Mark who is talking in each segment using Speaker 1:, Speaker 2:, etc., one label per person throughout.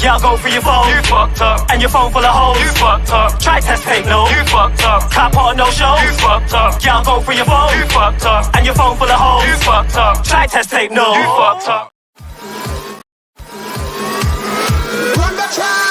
Speaker 1: Yeah, I'll go through your phone. You fucked up. And your phone full of holes. You fucked up. Try test fake, no. You fucked up. Can't put on no show. You fucked up. Yeah, I'll go through your phone. You fucked up. And your phone full of holes. You fucked up. Try test fake, no. You fucked up.
Speaker 2: Run the track!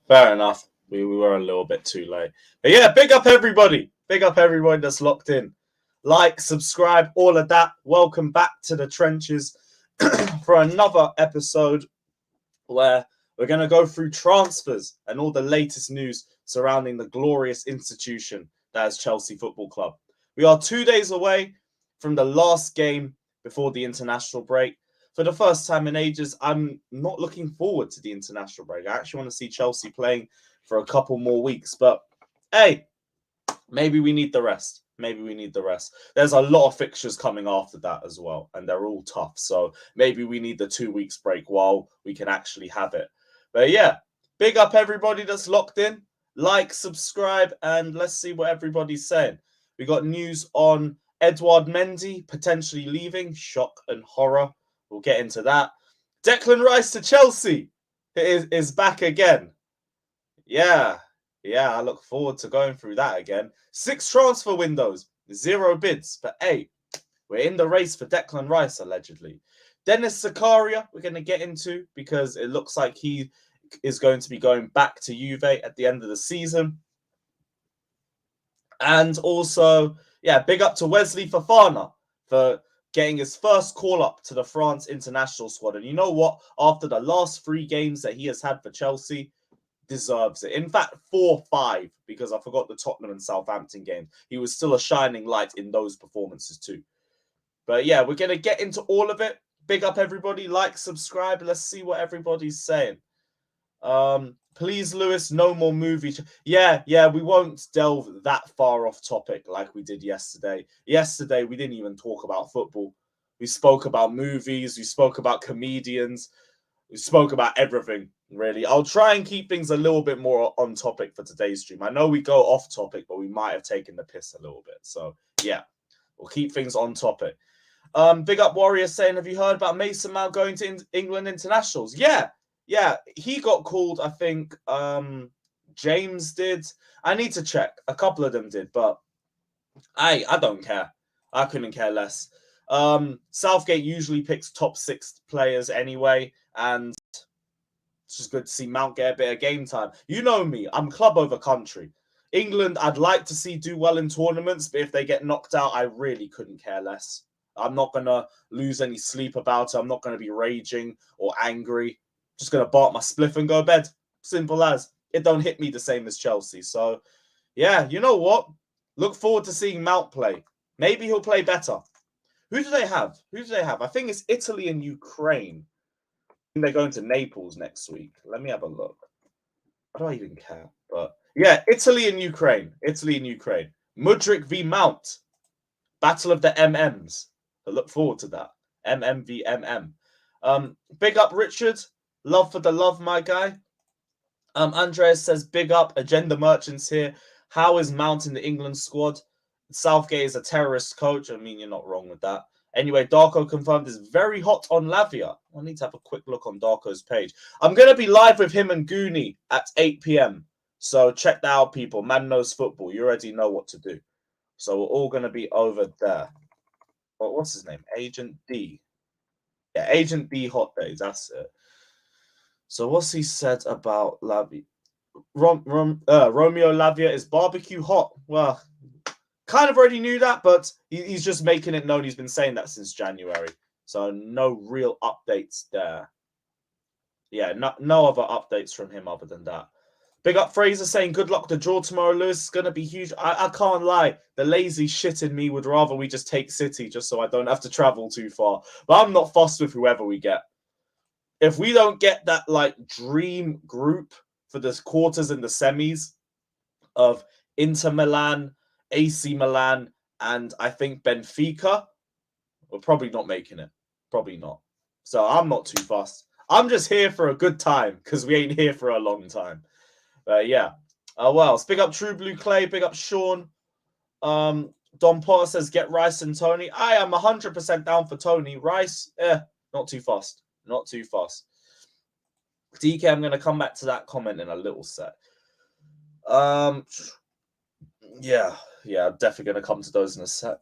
Speaker 3: Fair enough. We were a little bit too late. But yeah, big up everybody. Big up everybody that's locked in. Like, subscribe, all of that. Welcome back to the trenches for another episode where we're going to go through transfers and all the latest news surrounding the glorious institution that is Chelsea Football Club. We are 2 days away from the last game before the international break. For the first time in ages, I'm not looking forward to the international break. I actually want to see Chelsea playing for a couple more weeks. But, hey, maybe we need the rest. Maybe we need the rest. There's a lot of fixtures coming after that as well, and they're all tough. So maybe we need the 2 weeks break while we can actually have it. But, yeah, big up everybody that's locked in. Like, subscribe, and let's see what everybody's saying. We got news on Edouard Mendy potentially leaving. Shock and horror. We'll get into that. Declan Rice to Chelsea is back again. Yeah, I look forward to going through that again. 6 transfer windows, 0 bids. But hey, we're in the race for Declan Rice, allegedly. Dennis Zakaria, we're going to get into because it looks like he is going to be going back to Juve at the end of the season. And also, yeah, big up to Wesley Fofana for getting his first call-up to the France international squad. And you know what? After the last 3 games that he has had for Chelsea, deserves it. In fact, 4-5, because I forgot the Tottenham and Southampton game. He was still a shining light in those performances too. But yeah, we're going to get into all of it. Big up everybody. Like, subscribe. Let's see what everybody's saying. Please, Lewis, no more movie. Yeah, we won't delve that far off topic like we did yesterday. Yesterday, we didn't even talk about football. We spoke about movies. We spoke about comedians. We spoke about everything, really. I'll try and keep things a little bit more on topic for today's stream. I know we go off topic, but we might have taken the piss a little bit. So, yeah, we'll keep things on topic. Big up Warrior saying, have you heard about Mason Mount going to England internationals? Yeah, he got called, I think James did. I need to check. A couple of them did, but I don't care. I couldn't care less. Southgate usually picks top 6 players anyway, and it's just good to see Mount get a bit of game time. You know me, I'm club over country. England, I'd like to see do well in tournaments, but if they get knocked out, I really couldn't care less. I'm not going to lose any sleep about it. I'm not going to be raging or angry. Just going to bark my spliff and go to bed. Simple as. It don't hit me the same as Chelsea. So, yeah, you know what? Look forward to seeing Mount play. Maybe he'll play better. Who do they have? I think it's Italy and Ukraine. think they're going to Naples next week. Let me have a look. I don't even care. But yeah, Italy and Ukraine. Italy and Ukraine. Mudryk v Mount. Battle of the MMs. I look forward to that. MM v MM. Big up, Richard. Love for the love, my guy. Andreas says, big up. Agenda Merchants here. How is Mount in the England squad? Southgate is a terrorist coach. I mean, you're not wrong with that. Anyway, Darko confirmed is very hot on Lavia. I need to have a quick look on Darko's page. I'm going to be live with him and Goonie at 8 p.m. So check that out, people. Man knows football. You already know what to do. So we're all going to be over there. Well, what's his name? Agent D. Yeah, Agent D Hot Days. That's it. So what's he said about Lavia? Romeo Lavia is barbecue hot. Well, kind of already knew that, but he's just making it known. He's been saying that since January. So no real updates there. Yeah, no other updates from him other than that. Big up Fraser saying, good luck. The draw tomorrow, Lewis. It's going to be huge. I can't lie. The lazy shit in me would rather we just take City just so I don't have to travel too far. But I'm not fussed with whoever we get. If we don't get that like dream group for the quarters and the semis of Inter Milan, AC Milan, and I think Benfica, we're probably not making it. Probably not. So I'm not too fussed. I'm just here for a good time because we ain't here for a long time. Yeah. Well, big up True Blue Clay. Big up Sean. Don Potter says, get Rice and Tony. I am 100% down for Tony. Rice, not too fast. Not too fast. DK, I'm going to come back to that comment in a little set. Yeah, I'm definitely going to come to those in a sec.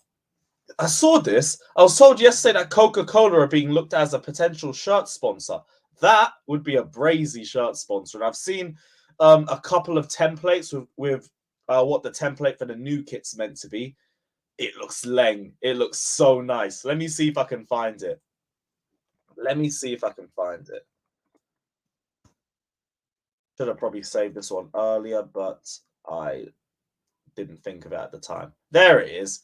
Speaker 3: I saw this. I was told yesterday that Coca-Cola are being looked at as a potential shirt sponsor. That would be a brazy shirt sponsor. And I've seen a couple of templates with what the template for the new kit's meant to be. It looks leng. It looks so nice. Let me see if I can find it. Should have probably saved this one earlier, but I didn't think of it at the time. There it is.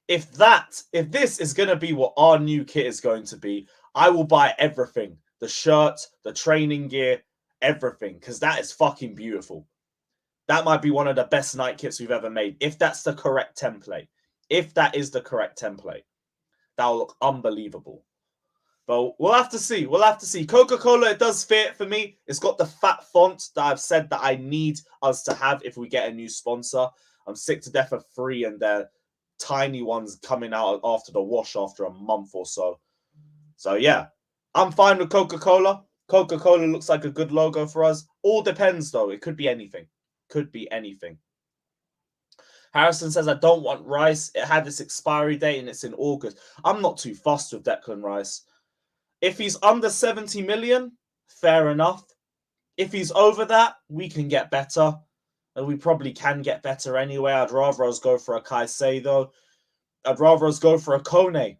Speaker 3: If this is going to be what our new kit is going to be, I will buy everything. The shirt, the training gear, everything. Because that is fucking beautiful. That might be one of the best night kits we've ever made. If that's the correct template. If that is the correct template. That'll look unbelievable. But we'll have to see. Coca-Cola, it does fit for me. It's got the fat font that I've said that I need us to have if we get a new sponsor. I'm sick to death of free and their tiny ones coming out after the wash after a month or so. So, yeah. I'm fine with Coca-Cola. Coca-Cola looks like a good logo for us. All depends, though. It could be anything. Harrison says, I don't want Rice. It had its expiry date and it's in August. I'm not too fussed with Declan Rice. If he's under 70 million, fair enough. If he's over that, we can get better. And we probably can get better anyway. I'd rather us go for a Caicedo. I'd rather us go for a Kone.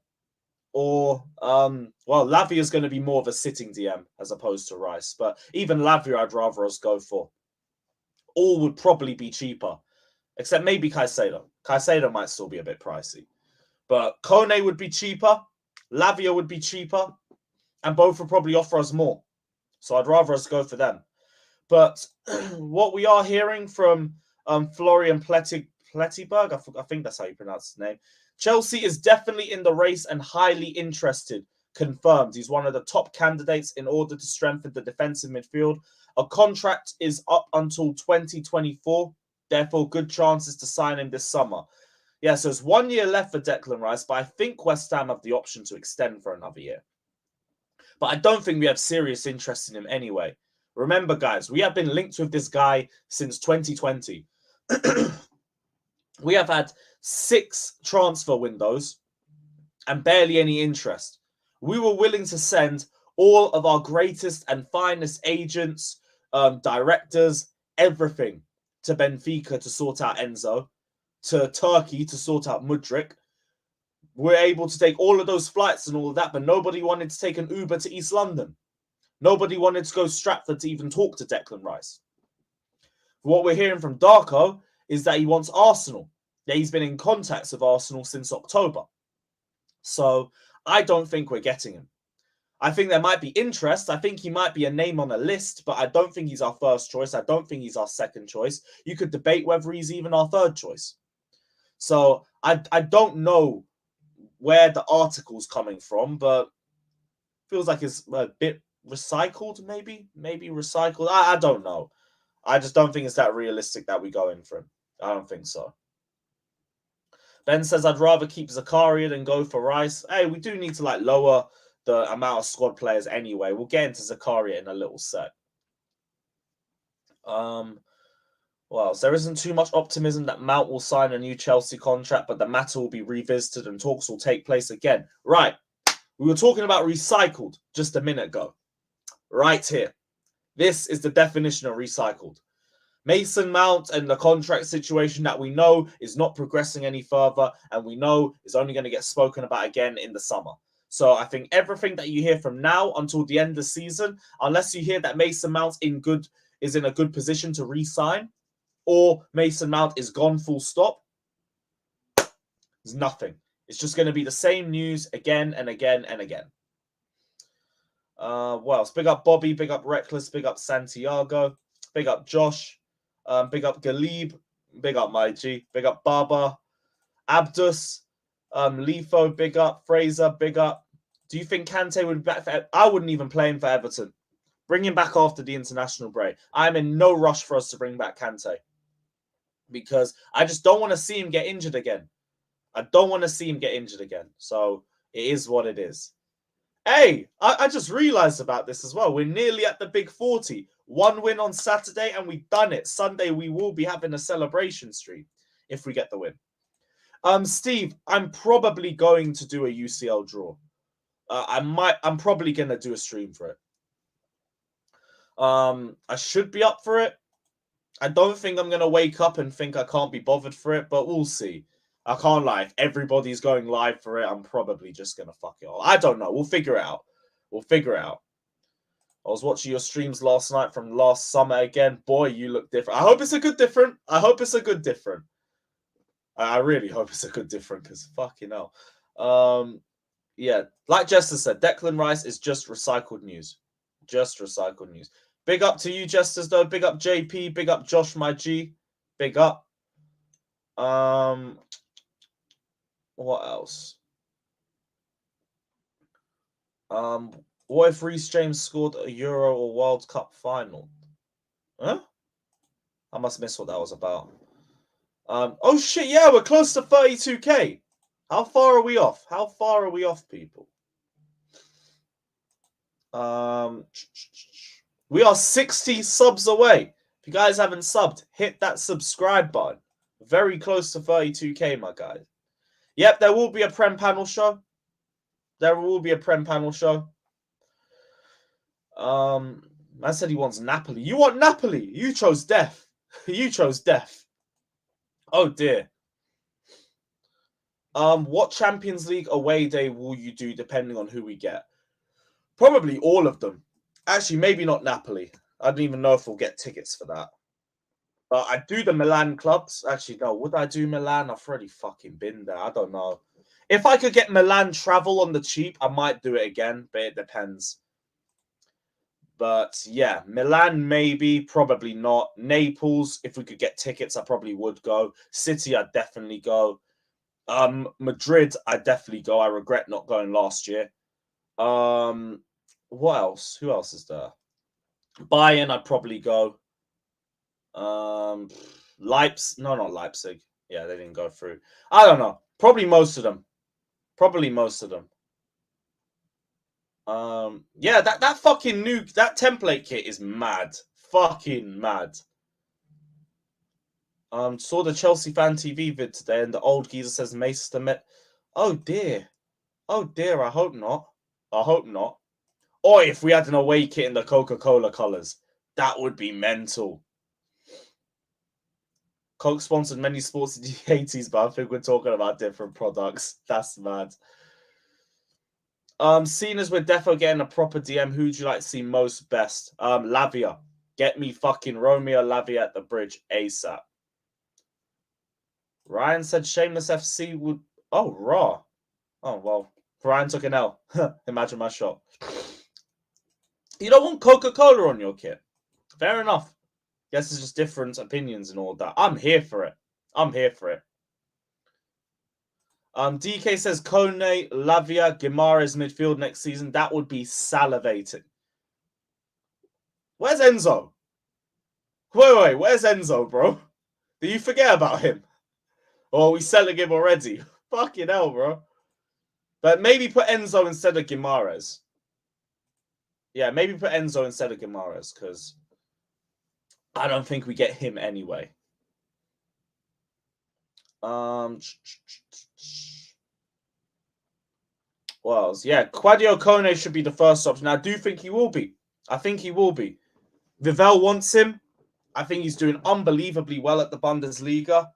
Speaker 3: Or, Lavia is going to be more of a sitting DM as opposed to Rice. But even Lavia, I'd rather us go for. All would probably be cheaper. Except maybe Caicedo. Caicedo might still be a bit pricey. But Kone would be cheaper. Lavia would be cheaper. And both will probably offer us more. So I'd rather us go for them. But what we are hearing from Florian Plettenberg, I think that's how you pronounce his name, Chelsea is definitely in the race and highly interested. Confirmed. He's one of the top candidates in order to strengthen the defensive midfield. A contract is up until 2024. Therefore, good chances to sign him this summer. Yeah, so it's 1 year left for Declan Rice, but I think West Ham have the option to extend for another year. But I don't think we have serious interest in him anyway. Remember, guys, we have been linked with this guy since 2020. We have had 6 transfer windows and barely any interest. We were willing to send all of our greatest and finest agents, directors, everything to Benfica to sort out Enzo, to Turkey to sort out Mudryk. We're able to take all of those flights and all of that, but nobody wanted to take an Uber to East London. Nobody wanted to go to Stratford to even talk to Declan Rice. What we're hearing from Darko is that he wants Arsenal. That he's been in contact with Arsenal since October. So I don't think we're getting him. I think there might be interest. I think he might be a name on a list, but I don't think he's our first choice. I don't think he's our second choice. You could debate whether he's even our third choice. So I don't know where the article's coming from, but feels like it's a bit recycled, maybe recycled. I don't know. I just don't think it's that realistic that we go in for him. I don't think so. Ben says, I'd rather keep Zakaria than go for Rice. Hey, we do need to like lower the amount of squad players anyway. We'll get into Zakaria in a little sec. Well, there isn't too much optimism that Mount will sign a new Chelsea contract, but the matter will be revisited and talks will take place again. Right. We were talking about recycled just a minute ago. Right here. This is the definition of recycled. Mason Mount and the contract situation that we know is not progressing any further and we know is only going to get spoken about again in the summer. So I think everything that you hear from now until the end of the season, unless you hear that Mason Mount is in a good position to re-sign, or Mason Mount is gone full stop, there's nothing. It's just going to be the same news again and again and again. What else? Big up Bobby, big up Reckless, big up Santiago, big up Josh, big up Galib, big up my G, big up Baba, Abdus, Lifo, big up, Fraser, big up. Do you think Kante would be back for... I wouldn't even play him for Everton. Bring him back after the international break. I'm in no rush for us to bring back Kante. Because I just don't want to see him get injured again. I don't want to see him get injured again. So it is what it is. Hey, I just realized about this as well. We're nearly at the big 40. One win on Saturday and we've done it. Sunday we will be having a celebration stream if we get the win. Steve, I'm probably going to do a UCL draw. I'm probably going to do a stream for it. I should be up for it. I don't think I'm going to wake up and think I can't be bothered for it, but we'll see. I can't lie. If everybody's going live for it, I'm probably just going to fuck it all. I don't know. We'll figure it out. I was watching your streams last night from last summer again. Boy, you look different. I hope it's a good different. I really hope it's a good different because fucking hell. Yeah, like Jester said, Declan Rice is just recycled news. Big up to you, Jesters, though. Big up JP. Big up Josh, my G. Big up. What else? What if Reece James scored a Euro or World Cup final? Huh? I must miss what that was about. Oh shit, yeah, we're close to 32k. How far are we off? People? We are 60 subs away. If you guys haven't subbed, hit that subscribe button. Very close to 32k, my guys. Yep, there will be a Prem panel show. I said he wants Napoli. You want Napoli? You chose death. Oh dear. What Champions League away day will you do depending on who we get? Probably all of them. Actually, maybe not Napoli. I don't even know if we'll get tickets for that. But I do the Milan clubs. Actually, no. Would I do Milan? I've already fucking been there. I don't know. If I could get Milan travel on the cheap, I might do it again. But it depends. But yeah, Milan maybe, probably not. Naples, if we could get tickets, I probably would go. City, I'd definitely go. Madrid, I'd definitely go. I regret not going last year. What else? Who else is there? Bayern, I'd probably go. Leipzig. No, not Leipzig. Yeah, they didn't go through. I don't know. Probably most of them. Yeah, that fucking that template kit is mad. Fucking mad. Saw the Chelsea Fan TV vid today, and the old geezer says Mason Met. Oh dear, I hope not. Or if we had an away kit in the Coca-Cola colours, that would be mental. Coke sponsored many sports in the 80s, but I think we're talking about different products. That's mad. Seeing as we're defo getting a proper DM, who would you like to see most best? Lavia. Get me fucking Romeo Lavia at the bridge ASAP. Ryan said Shameless FC would... Oh, raw. Oh, well. Ryan took an L. Imagine my shot. You don't want Coca-Cola on your kit. Fair enough. Guess it's just different opinions and all that. I'm here for it. I'm here for it. DK says Kone, Lavia, Guimaraes midfield next season. That would be salivating. Where's Enzo? Wait. Where's Enzo, bro? Did you forget about him? Or are we selling him already? Fucking hell, bro. But maybe put Enzo instead of Guimaraes. Yeah, maybe put Enzo instead of Guimaraes, because I don't think we get him anyway. What else? Yeah, Quadio Kone should be the first option. I do think he will be. I think he will be. Vivel wants him. I think he's doing unbelievably well at the Bundesliga.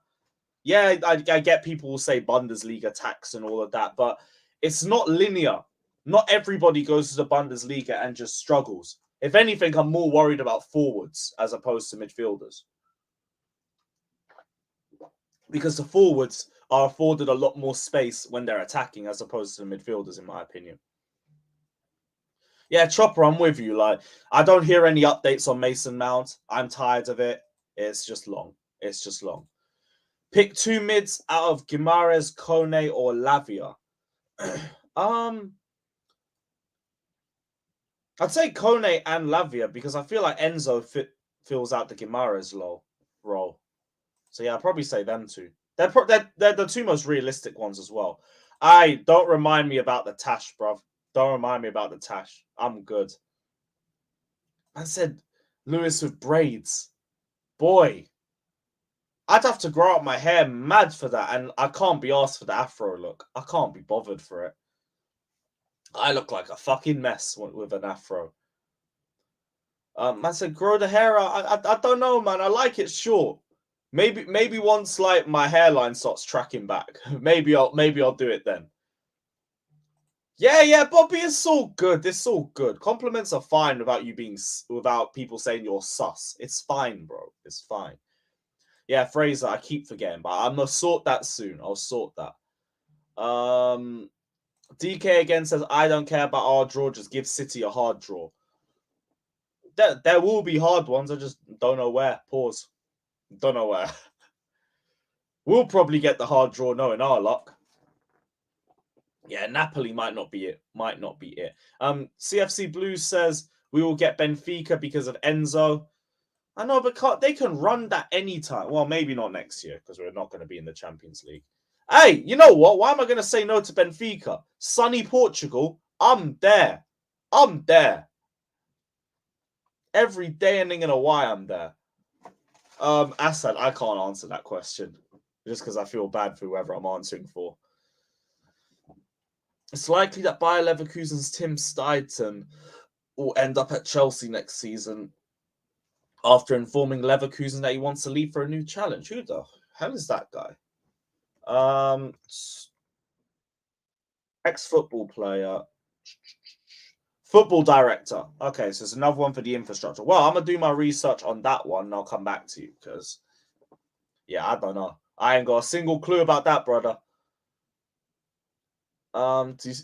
Speaker 3: Yeah, I get people will say Bundesliga tax and all of that, but it's not linear. Not everybody goes to the Bundesliga and just struggles. If anything, I'm more worried about forwards as opposed to midfielders. Because the forwards are afforded a lot more space when they're attacking as opposed to the midfielders, in my opinion. Yeah, Chopper, I'm with you. Like, I don't hear any updates on Mason Mount. I'm tired of it. It's just long. It's just long. Pick 2 mids out of Guimaraes, Kone, or Lavia. I'd say Kone and Lavia because I feel like Enzo fills out the Guimaraes role. So yeah, I'll probably say them two. They're the two most realistic ones as well. Don't remind me about the Tash, bruv. Don't remind me about the Tash. I'm good. I said Lewis with braids. Boy, I'd have to grow out my hair mad for that, and I can't be asked for the afro look. I can't be bothered for it. I look like a fucking mess with an afro. I said grow the hair out. I don't know, man. I like it short. Maybe once like my hairline starts tracking back, maybe I'll do it then. Yeah, Bobby, it's all good. It's all good. Compliments are fine without people saying you're sus. It's fine, bro. It's fine. Yeah, Fraser, I keep forgetting, but I'm gonna sort that soon. I'll sort that. DK again says I don't care about our draw. Just give City a hard draw. There will be hard ones. I just don't know where. Pause. Don't know where. We'll probably get the hard draw knowing our luck. Yeah, Napoli might not be it. Might not be it. CFC Blues says we will get Benfica because of Enzo. I know, but they can run that anytime. Well, maybe not next year because we're not going to be in the Champions League. Hey, you know what? Why am I going to say no to Benfica? Sunny Portugal. I'm there. I'm there. Every day ending in a Y, I'm there. Assad, I can't answer that question just because I feel bad for whoever I'm answering for. It's likely that Bayer Leverkusen's Tim Steidten will end up at Chelsea next season after informing Leverkusen that he wants to leave for a new challenge. Who the hell is that guy? Ex-football player. Football director. Okay, so it's another one for the infrastructure. Well, I'm going to do my research on that one and I'll come back to you because, yeah, I don't know. I ain't got a single clue about that, brother.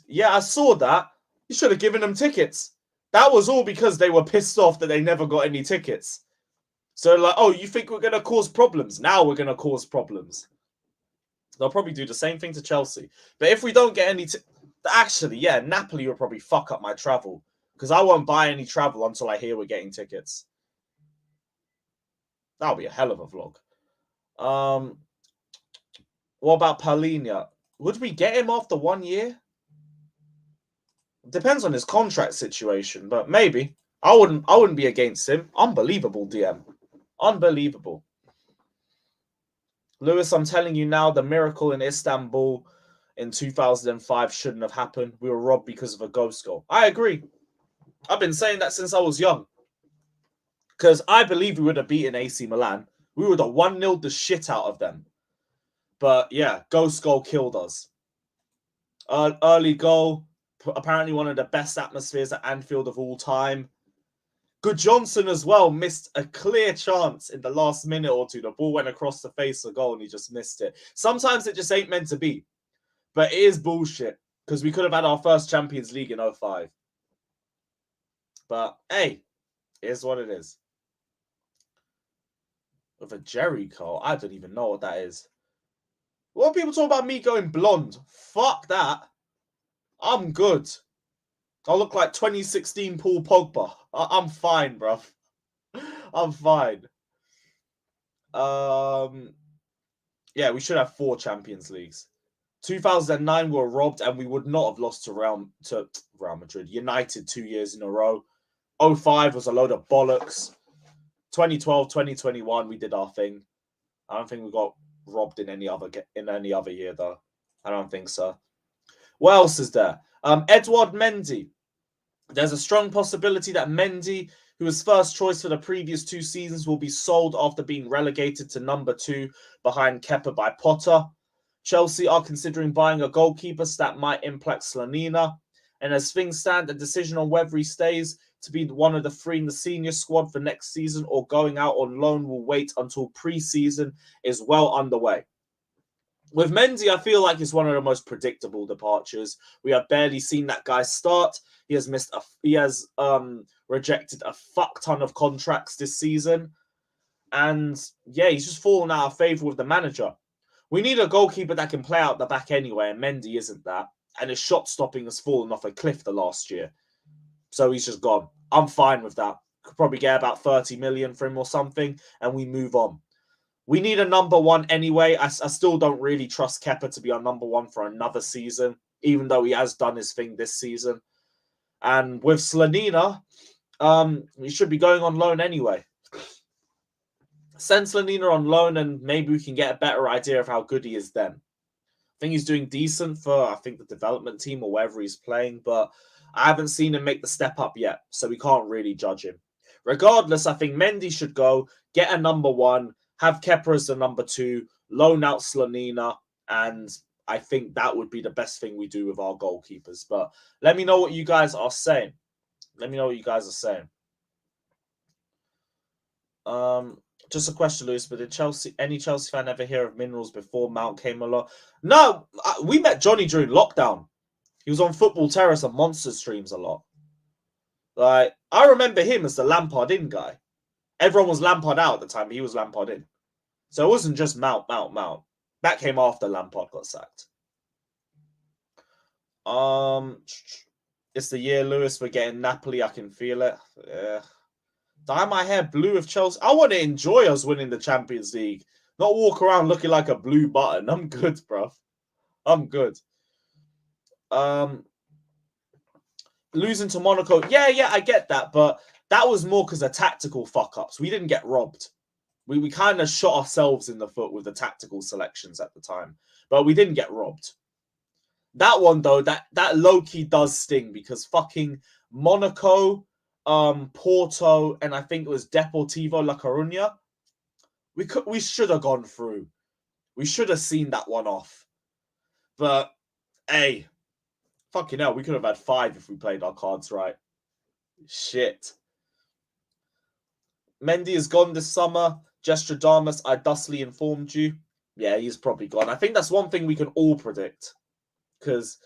Speaker 3: Yeah, I saw that. You should have given them tickets. That was all because they were pissed off that they never got any tickets. So, like, oh, you think we're going to cause problems? Now we're going to cause problems. They'll probably do the same thing to Chelsea. But if we don't get any... Actually, yeah, Napoli will probably fuck up my travel because I won't buy any travel until I hear we're getting tickets. That'll be a hell of a vlog. What about Paulinho? Would we get him after 1 year? Depends on his contract situation, but maybe. I wouldn't be against him. Unbelievable DM. Unbelievable. Lewis, I'm telling you now, the miracle in Istanbul in 2005 shouldn't have happened. We were robbed because of a ghost goal. I agree. I've been saying that since I was young. Because I believe we would have beaten AC Milan. We would have 1-0'd the shit out of them. But yeah, ghost goal killed us. Early goal. Apparently one of the best atmospheres at Anfield of all time. Good Johnson as well missed a clear chance in the last minute or two. The ball went across the face of goal and he just missed it. Sometimes it just ain't meant to be. But it is bullshit because we could have had our first Champions League in 2005. But hey, here's what it is. With a Jericho, I don't even know what that is. What people talk about me going blonde? Fuck that. I'm good. I look like 2016 Paul Pogba. I'm fine, bruv. I'm fine. Yeah, we should have 4 Champions Leagues. 2009 we were robbed, and we would not have lost to Real Madrid. United 2 years in a row. 05 was a load of bollocks. 2012, 2021, we did our thing. I don't think we got robbed in any other year, though. I don't think so. What else is there? Edouard Mendy. There's a strong possibility that Mendy, who was first choice for the previous 2 seasons, will be sold after being relegated to number 2 behind Kepa by Potter. Chelsea are considering buying a goalkeeper, so that might impact Slonina. And as things stand, a decision on whether he stays to be one of the 3 in the senior squad for next season or going out on loan will wait until pre-season is well underway. With Mendy, I feel like it's one of the most predictable departures. We have barely seen that guy start. He has rejected a fuck ton of contracts this season. And yeah, he's just fallen out of favour with the manager. We need a goalkeeper that can play out the back anyway, and Mendy isn't that. And his shot stopping has fallen off a cliff the last year. So he's just gone. I'm fine with that. Could probably get about 30 million for him or something, and we move on. We need a number 1 anyway. I still don't really trust Kepa to be our number 1 for another season, even though he has done his thing this season. And with Slonina, he should be going on loan anyway. Send Slonina on loan, and maybe we can get a better idea of how good he is then. I think he's doing decent for, the development team or wherever he's playing, but I haven't seen him make the step up yet, so we can't really judge him. Regardless, I think Mendy should go, get a number 1, have Kepa as the number 2, loan out Slonina, and I think that would be the best thing we do with our goalkeepers. But let me know what you guys are saying. Just a question, Lewis, but did any Chelsea fan ever hear of Minerals before Mount came along? No, we met Johnny during lockdown. He was on Football Terrace and Monster Streams a lot. Like, I remember him as the Lampard in guy. Everyone was Lampard out at the time. He was Lampard in. So it wasn't just Mount. That came after Lampard got sacked. It's the year, Lewis. We're getting Napoli. I can feel it. Yeah. Dye my hair blue with Chelsea. I want to enjoy us winning the Champions League. Not walk around looking like a blue button. I'm good, bruv. I'm good. Losing to Monaco. Yeah, I get that. But that was more because of tactical fuck-ups. We didn't get robbed. We kind of shot ourselves in the foot with the tactical selections at the time. But we didn't get robbed. That one, though, that low-key does sting because fucking Monaco, Porto, and I think it was Deportivo La Coruña. We should have gone through. We should have seen that one off. But, hey, fucking hell, we could have had 5 if we played our cards right. Shit. Mendy is gone this summer. Gestradamus, I thusly informed you. Yeah, he's probably gone. I think that's one thing we can all predict. Because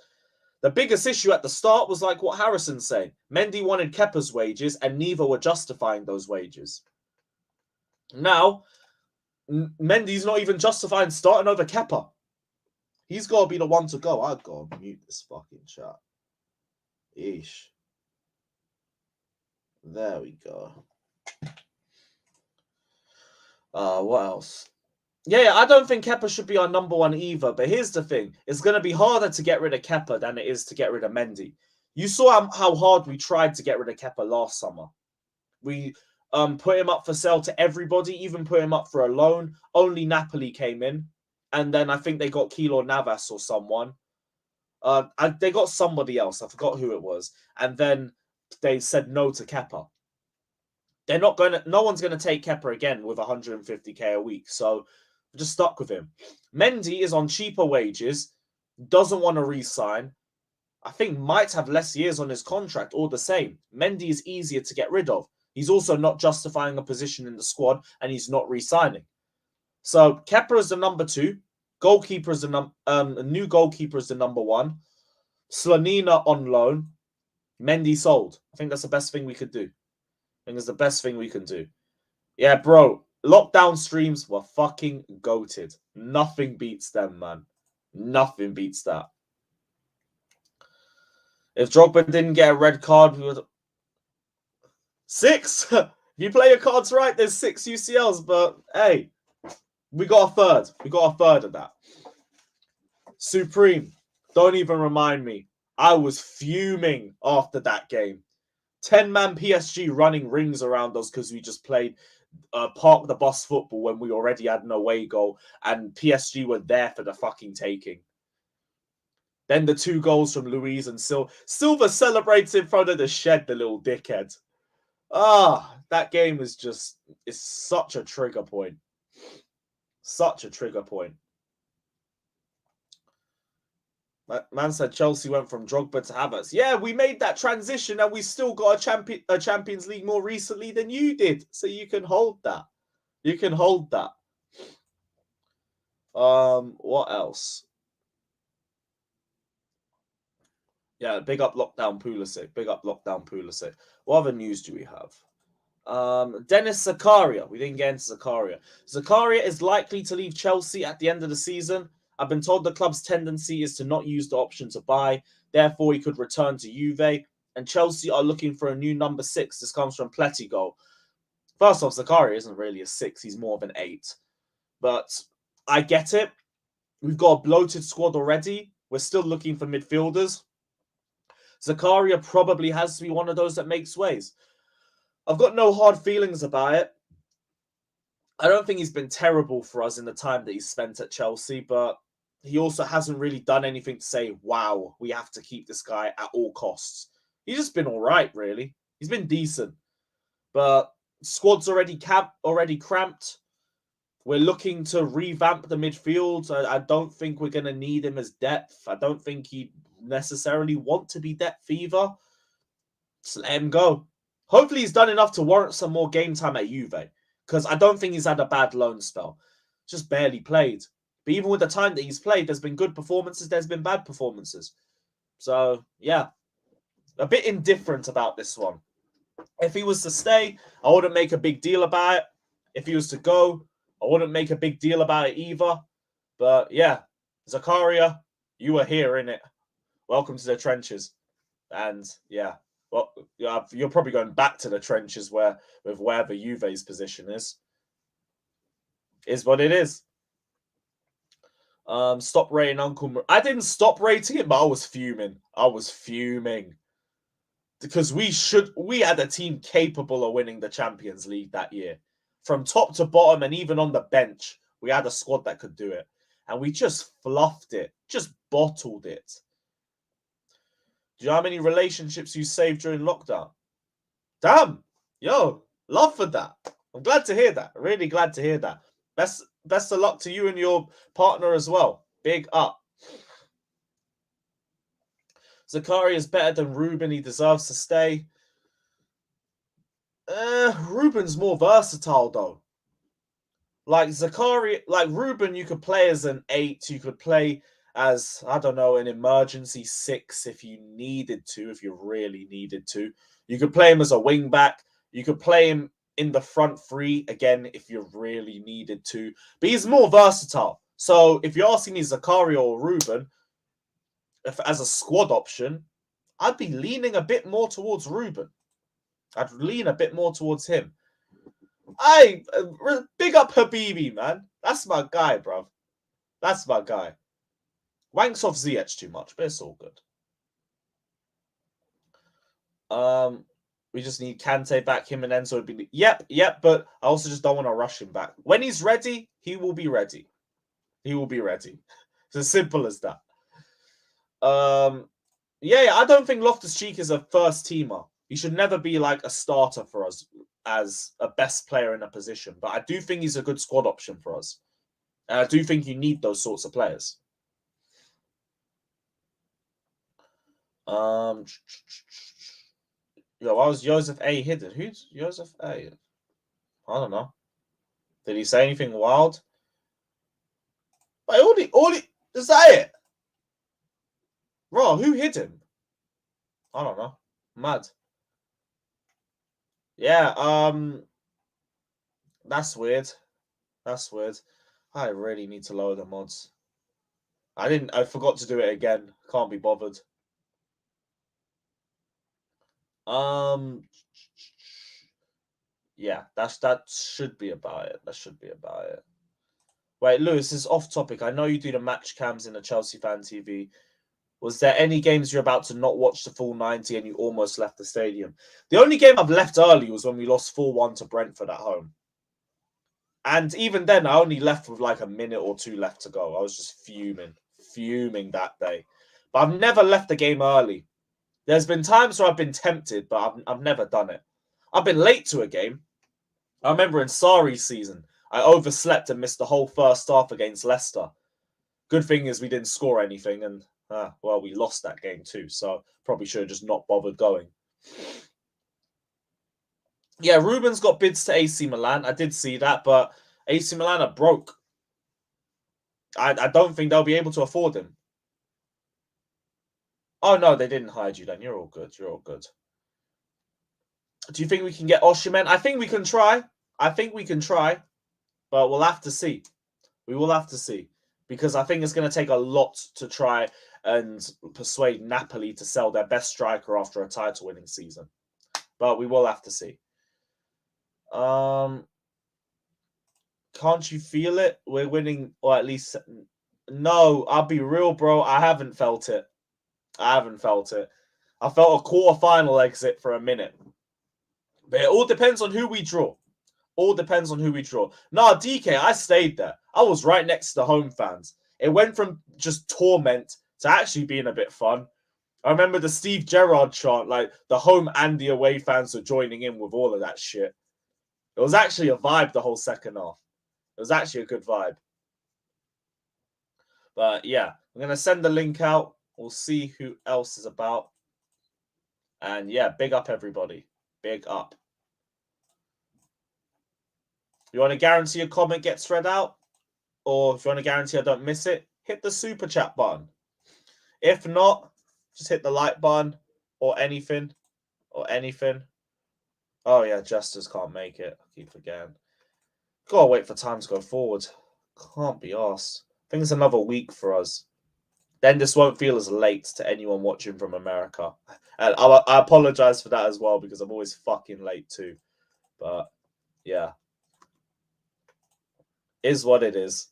Speaker 3: the biggest issue at the start was like what Harrison's saying. Mendy wanted Kepa's wages and neither were justifying those wages. Now, Mendy's not even justifying starting over Kepa. He's got to be the one to go. I've got to mute this fucking chat. Eesh. There we go. What else? Yeah, I don't think Kepa should be our number 1 either. But here's the thing. It's going to be harder to get rid of Kepa than it is to get rid of Mendy. You saw how hard we tried to get rid of Kepa last summer. We put him up for sale to everybody, even put him up for a loan. Only Napoli came in. And then I think they got Keylor Navas or someone. They got somebody else. I forgot who it was. And then they said no to Kepa. No one's going to take Kepa again with 150k a week. So we're just stuck with him. Mendy is on cheaper wages, doesn't want to re-sign. I think might have less years on his contract or the same. Mendy is easier to get rid of. He's also not justifying a position in the squad and he's not re-signing. So Kepa is the number 2. Goalkeeper is a new goalkeeper is the number 1. Slonina on loan. Mendy sold. I think that's the best thing we could do. I think it's the best thing we can do. Yeah, bro. Lockdown streams were fucking goated. Nothing beats them, man. Nothing beats that. If Drogba didn't get a red card, we would... 6? If you play your cards right, there's 6 UCLs, but hey, we got a third. We got a third of that. Supreme, don't even remind me. I was fuming after that game. 10-man PSG running rings around us because we just played park the bus football when we already had an away goal and PSG were there for the fucking taking. Then the 2 goals from Luiz and Silva. Silva celebrates in front of the shed, the little dickhead. That game is just, it's such a trigger point. Such a trigger point. Man said Chelsea went from Drogba to Havertz. Yeah, we made that transition and we still got a Champions League more recently than you did. So you can hold that. You can hold that. What else? Yeah, big up Lockdown Pulisic. Big up Lockdown Pulisic. What other news do we have? Dennis Zakaria. We didn't get into Zakaria. Zakaria is likely to leave Chelsea at the end of the season. I've been told the club's tendency is to not use the option to buy. Therefore, he could return to Juve. And Chelsea are looking for a new number 6. This comes from Pletigo. First off, Zakaria isn't really a 6. He's more of an 8. But I get it. We've got a bloated squad already. We're still looking for midfielders. Zakaria probably has to be one of those that makes waves. I've got no hard feelings about it. I don't think he's been terrible for us in the time that he's spent at Chelsea, but he also hasn't really done anything to say, wow, we have to keep this guy at all costs. He's just been all right, really. He's been decent. But squad's already cramped. We're looking to revamp the midfield. I don't think we're going to need him as depth. I don't think he'd necessarily want to be depth either. Just let him go. Hopefully he's done enough to warrant some more game time at Juve. Because I don't think he's had a bad loan spell. Just barely played. But even with the time that he's played, there's been good performances, there's been bad performances. So, yeah. A bit indifferent about this one. If he was to stay, I wouldn't make a big deal about it. If he was to go, I wouldn't make a big deal about it either. But, yeah. Zakaria, you were here, innit? Welcome to the trenches. And, yeah. Well, you're probably going back to the trenches with wherever Juve's position is what it is. Stop rating Uncle. I didn't stop rating it, but I was fuming. Because we had a team capable of winning the Champions League that year. From top to bottom and even on the bench, we had a squad that could do it. And we just fluffed it, just bottled it. Do you know how many relationships you saved during lockdown? Damn. Yo, love for that. I'm glad to hear that. Really glad to hear that. Best of luck to you and your partner as well. Big up. Zakaria is better than Ruben. He deserves to stay. Ruben's more versatile, though. Like Zakaria, like Ruben, you could play as an 8. You could play as, I don't know, an emergency 6 if you needed to, if you really needed to. You could play him as a wing back. You could play him in the front 3, again, if you really needed to. But he's more versatile. So if you're asking me Zakaria or Ruben, as a squad option, I'd be leaning a bit more towards Ruben. I'd lean a bit more towards him. Big up Habibi, man. That's my guy, bro. That's my guy. Wanks off Ziyech too much, but it's all good. We just need Kante back. Him and Enzo would be... Yep, but I also just don't want to rush him back. When he's ready, he will be ready. He will be ready. It's as simple as that. Yeah, I don't think Loftus-Cheek is a first teamer. He should never be like a starter for us as a best player in a position. But I do think he's a good squad option for us. And I do think you need those sorts of players. Yo, why was Joseph A hidden? Who's Joseph A? I don't know. Did he say anything wild? Like, is that it? Bro, who hit him? I don't know. Mad. Yeah, that's weird. That's weird. I really need to lower the mods. I forgot to do it again. Can't be bothered. Yeah, that should be about it. That should be about it. Wait, Lewis, this is off topic. I know you do the match cams in the Chelsea Fan TV. Was there any games you're about to not watch the full 90 and you almost left the stadium? The only game I've left early was when we lost 4-1 to Brentford at home. And even then, I only left with like a minute or two left to go. I was just fuming that day. But I've never left the game early. There's been times where I've been tempted, but I've never done it. I've been late to a game. I remember in Sarri's season, I overslept and missed the whole first half against Leicester. Good thing is we didn't score anything, and well, we lost that game too, so probably should have just not bothered going. Yeah, Ruben's got bids to AC Milan. I did see that, but AC Milan are broke. I don't think they'll be able to afford him. Oh, no, they didn't hide you then. You're all good. You're all good. Do you think we can get Osimhen? I think we can try. But we'll have to see. We will have to see. Because I think it's going to take a lot to try and persuade Napoli to sell their best striker after a title-winning season. But we will have to see. Can't you feel it? We're winning, or at least... No, I'll be real, bro. I haven't felt it. I felt a quarter-final exit for a minute. But it all depends on who we draw. Nah, DK, I stayed there. I was right next to the home fans. It went from just torment to actually being a bit fun. I remember the Steve Gerrard chant, like the home and the away fans were joining in with all of that shit. It was actually a vibe the whole second half. It was actually a good vibe. But yeah, I'm going to send the link out. We'll see who else is about. And yeah, big up everybody. Big up. You want to guarantee a comment gets read out? Or if you want to guarantee I don't miss it, hit the super chat button. If not, just hit the like button or anything. Oh yeah, Jesters can't make it. I keep forgetting. Gotta wait for time to go forward. Can't be arsed. I think it's another week for us. Then this won't feel as late to anyone watching from America. And I apologize for that as well because I'm always fucking late too. But yeah. Is what it is.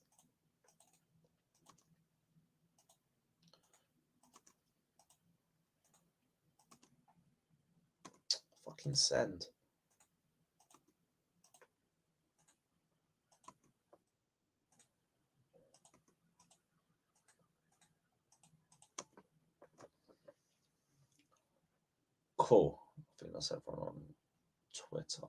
Speaker 3: Fucking send. Cool. I think that's everyone on Twitter.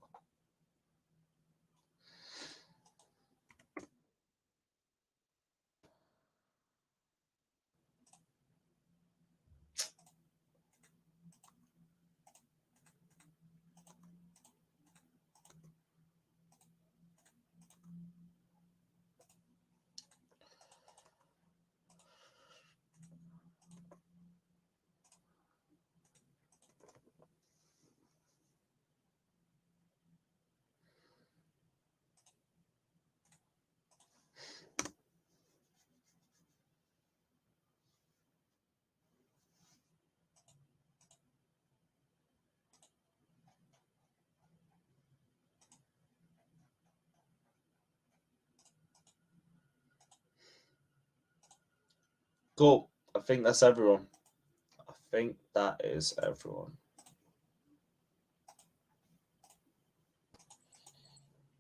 Speaker 3: Cool. I think that's everyone. I think that is everyone.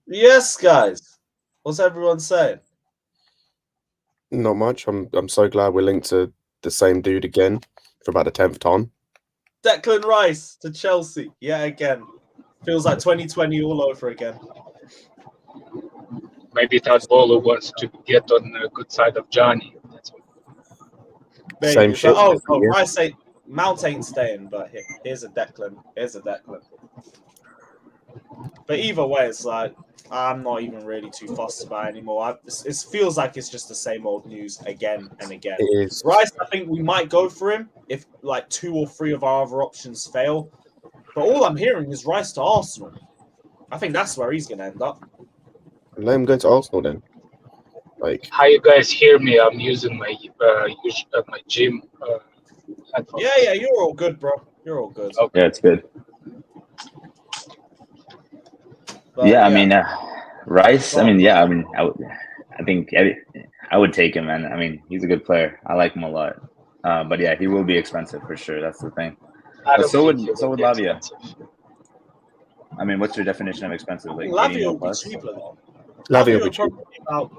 Speaker 3: Yes, guys. What's everyone saying?
Speaker 4: Not much. I'm so glad we're linked to the same dude again for about the 10th time.
Speaker 3: Declan Rice to Chelsea. Yeah, again. Feels like 2020 all over again.
Speaker 5: Maybe Tadbolo wants to get on the good side of Johnny. That's what.
Speaker 3: Maybe.
Speaker 4: Same shit.
Speaker 3: Oh, Rice ain't Mount ain't staying, but here's a Declan. But either way, it's like I'm not even really too fussed about it anymore. It feels like it's just the same old news again and again.
Speaker 4: It is.
Speaker 3: Rice, I think we might go for him if like 2 or 3 of our other options fail. But all I'm hearing is Rice to Arsenal. I think that's where he's going to end up.
Speaker 4: Let him go to Arsenal then. Like,
Speaker 5: How you guys hear me? I'm using my my gym headphones.
Speaker 3: Yeah, you're all good, bro. You're all good.
Speaker 5: Okay.
Speaker 6: Yeah, it's good.
Speaker 3: But,
Speaker 6: I mean, Rice. I mean, I would take him, man. I mean, he's a good player. I like him a lot. But yeah, he will be expensive for sure. That's the thing. But so would Lavia. I mean, what's your definition of expensive? Like
Speaker 3: Lavia will be cheaper though.
Speaker 4: Lavia will be
Speaker 3: probably about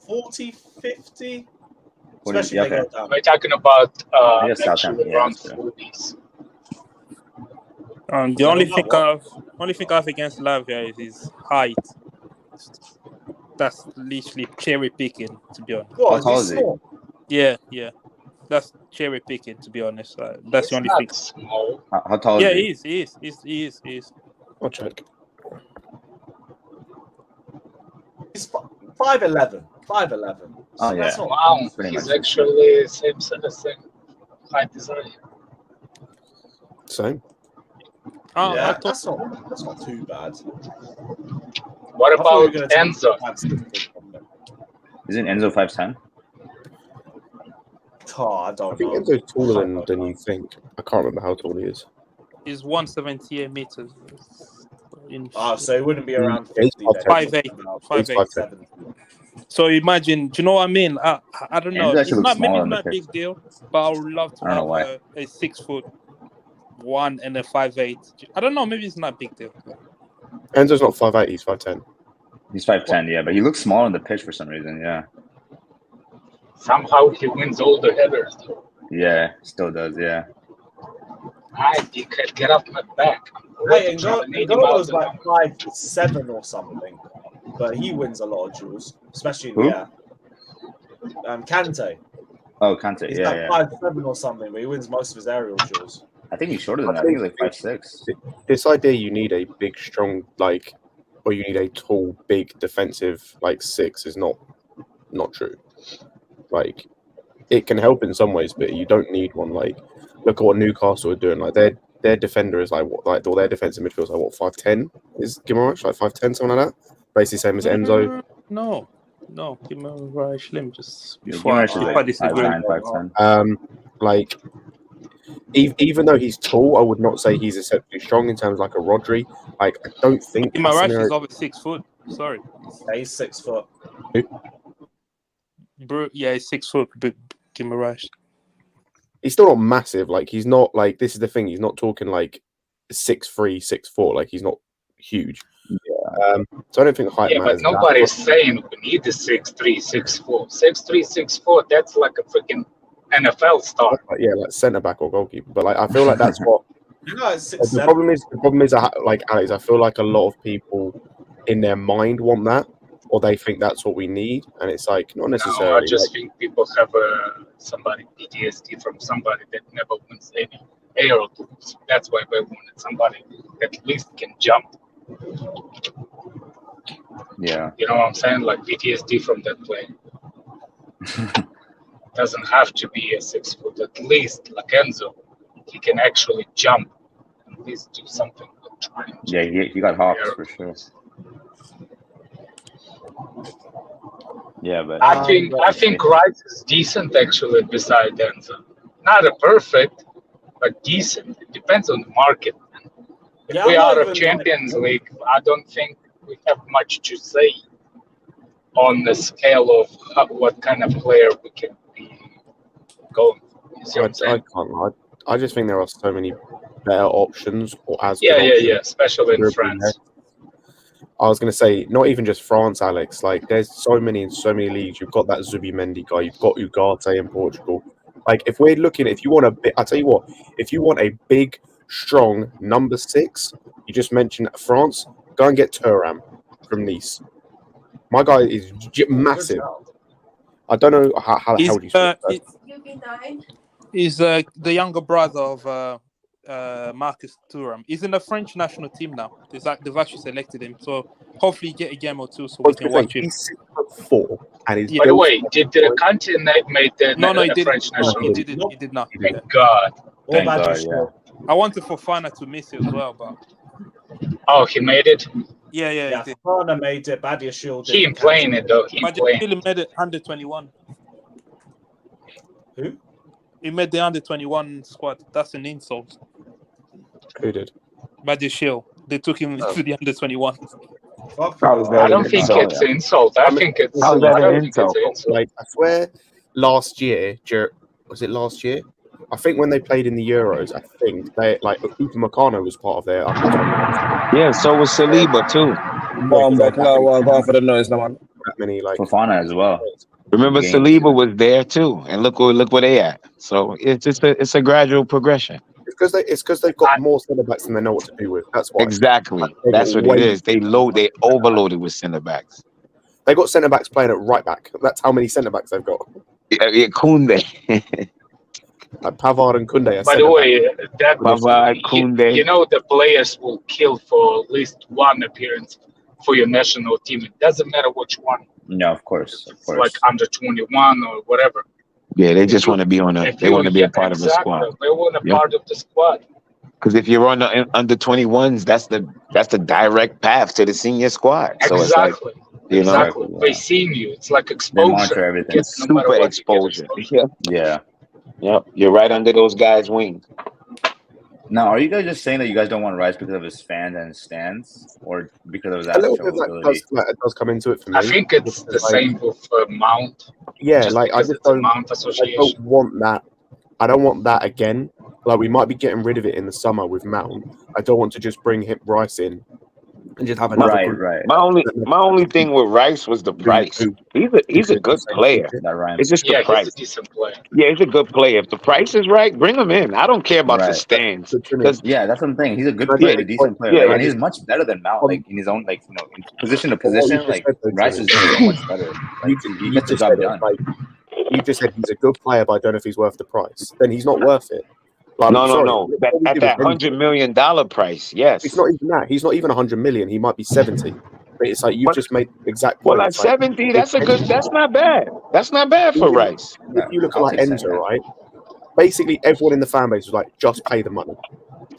Speaker 3: 40, 50.
Speaker 6: What is-
Speaker 3: Especially if they
Speaker 6: okay.
Speaker 3: go down.
Speaker 5: We're talking about
Speaker 6: Yes,
Speaker 5: actually
Speaker 6: Southampton,
Speaker 5: around
Speaker 6: that's true.
Speaker 5: 40s.
Speaker 7: The only thing I have against Lavia is his height. That's literally cherry picking, to be honest.
Speaker 3: What,
Speaker 6: How tall
Speaker 3: he
Speaker 6: is he?
Speaker 3: small?
Speaker 7: Yeah. That's cherry picking, to be honest. That's
Speaker 5: It's
Speaker 7: the only
Speaker 5: not
Speaker 7: thing.
Speaker 5: small.
Speaker 6: How tall
Speaker 7: Yeah,
Speaker 6: is
Speaker 7: he is.
Speaker 4: I'll check.
Speaker 3: He's 5'11". 5'11".
Speaker 6: Oh, yeah.
Speaker 3: That's not
Speaker 5: Wow,
Speaker 6: Pretty
Speaker 5: he's
Speaker 6: much.
Speaker 5: actually same height as I am.
Speaker 4: Same.
Speaker 7: I
Speaker 3: yeah,
Speaker 7: thought
Speaker 3: that's not too bad.
Speaker 5: What
Speaker 3: I thought we
Speaker 5: about
Speaker 3: were gonna take
Speaker 5: Enzo?
Speaker 6: Isn't Enzo 5'10"?
Speaker 3: Oh, I
Speaker 4: I
Speaker 3: don't
Speaker 4: think
Speaker 3: know.
Speaker 4: Enzo's taller than you think. I can't remember how tall he is.
Speaker 7: he's 178 meters.
Speaker 3: So it wouldn't be around
Speaker 4: He's
Speaker 3: 50.
Speaker 7: 5'8".
Speaker 3: About
Speaker 7: 5'8".
Speaker 3: 70.
Speaker 7: So imagine, do you know what I mean? I don't know.
Speaker 6: Enzo
Speaker 7: It's
Speaker 6: actually looks
Speaker 7: not maybe
Speaker 6: smaller
Speaker 7: it's
Speaker 6: on the
Speaker 7: not a big
Speaker 6: picture.
Speaker 7: deal, but I would love to
Speaker 6: I don't know
Speaker 7: have a 6'1" and a 5'8". I don't know. Maybe it's not a big deal.
Speaker 4: Enzo's not 5'8", he's 5'10".
Speaker 6: He's 5'10", yeah, but he looks small on the pitch for some reason. Yeah,
Speaker 5: Somehow he wins all the headers.
Speaker 6: yeah, still does. Yeah,
Speaker 5: You could get off my back.
Speaker 3: Hey,
Speaker 5: Driving 80
Speaker 3: N'Golo
Speaker 5: miles
Speaker 3: was
Speaker 5: an
Speaker 3: like
Speaker 5: hour.
Speaker 3: 5'7" or something, but he wins a lot of duels, especially in
Speaker 6: Who?
Speaker 3: the air. Kante.
Speaker 6: Oh, Kante.
Speaker 3: He's
Speaker 6: Yeah.
Speaker 3: like 5'7" or something, but he wins most of his aerial duels.
Speaker 6: I think he's shorter than that. I think he's like 5'6".
Speaker 4: This idea you need a big, strong, or you need a tall, big, defensive, 6 is not true. Like, it can help in some ways, but you don't need one. Like, look at what Newcastle are doing. Like, their defender is or their defensive midfield is 5'10". Is Guimaraes 5'10", something like that? Basically same as Enzo.
Speaker 7: No. Guimaraes, let me just
Speaker 6: Yeah,
Speaker 7: before
Speaker 6: Guimaraes is
Speaker 7: I
Speaker 6: like
Speaker 7: disagree.
Speaker 6: 5'9", 5'10".
Speaker 4: Even though he's tall, I would not say he's exceptionally strong in terms of like a Rodri. I don't think
Speaker 7: Guimaraes is over 6 foot. Sorry,
Speaker 3: Yeah, he's 6 foot.
Speaker 7: yeah, he's 6 foot. But Guimaraes.
Speaker 4: he's still not massive. Like, he's not like, this is the thing. He's not talking like 6'3", 6'4". Like, he's not huge. So I don't think height
Speaker 5: Yeah, but
Speaker 4: matters.
Speaker 5: nobody's saying we need the 6'3", 6'4". 6'3", 6'4", that's like a freaking NFL star.
Speaker 4: Yeah, like centre back or goalkeeper. But like, I feel like that's what
Speaker 3: You know, it's
Speaker 4: the
Speaker 3: 6'7".
Speaker 4: problem is like Alex. I feel like a lot of people in their mind want that, or they think that's what we need, and it's like not
Speaker 5: No,
Speaker 4: necessarily.
Speaker 5: I just think people have somebody PTSD from somebody that never wins any aerial duels. That's why they wanted somebody that at least can jump.
Speaker 6: Yeah.
Speaker 5: You know what I'm saying? Like PTSD from that play. Doesn't have to be a 6 foot. At least like Enzo, he can actually jump. At least do something.
Speaker 6: Yeah, he got hops for sure. Yeah, but
Speaker 5: I think Rice is decent actually beside Enzo. Not a perfect, but decent. It depends on the market. If
Speaker 3: Yeah,
Speaker 5: we
Speaker 3: I'm
Speaker 5: are
Speaker 3: not
Speaker 5: of
Speaker 3: even
Speaker 5: Champions League, I don't think we have much to say on the scale of what kind of player we can be going. You see what I'm
Speaker 4: I
Speaker 5: saying?
Speaker 4: can't lie. I just think there are so many better options, or as
Speaker 5: Yeah,
Speaker 4: good
Speaker 5: yeah,
Speaker 4: options.
Speaker 5: yeah. Especially in
Speaker 4: European
Speaker 5: France.
Speaker 4: I was going to say, not even just France, Alex. Like, there's so many in so many leagues. You've got that Mendy guy. You've got Ugarte in Portugal. Like, if we're looking, if you want a bit, I tell you what, if you want a big, strong number 6, you just mentioned France. Go and get Thuram from Nice. My guy is massive. I don't know how the hell do you say that?
Speaker 7: He's the younger brother of Marcus Thuram. He's in the French national team now. They've actually selected him, so hopefully get a game or two so we can watch him.
Speaker 4: He's 6'4", and he's
Speaker 5: By the way, did the country make the
Speaker 7: No, he didn't.
Speaker 5: French national
Speaker 7: He
Speaker 5: team?
Speaker 7: did not.
Speaker 5: Thank God.
Speaker 3: All
Speaker 6: Thank
Speaker 3: bad
Speaker 6: God,
Speaker 3: news.
Speaker 6: yeah.
Speaker 7: I wanted Fofana to miss it as well, but
Speaker 5: Oh, he made it.
Speaker 7: yeah,
Speaker 3: Yeah,
Speaker 7: he did.
Speaker 3: Fofana made it. Badia Shield.
Speaker 5: He ain't playing it though. He ain't
Speaker 7: But
Speaker 5: playing.
Speaker 7: he made it under 21.
Speaker 3: Who?
Speaker 7: He made the under 21 squad. That's an insult.
Speaker 4: Who did?
Speaker 7: Badia Shield. They took him to the under 21.
Speaker 3: Fuck
Speaker 8: How was
Speaker 3: that.
Speaker 8: that
Speaker 5: I don't
Speaker 8: an
Speaker 5: think
Speaker 8: insult?
Speaker 5: it's an insult. I think it's.
Speaker 8: How is that
Speaker 5: I
Speaker 8: an
Speaker 5: don't think
Speaker 8: insult?
Speaker 5: it's an insult.
Speaker 4: Like, I swear, last year, was it last year? I think when they played in the Euros, I think they like Upamecano was part of their
Speaker 8: Yeah, so was Saliba too.
Speaker 4: that
Speaker 9: for the noise, no one.
Speaker 4: many like
Speaker 6: Fofana as well.
Speaker 8: Remember,
Speaker 6: Games.
Speaker 8: Saliba was there too, and look where they at. So it's a gradual progression.
Speaker 4: it's because they've got more centre backs than they know what to do with. That's why.
Speaker 8: Exactly,
Speaker 4: They
Speaker 8: that's
Speaker 4: got
Speaker 8: what it
Speaker 4: way-
Speaker 8: is. They overloaded with center backs.
Speaker 4: They got centre backs playing at right back. That's how many centre backs they've got.
Speaker 8: Yeah, Koundé,
Speaker 4: Like Pavard and Koundé. Are
Speaker 5: By the
Speaker 4: centre
Speaker 5: way, that
Speaker 8: Pavard, Koundé.
Speaker 5: you know the players will kill for at least one appearance for your national team. It doesn't matter which one.
Speaker 6: No, of course.
Speaker 5: It's like under 21 or whatever.
Speaker 8: Yeah, they just want to be on a.
Speaker 5: If
Speaker 8: They
Speaker 5: you-
Speaker 8: want to be
Speaker 5: yeah,
Speaker 8: a part of the
Speaker 5: exactly.
Speaker 8: squad.
Speaker 5: They want a
Speaker 8: Yeah.
Speaker 5: part of the squad.
Speaker 8: Because if you're on the under 21s, that's the direct path to the senior squad. So
Speaker 5: Exactly.
Speaker 8: it's like, you know,
Speaker 5: Exactly. They seen you. It's like
Speaker 6: They
Speaker 5: exposure.
Speaker 6: monitor everything.
Speaker 5: It's no matter
Speaker 8: super
Speaker 5: what, you get
Speaker 8: exposure.
Speaker 5: exposure.
Speaker 8: Yeah,
Speaker 6: Yeah.
Speaker 8: yep. You're right under those guys' wings.
Speaker 6: Now, are you guys just saying that you guys don't want Rice because of his fans and his stands, or because of his
Speaker 4: A little
Speaker 6: actual
Speaker 4: bit
Speaker 6: ability?
Speaker 4: it does come into it for me.
Speaker 5: I think it's the same with Mount.
Speaker 4: Yeah,
Speaker 5: Just
Speaker 4: like I
Speaker 5: because
Speaker 4: just
Speaker 5: it's a
Speaker 4: don't.
Speaker 5: Mount
Speaker 4: I
Speaker 5: association.
Speaker 4: don't want that. I don't want that again. Like we might be getting rid of it in the summer with Mount. I don't want to just bring him Rice in and just have another
Speaker 6: Right,
Speaker 4: group.
Speaker 6: right.
Speaker 8: My only thing with Rice was the price. He's a good player.
Speaker 6: That rhymes.
Speaker 8: It's just
Speaker 5: Yeah,
Speaker 8: the price.
Speaker 5: he's a decent player.
Speaker 8: Yeah, he's a good player. If the price is right, bring him in. I don't care about the
Speaker 6: Right.
Speaker 8: stands.
Speaker 4: Good to me.
Speaker 8: Because
Speaker 6: Yeah, that's what I'm saying. He's a good
Speaker 4: Yeah,
Speaker 6: player, a decent player,
Speaker 8: yeah,
Speaker 6: like,
Speaker 8: yeah.
Speaker 6: and he's much better than Mount. Like in his own, like in position to position.
Speaker 4: just
Speaker 6: Like
Speaker 4: said though,
Speaker 6: Rice is
Speaker 4: Jimmy.
Speaker 6: so much better. Like, he gets the
Speaker 4: just
Speaker 6: job
Speaker 4: said it,
Speaker 6: done.
Speaker 4: like, you just said he's a good player, but I don't know if he's worth the price. Then he's not worth it. Like, I'm
Speaker 8: no.
Speaker 4: sorry.
Speaker 8: At
Speaker 4: What we
Speaker 8: that
Speaker 4: do with
Speaker 8: $100 million price, yes.
Speaker 4: It's not even that. He's not even 100 million. He might be 70. But it's like you
Speaker 8: But-
Speaker 4: just made the exact
Speaker 8: Well,
Speaker 4: point.
Speaker 8: at
Speaker 4: It's like,
Speaker 8: 70, that's not bad. That's not bad for Rice.
Speaker 4: if you look at
Speaker 6: I'll
Speaker 4: like
Speaker 6: take
Speaker 4: Enzo,
Speaker 6: that.
Speaker 4: right? Basically, everyone in the fan base was like, just pay the money.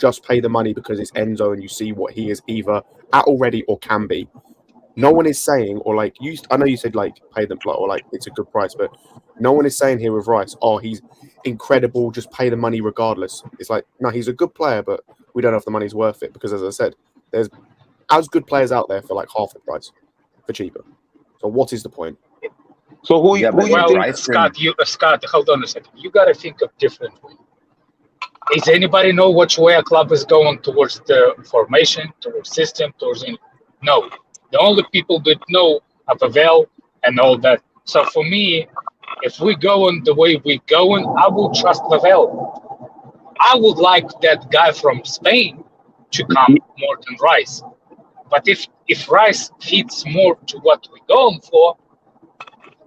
Speaker 4: Just pay the money because it's Enzo and you see what he is either at already or can be. No one is saying, or like, I know you said like pay them, or like it's a good price, but no one is saying here with Rice, oh, he's incredible, just pay the money regardless. It's like, no, he's a good player, but we don't know if the money's worth it because, as I said, there's as good players out there for like half the price for cheaper. So what is the point?
Speaker 8: So who
Speaker 6: Yeah,
Speaker 8: you
Speaker 6: but
Speaker 8: think?
Speaker 5: Well,
Speaker 6: Rice
Speaker 5: Scott, hold on a second. You got to think of differently. Does anybody know which way a club is going towards the formation, towards system, towards any? No. The only people that know are Pavel and all that. So for me, if we go on the way we're going, I will trust Pavel. I would like that guy from Spain to come more than Rice. But if Rice fits more to what we're going for,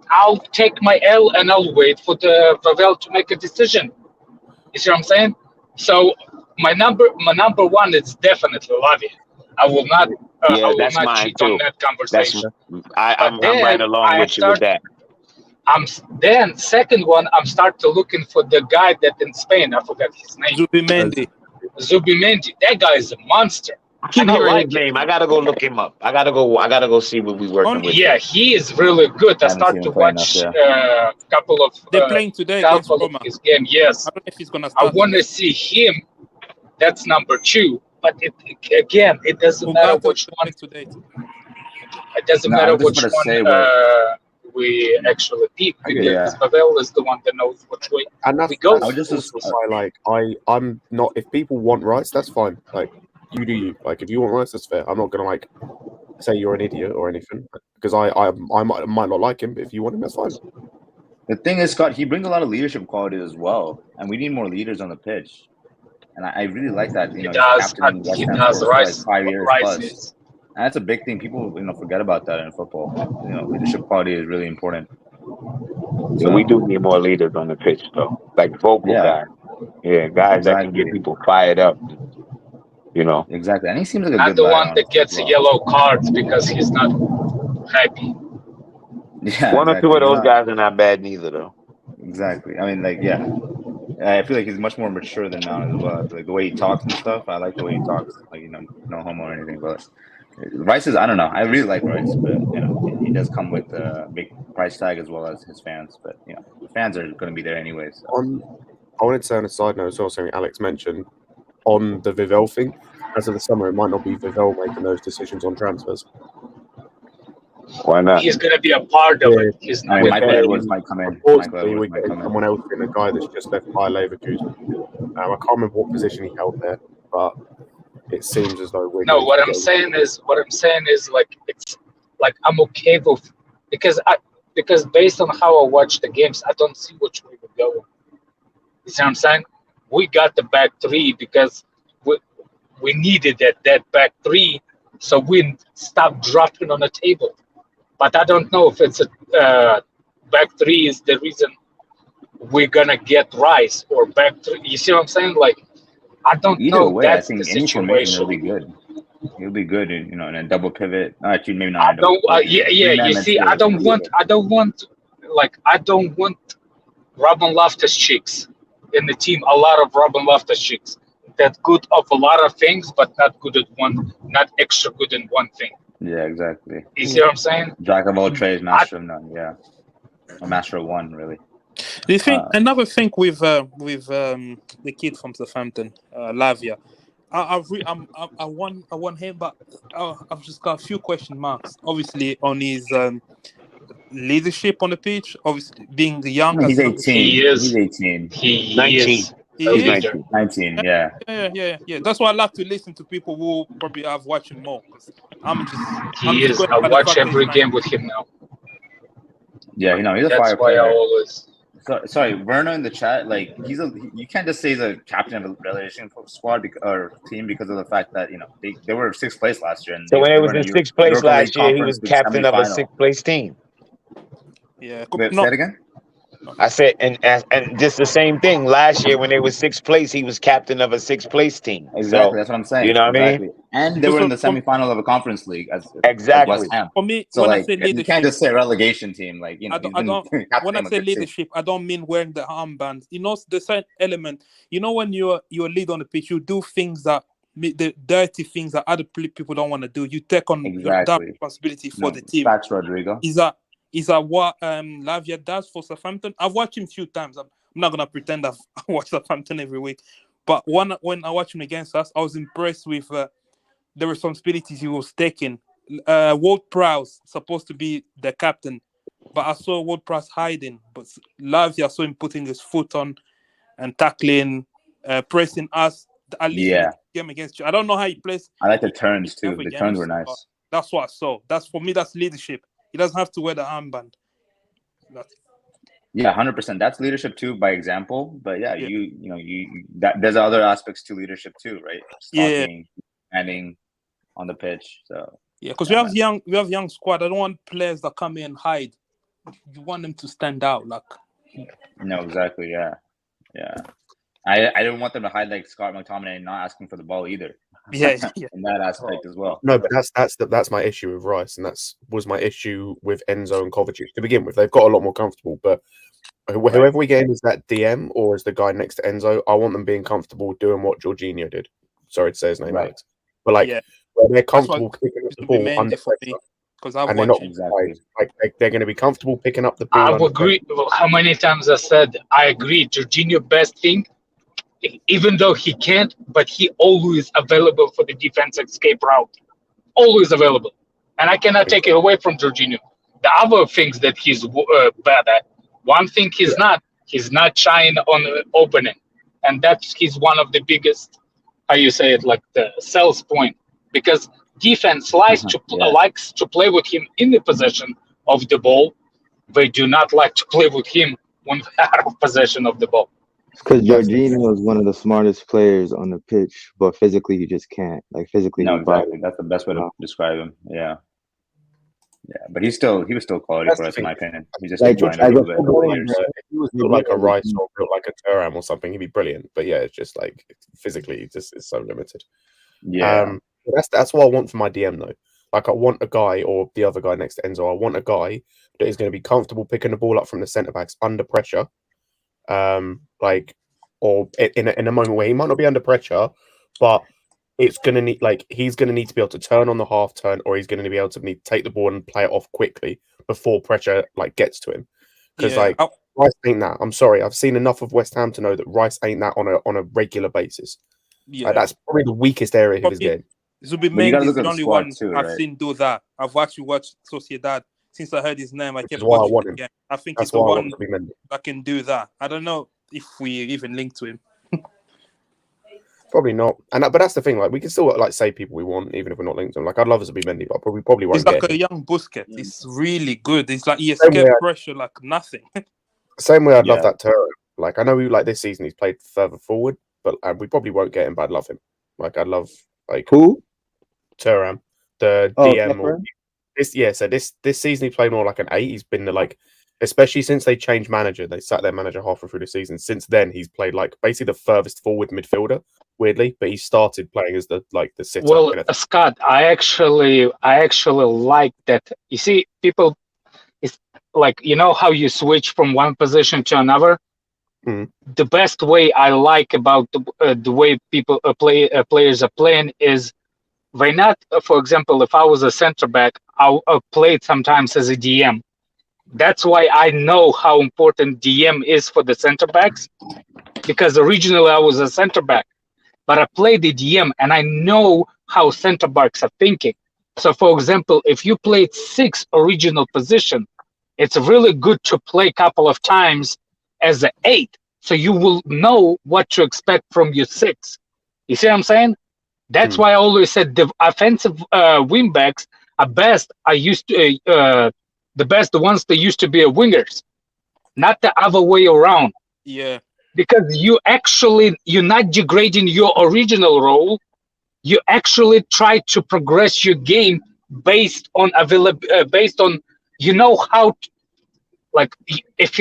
Speaker 5: I'll take my L and I'll wait for the Pavel to make a decision. You see what I'm saying? So my number one is definitely Lavia. I will not. I will
Speaker 8: that's
Speaker 5: not
Speaker 8: mine
Speaker 5: cheat
Speaker 8: too.
Speaker 5: on that conversation.
Speaker 8: I'm
Speaker 5: then
Speaker 8: right along
Speaker 5: I
Speaker 8: with you with that.
Speaker 5: Then second one, I'm start to looking for the guy that in Spain. I forgot his name.
Speaker 7: Zubimendi.
Speaker 5: Zubimendi. That guy is a monster.
Speaker 8: I keep
Speaker 5: And I
Speaker 8: hearing
Speaker 5: like
Speaker 8: his
Speaker 5: it.
Speaker 8: name. I gotta go look him up. I gotta go see what we working with.
Speaker 5: Yeah, he is really good. I
Speaker 6: Haven't
Speaker 5: start
Speaker 6: seen
Speaker 5: to
Speaker 6: him play
Speaker 5: watch
Speaker 6: enough,
Speaker 5: couple of
Speaker 7: They're playing today against
Speaker 5: couple
Speaker 7: Roma.
Speaker 5: of his game. Yes,
Speaker 7: I don't know if he's gonna
Speaker 5: I
Speaker 7: start.
Speaker 5: want to see him. That's number 2. But it doesn't matter
Speaker 7: Ugarte
Speaker 5: which one.
Speaker 7: today.
Speaker 5: It doesn't
Speaker 6: No,
Speaker 5: matter
Speaker 6: I'm just
Speaker 5: which
Speaker 6: gonna
Speaker 5: one
Speaker 6: say
Speaker 5: we actually pick. Because
Speaker 6: Yeah.
Speaker 5: Pavel is the one that knows which way.
Speaker 4: And that's,
Speaker 5: We go.
Speaker 4: that's
Speaker 6: I would just-
Speaker 4: also why, like, I'm not. If people want Rice, that's fine. Like, you do you. Like, if you want Rice, that's fair. I'm not gonna like say you're an idiot or anything because I might not like him, but if you want him, that's fine.
Speaker 6: The thing is, Scott, he brings a lot of leadership qualities as well, and we need more leaders on the pitch. And I really like that. You
Speaker 5: He
Speaker 6: know,
Speaker 5: does.
Speaker 6: he's captaining West
Speaker 5: He
Speaker 6: Ham
Speaker 5: does.
Speaker 6: for
Speaker 5: Rice.
Speaker 6: like 5 years
Speaker 5: Rice
Speaker 6: plus.
Speaker 5: is.
Speaker 6: And that's a big thing. People, forget about that in football. Leadership quality is really important.
Speaker 8: Yeah, we do need more leaders on the pitch, though. Like vocal guys. Yeah, guys that can get people fired up.
Speaker 6: Exactly. And he seems like a
Speaker 5: Not
Speaker 6: good
Speaker 5: the
Speaker 6: guy,
Speaker 5: one that
Speaker 6: honestly,
Speaker 5: gets
Speaker 6: as well.
Speaker 5: yellow cards because he's not happy.
Speaker 6: Yeah,
Speaker 8: One or
Speaker 6: exactly.
Speaker 8: two of those
Speaker 6: Yeah.
Speaker 8: guys are not bad neither, though.
Speaker 6: Exactly. I mean, like, yeah. I feel like he's much more mature than Mount as well. Like the way he talks and stuff. I like the way he talks. Like no homo or anything, but Rice is, I don't know. I really like Rice, but he does come with a big price tag as well as his fans. But the fans are going to be there anyways. So.
Speaker 4: I wanted to say on a side note as well, something Alex mentioned on the Vivell thing. As of the summer, it might not be Vivell making those decisions on transfers.
Speaker 8: Why not?
Speaker 5: He's going to be a part of it. He's not.
Speaker 6: Michael Edwards might come in.
Speaker 4: Unfortunately, we get someone else in, a guy that's just left by Leverkusen. I can't remember what position he held there, but it seems as though we're.
Speaker 5: No, what I'm saying is like it's like I'm okay with because based on how I watch the games, I don't see which way we're going. You see what I'm saying? We got the back three because we needed that back three, so we stopped dropping on the table. But I don't know if it's a back three is the reason we're gonna get Rice or back three. You see what I'm saying? Like I don't
Speaker 6: Either
Speaker 5: know.
Speaker 6: way,
Speaker 5: That's
Speaker 6: I think
Speaker 5: the
Speaker 6: any formation
Speaker 5: situation.
Speaker 6: will be good. He'll be good in a double pivot. Actually, maybe not.
Speaker 5: I don't. You see, I don't want Robin Loftus-Cheeks in the team. A lot of Robin Loftus-Cheeks that good of a lot of things, but not good at one. Not extra good in one thing.
Speaker 6: Yeah, exactly.
Speaker 5: You see what I'm saying?
Speaker 6: Jack of all trades, master of none. Yeah, a master of one, really.
Speaker 7: Do you think another thing with the kid from Southampton, Lavia? I want him, but I've just got a few question marks. Obviously, on his leadership on the pitch. Obviously, being the young.
Speaker 6: He's 18.
Speaker 5: He is.
Speaker 6: He's 18.
Speaker 5: He
Speaker 8: 19.
Speaker 5: is.
Speaker 7: He
Speaker 8: He's
Speaker 7: is.
Speaker 8: 19.
Speaker 6: 19. Yeah.
Speaker 7: Yeah. That's why I like to listen to people who probably have watched him more.
Speaker 5: He is. I watch every game with him now.
Speaker 6: Yeah, he's a
Speaker 5: That's
Speaker 6: fire
Speaker 5: why
Speaker 6: player.
Speaker 5: I always.
Speaker 6: Sorry, Werner in the chat. Like you can't just say he's a captain of a relegation squad or team because of the fact that they were 6th place last year. And
Speaker 8: So when it was in 6th place last year, he was captain of a 6th place team.
Speaker 7: Yeah.
Speaker 6: Wait, say it again.
Speaker 8: I said, and just the same thing. Last year when they were 6th place, he was captain of a 6th place team.
Speaker 6: Exactly,
Speaker 8: So,
Speaker 6: that's what I'm saying.
Speaker 8: you know what I mean?
Speaker 6: And they were in the semifinal of a conference league as
Speaker 8: Exactly.
Speaker 6: West Ham.
Speaker 7: For me,
Speaker 6: So
Speaker 7: when I
Speaker 6: like,
Speaker 7: say
Speaker 6: you
Speaker 7: leadership,
Speaker 6: can't just say relegation team. Like
Speaker 7: I don't. When I say leadership, I don't mean wearing the armband. The certain element. When you're lead on the pitch, you do things that the dirty things that other people don't want to do. You take on that responsibility for the team.
Speaker 6: Facts, Rodrigo.
Speaker 7: Is that what Lavia does for Southampton? I've watched him a few times. I'm not gonna pretend I watch Southampton every week, but when I watched him against us, I was impressed with the responsibilities he was taking. Ward-Prowse supposed to be the captain, but I saw Ward-Prowse hiding. But Lavia, I saw him putting his foot on and tackling, pressing us. At least in the game against you. I don't know how he plays.
Speaker 6: I like the turns too. The turns were nice.
Speaker 7: That's what I saw. For me, that's leadership. He doesn't have to wear the armband.
Speaker 6: Yeah, 100%. That's leadership too, by example. But there's other aspects to leadership too, right? Talking, standing on the pitch. So
Speaker 7: because we have young squad. I don't want players that come in and hide. You want them to stand out, like.
Speaker 6: No, exactly. Yeah. I don't want them to hide like Scott McTominay and not asking for the ball either.
Speaker 7: Yeah.
Speaker 6: In that aspect as well.
Speaker 4: No, but that's my issue with Rice, and was my issue with Enzo and Kovacic to begin with. They've got a lot more comfortable, but whoever we get in as that DM or as the guy next to Enzo, I want them being comfortable doing what Jorginho did. Sorry to say his name, Alex. But where they're comfortable picking up the ball under pressure.
Speaker 7: Because
Speaker 4: they're not they're going to be comfortable picking up the ball.
Speaker 5: I would agree. How many times I said I agree. Jorginho best thing, even though he can't, but he always available for the defense escape route. Always available, and I cannot take it away from Jorginho. The other things that he's bad at. One thing he's not shying on opening, and he's one of the biggest. How you say it, like the sales point, because defense likes to play with him in the possession of the ball. They do not like to play with him when they're out of possession of the ball.
Speaker 9: It's because Jorginho is one of the smartest players on the pitch, but physically he just can't. Like physically,
Speaker 6: no, exactly. That's the best way to describe him. Yeah, but he was still quality for us, in my opinion. He just joined a little bit over the years.
Speaker 4: If he was built like a Rice or built like a Thuram or something, he'd be brilliant. But yeah, it's just like physically, he just is so limited.
Speaker 6: Yeah.
Speaker 4: That's what I want for my DM though. Like I want a guy or the other guy next to Enzo. I want a guy that is going to be comfortable picking the ball up from the centre backs under pressure. Like or in a moment where he might not be under pressure, but it's going to need he's going to need to be able to turn on the half turn, or he's going to be able to need to take the ball and play it off quickly before pressure gets to him. Because Rice ain't that. I'm sorry, I've seen enough of West Ham to know that Rice ain't that on a regular basis. Yeah, that's probably the weakest area of his game.
Speaker 7: Zubimendi is the only one I've seen do that. I've actually watched Sociedad since I heard his name. I kept watching it again. I think it's the one that can do that. I don't know if we even link to him.
Speaker 4: Probably not. But that's the thing. We can still say people we want, even if we're not linked to him. I'd love us to be Mendy, but we probably won't.
Speaker 7: He's like a young Busquets. He's really good. He's he escaped pressure like nothing.
Speaker 4: Same way I'd love that Turam. I know this season he's played further forward, but we probably won't get him. But I'd love him. I'd love
Speaker 9: who?
Speaker 4: Turam, the DM. So this season he played more like an 8. He's been especially since they changed manager. They sat their manager halfway through the season. Since then, he's played basically the furthest forward midfielder. Weirdly, but he started playing as the sitter.
Speaker 5: Well, Scott, I actually like that. You see, people, it's how you switch from one position to another.
Speaker 4: Mm-hmm.
Speaker 5: The best way I like about the way people players are playing is why not. For example, if I was a center back, I played sometimes as a DM. That's why I know how important DM is for the center backs, because originally I was a center back, but I played the DM and I know how center backs are thinking. So, for example, if you played 6 original position, it's really good to play a couple of times as an 8, so you will know what to expect from your 6. You see what I'm saying? That's why I always said the offensive wingbacks are best. The best ones that used to be wingers, not the other way around.
Speaker 7: Yeah.
Speaker 5: Because you're not degrading your original role. You actually try to progress your game based on how if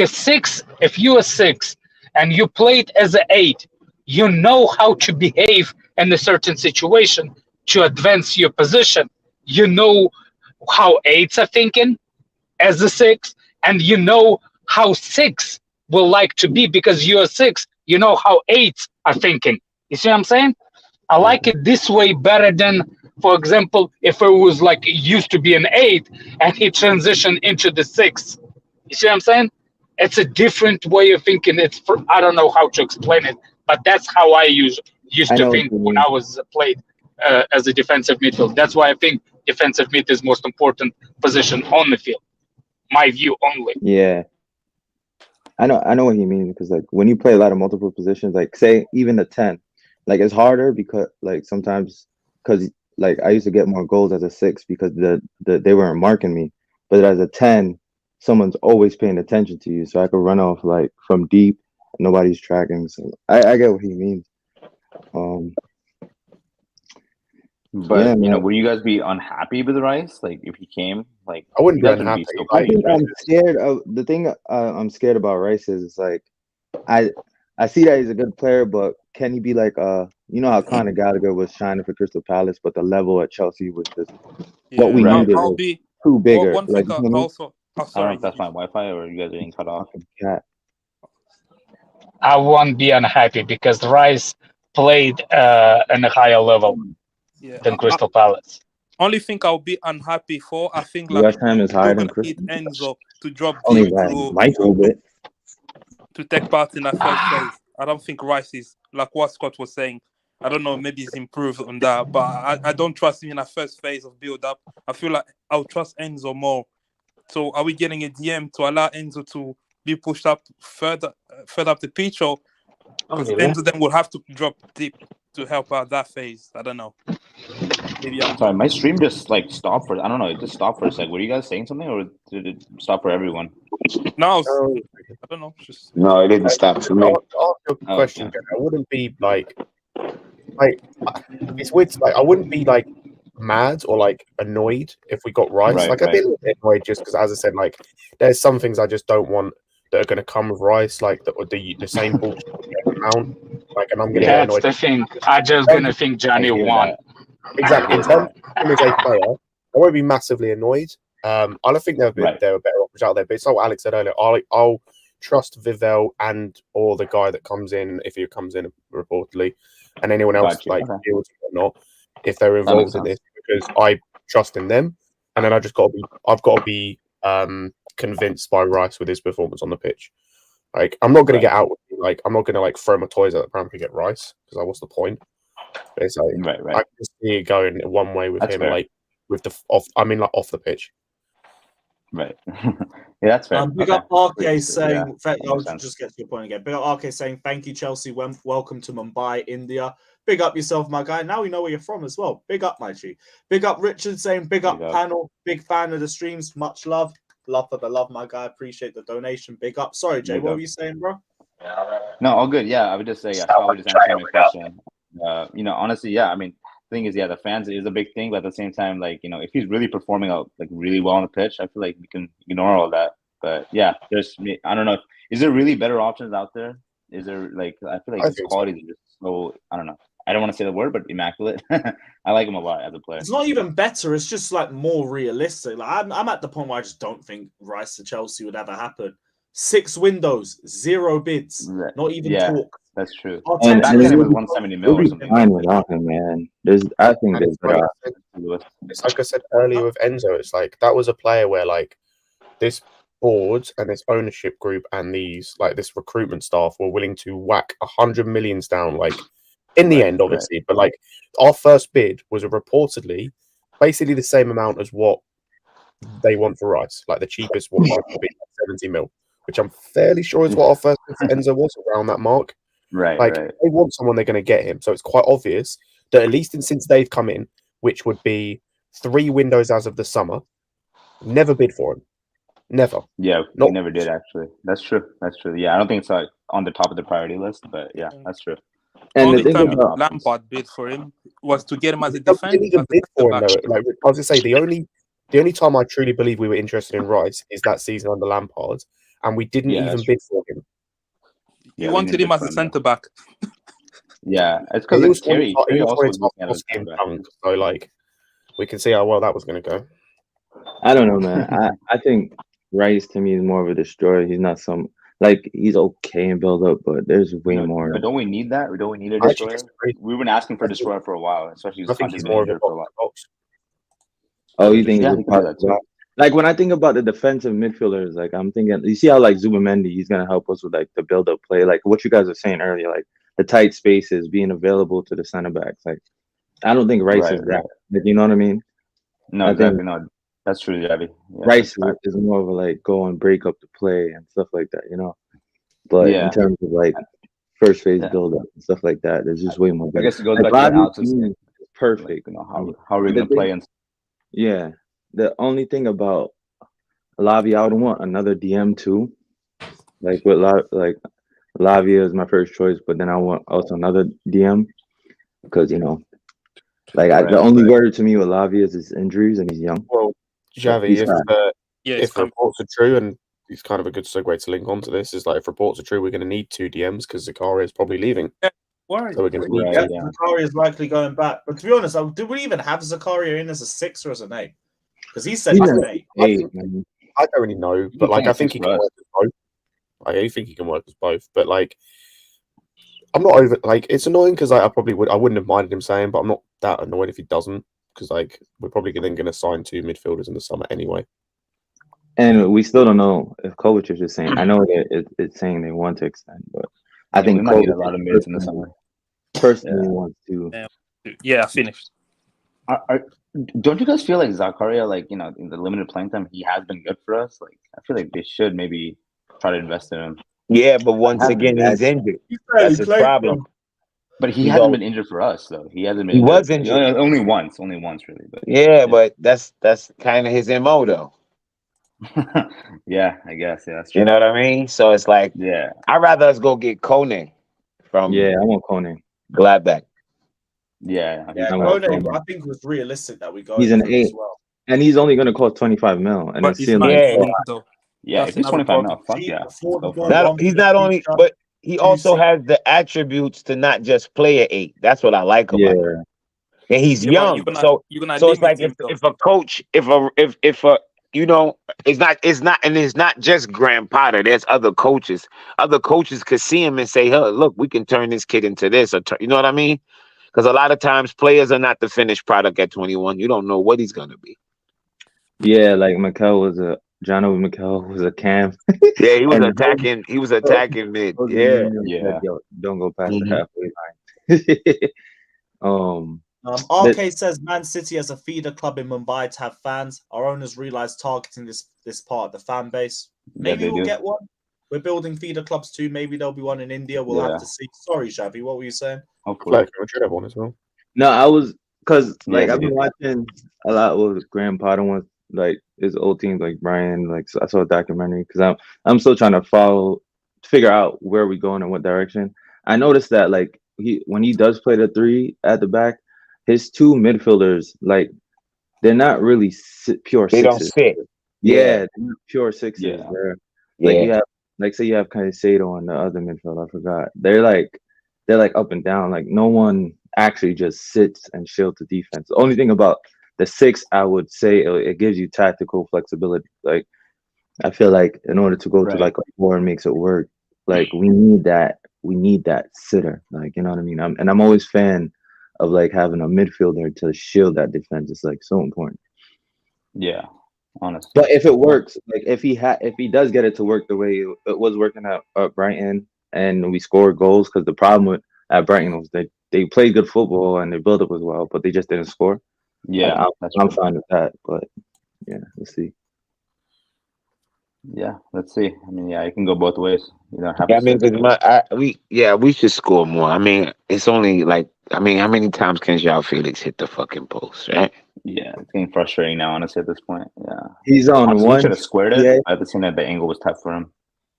Speaker 5: you're a 6 and you played as an 8, you know how to behave in a certain situation to advance your position. You know how 8s are thinking as a 6, and you know how 6 will like to be, because you're a 6, you know how 8s are thinking. You see what I'm saying? I like it this way better than, for example, if it was it used to be an 8 and he transitioned into the 6. You see what I'm saying? It's a different way of thinking. I don't know how to explain it, but that's how I used to think when I was played as a defensive midfield. That's why I think defensive mid is most important position on the field. My view only.
Speaker 9: Yeah, I know what he means, because when you play a lot of multiple positions, say even the 10, it's harder because sometimes because I used to get more goals as a 6 because they weren't marking me, but as a 10, someone's always paying attention to you, so I could run off from deep, nobody's tracking. So I get what he means.
Speaker 6: But would you guys be unhappy with Rice? If he came,
Speaker 4: I wouldn't be unhappy.
Speaker 9: I think I'm scared of the thing. I'm scared about Rice is I see that he's a good player, but can he be how Conor Gallagher was shining for Crystal Palace, but the level at Chelsea was just what we needed.
Speaker 7: I'll be
Speaker 9: too bigger.
Speaker 7: One thing also.
Speaker 6: I don't know if that's my Wi-Fi or you guys are getting cut off.
Speaker 9: Yeah.
Speaker 5: I won't be unhappy because Rice played in a higher level than Crystal Palace.
Speaker 7: Only thing I'll be unhappy for, I think
Speaker 9: West Ham is higher than
Speaker 7: Crystal Palace. Enzo to drop to take part in that first phase. I don't think Rice is what Scott was saying. I don't know, maybe he's improved on that, but I don't trust him in that first phase of build up. I feel like I'll trust Enzo more. So are we getting a DM to allow Enzo to be pushed up further up the pitch, or Enzo then will have to drop deep to help out that phase? I don't know. Maybe
Speaker 6: sorry, my stream just stopped for. I don't know. It just stopped for a sec. Were you guys saying something, or did it stop for everyone?
Speaker 7: No, I don't know.
Speaker 8: No, it didn't stop for me.
Speaker 4: I'll ask you a question. Okay. I wouldn't be it's weird. I wouldn't be mad or annoyed if we got Rice. I'd be a little bit annoyed just because, as I said, there's some things I just don't want that are going to come with Rice, the same bullshit around. And I'm going to get annoyed.
Speaker 5: That's the thing. I just gonna think Johnny won.
Speaker 4: Exactly. In terms of him as a player, I won't be massively annoyed. I don't think there are better options out there, but it's like what Alex said earlier. I'll trust Vivel and or the guy that comes in if he comes in reportedly, and anyone else
Speaker 6: Okay.
Speaker 4: deals or not if they're involved in this, because I trust in them, and then I've got to be convinced by Rice with his performance on the pitch. Like, I'm not going to get out with like, I'm not going to throw my toys at the pram to get Rice, because what's the point? But it's like, I can just see it going one way with him, fair. Like with the off the pitch.
Speaker 6: Right. Yeah, that's fair.
Speaker 3: Big up RK saying, I'll just get to your point again. Big up RK saying, thank you, Chelsea. Welcome to Mumbai, India. Big up yourself, my guy. Now we know where you're from as well. Big up, my G. Big up Richard saying, big up panel. Big fan of the streams. Much love. Love for the love, my guy. Appreciate the donation. Big up. Sorry, Jay, what were you saying, bro?
Speaker 6: No, all good. Yeah, I would just say, I would just answer my question. Honestly, I mean, the thing is, the fans is a big thing, but at the same time, if he's really performing out really well on the pitch, I feel like we can ignore all that. But yeah, I don't know. Is there really better options out there? Is there I feel like his quality is just so, I don't know. I don't want to say the word, but immaculate. I like him a lot as a player.
Speaker 3: It's not even better. It's just more realistic. I'm at the point where I just don't think Rice to Chelsea would ever happen. 6 windows, 0 bids, not even talk.
Speaker 6: That's true.
Speaker 9: And
Speaker 6: back then it was 170 mil or something.
Speaker 9: Fine without him, man. I think there's better.
Speaker 4: It's like I said earlier with Enzo. It's like that was a player where this board and this ownership group and these this recruitment staff were willing to whack 100 millions down. In the end, obviously, but our first bid was reportedly basically the same amount as what they want for Rice. The cheapest one would be 70 mil, which I'm fairly sure is what our first bid for Enzo was, around that mark.
Speaker 6: Right.
Speaker 4: They want someone, they're going to get him. So it's quite obvious that at least since they've come in, which would be 3 windows as of the summer, never bid for him. Never.
Speaker 6: Yeah, we never did, actually. That's true. Yeah, I don't think it's on the top of the priority list, but yeah, that's true.
Speaker 7: And the only time Lampard bid for him was to get him as a defender.
Speaker 4: Bid for him, though. I was going to say, the only time I truly believe we were interested in Rice is that season under Lampard, and we didn't even bid for him.
Speaker 7: You wanted him as a centre back.
Speaker 6: Yeah, it's because Kerry also was looking at
Speaker 4: so we can see how well that was going to go.
Speaker 9: I don't know, man. I think Rice to me is more of a destroyer. He's not he's okay in build up, but there's way more.
Speaker 6: But don't we need that? Or don't we need a destroyer? We've been asking for a destroyer for a while, especially
Speaker 4: I think he's more of a box.
Speaker 9: Oh, you think when I think about the defensive midfielders, I'm thinking, you see how Mendy, he's gonna help us with the build up play, what you guys were saying earlier, the tight spaces, being available to the center backs. I don't think Rice is that. You know what I mean?
Speaker 6: No, exactly not. That's true, Javi. Yeah,
Speaker 9: Rice is more of a go and break up the play and stuff like that, But in terms of first phase build up and stuff like that, there's just way more.
Speaker 6: I guess it goes back to Alex's thing.
Speaker 9: Perfect.
Speaker 6: How are we gonna play?
Speaker 9: Yeah. The only thing about Lavia, I would want another DM too. With Lavia is my first choice, but then I want also another DM because the only word to me with Lavia is his injuries and he's young.
Speaker 4: Well, Javi, if reports are true, and it's kind of a good segue to link onto this, is if reports are true, we're going to need 2 DMs because Zakaria is probably leaving.
Speaker 3: Yeah.
Speaker 4: So we're going to need
Speaker 3: Zakaria is likely going back. But to be honest, do we even have Zakaria in as a 6 or as an 8? Because he said he's an 8.
Speaker 4: I don't really know, but I think he can work as both. I think he can work as both, but I'm not over. It's annoying because I wouldn't have minded him saying, but I'm not that annoyed if he doesn't, because we're probably then going to sign 2 midfielders in the summer anyway.
Speaker 9: And we still don't know if Kovacic is saying. I know that it's saying they want to extend, but I think
Speaker 6: Kovacic a lot of minutes in the summer.
Speaker 9: Personally, wants to.
Speaker 7: Yeah, finished.
Speaker 6: Don't you guys feel like Zakaria, in the limited playing time, he has been good for us? I feel like they should maybe try to invest in him.
Speaker 10: Yeah, but once again, he's injured. That's his problem.
Speaker 6: But he hasn't been injured for us, though. He hasn't been.
Speaker 10: He was injured
Speaker 6: only once, really. But
Speaker 10: yeah, but that's kind of his MO, though.
Speaker 6: Yeah, I guess. Yeah, that's true.
Speaker 10: You know what I mean? So it's I'd rather us go get Kone from.
Speaker 9: Yeah, I want Kone.
Speaker 10: Gladbach.
Speaker 6: Yeah,
Speaker 3: Kone, I think it was realistic that we go.
Speaker 9: He's an 8, as well. And he's only going to cost 25 mil. And
Speaker 7: but
Speaker 9: it's
Speaker 7: he's not
Speaker 6: if it's 25 mil, fuck yeah.
Speaker 10: He's not only, but he also has the attributes to not just play at 8. That's what I like about him. And he's young, so it's if a coach, if you know, it's not just Graham Potter. There's other coaches. Other coaches could see him and say, "Hey, look, we can turn this kid into this." Or you know what I mean? Because a lot of times players are not the finished product at 21. You don't know what he's gonna be.
Speaker 9: Yeah, like Jono McHale was a cam.
Speaker 10: Yeah, he was
Speaker 9: And
Speaker 10: attacking. He was attacking mid. Yeah.
Speaker 9: Like, yo, don't go past the halfway line.
Speaker 3: RK says Man City as a feeder club in Mumbai to have fans. Our owners realize targeting this part of the fan base. Maybe we'll get one. We're building feeder clubs too. Maybe there'll be one in India. We'll have to see. Sorry, Xavi, what were you saying?
Speaker 4: Hopefully, we should have one as well.
Speaker 9: No, I was because I've been watching a lot with Graham Potter ones, like his old teams, like Brian. Like I saw a documentary because I'm still trying to figure out where we're going and what direction. I noticed that like when he does play the 3 at the back, his 2 midfielders, like they're not really pure sixes.
Speaker 10: They don't sit.
Speaker 9: Yeah, they're not pure sixes.
Speaker 10: Yeah.
Speaker 9: Like you have, like say you have Caicedo on the other midfield. I forgot. They're like up and down. Like no one actually just sits and shields the defense. The only thing about the 6, I would say, it gives you tactical flexibility. Like I feel like in order to go to like a 4 makes it work. Like we need that sitter. Like you know what I mean. I'm always fan of like having a midfielder to shield that defense. It's like so important.
Speaker 6: Yeah, honestly.
Speaker 9: But if it works, like if he does get it to work the way it was working at Brighton, and we scored goals, because the problem at Brighton was they played good football and their build up was well, but they just didn't score.
Speaker 6: Yeah,
Speaker 9: I'm fine with that. But yeah, let's see.
Speaker 6: Yeah, let's see. I mean, yeah, it can go both ways. You know,
Speaker 10: we should score more. I mean, it's only like, I mean, how many times can João Felix hit the fucking post, right?
Speaker 6: Yeah, it's getting frustrating now, honestly, at this point. Yeah,
Speaker 9: he's on one.
Speaker 6: He should have squared it. Yeah. I just seen that the angle was tough for him.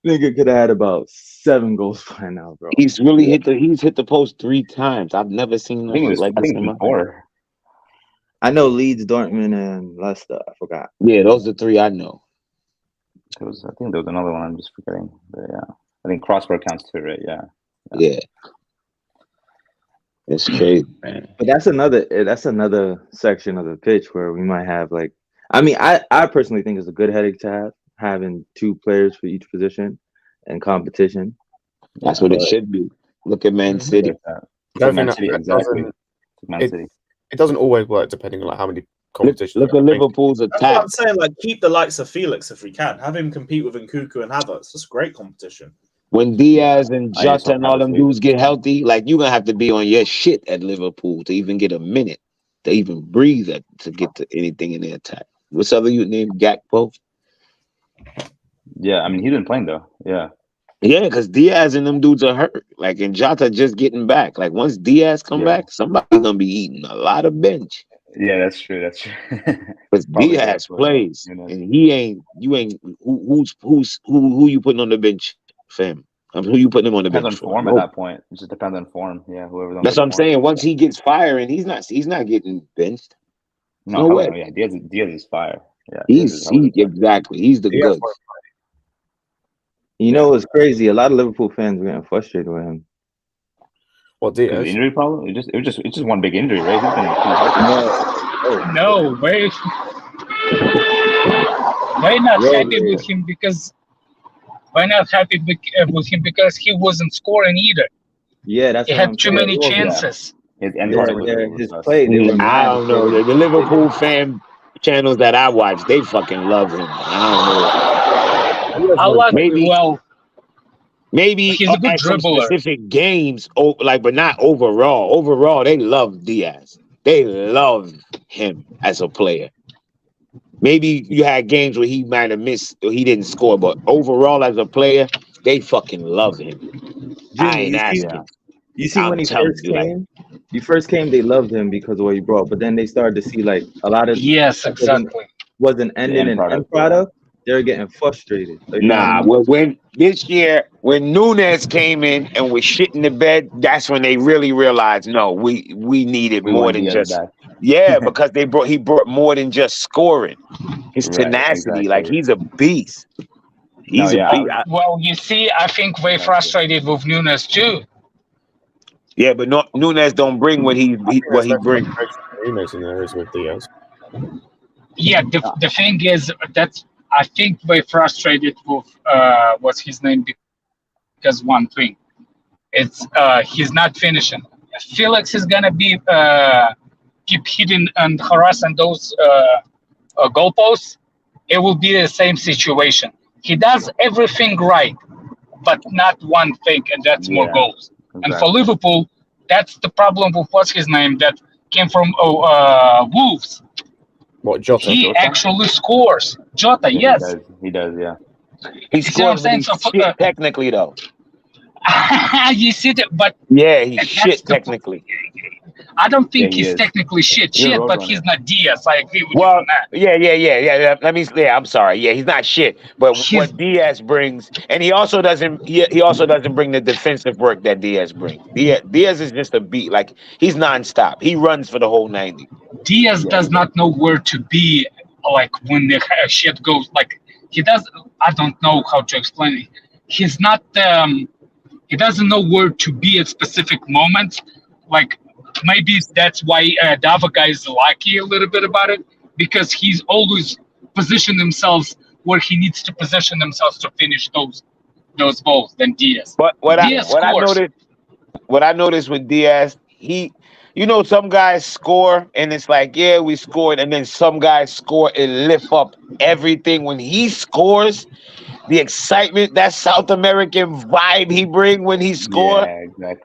Speaker 9: Nigga could have had about 7 goals by now, bro.
Speaker 10: He's hit the post 3 times. I've never seen nothing like this in my life.
Speaker 9: I know Leeds, Dortmund, and Leicester. I forgot.
Speaker 10: Yeah, those are 3 I know.
Speaker 6: I think there was another one I'm just forgetting. But yeah, I think crossbar counts too, right?
Speaker 10: Yeah. It's crazy, man.
Speaker 9: But that's another section of the pitch where we might have like, I mean, I personally think it's a good headache to have, having 2 players for each position and competition.
Speaker 10: That's what it should be. Look at Man City.
Speaker 4: It doesn't always work depending on like how many competitions.
Speaker 10: Look at Liverpool's attack.
Speaker 3: That's what I'm saying. Like, keep the likes of Felix if we can. Have him compete with Nkunku and Havertz. That's great competition.
Speaker 10: When Diaz and Jota and all them dudes get healthy, like you're gonna have to be on your shit at Liverpool to even get a minute, to even breathe to get to anything in the attack. What's other you named Gakpo?
Speaker 6: Yeah, I mean he's been playing though. Yeah.
Speaker 10: Yeah, because Diaz and them dudes are hurt. Like, and Jota just getting back. Like, once Diaz come back, somebody's gonna be eating a lot of bench.
Speaker 6: Yeah, that's true.
Speaker 10: Because Diaz plays, and he ain't. You ain't. Who you putting on the bench, fam? Who you putting him on the bench?
Speaker 6: Depends on form at that point. It just depends on form. Yeah, whoever.
Speaker 10: That's what I'm saying. Once he gets firing, he's not getting benched. No way.
Speaker 6: Yeah, Diaz is fire. Yeah,
Speaker 10: exactly. He's the goods.
Speaker 9: You know what's crazy? A lot of Liverpool fans are getting frustrated with him.
Speaker 4: What Diaz?
Speaker 6: The injury problem? It's just one big injury, right?
Speaker 5: No way. Why not happy with him? Because he wasn't scoring either.
Speaker 9: Yeah, that's.
Speaker 5: He had too many chances.
Speaker 9: His play.
Speaker 10: I don't know. The Liverpool fan channels that I watch, they fucking love him. I don't know. Maybe
Speaker 5: he's a good dribbler.
Speaker 10: Specific games, but not overall. Overall, they love Diaz. They love him as a player. Maybe you had games where he might have missed or he didn't score, but overall as a player, they fucking love him. I ain't asking.
Speaker 9: You see, when he first came, they loved him because of what he brought. But then they started to see like a lot of wasn't ending in end product. They're getting frustrated.
Speaker 10: When this year, when Nunes came in and was shit in the bed, that's when they really realized, no, we needed more than just because he brought more than just scoring. His tenacity, like he's a beast. He's a beast.
Speaker 5: Well, you see, I think we're frustrated with Nunes too.
Speaker 10: Yeah, but Nunes don't bring what he brings.
Speaker 4: Nunes in there is with Diaz.
Speaker 5: Yeah, the thing is that I think they frustrated with what's his name because one thing, it's he's not finishing. If Felix is gonna be keep hitting and harassing those goalposts, it will be the same situation. He does everything right, but not one thing, and that's more goals. Exactly. And for Liverpool, that's the problem with what's his name that came from Wolves.
Speaker 4: What, Jota?
Speaker 5: He actually scores. Jota, yes.
Speaker 6: He does, yeah.
Speaker 10: He scores shit technically, though.
Speaker 5: You see that, but
Speaker 10: yeah, he's shit technically.
Speaker 5: I don't think he's technically shit, but he's not Diaz. I agree with you on that.
Speaker 10: Yeah. I'm sorry. Yeah, he's not shit. But what Diaz brings, and he also doesn't bring the defensive work that Diaz brings. Diaz is just a beat. Like, he's nonstop. He runs for the whole 90.
Speaker 5: Diaz does not know where to be. Like when the shit goes. Like he does. I don't know how to explain it. He's not. He doesn't know where to be at specific moments. Like. Maybe that's why Davaka is lucky a little bit about it, because he's always positioned himself where he needs to position himself to finish those goals than Diaz.
Speaker 10: But what I noticed with Diaz, some guys score and it's like, yeah, we scored, and then some guys score and lift up everything. When he scores, the excitement, that South American vibe he brings when he scores,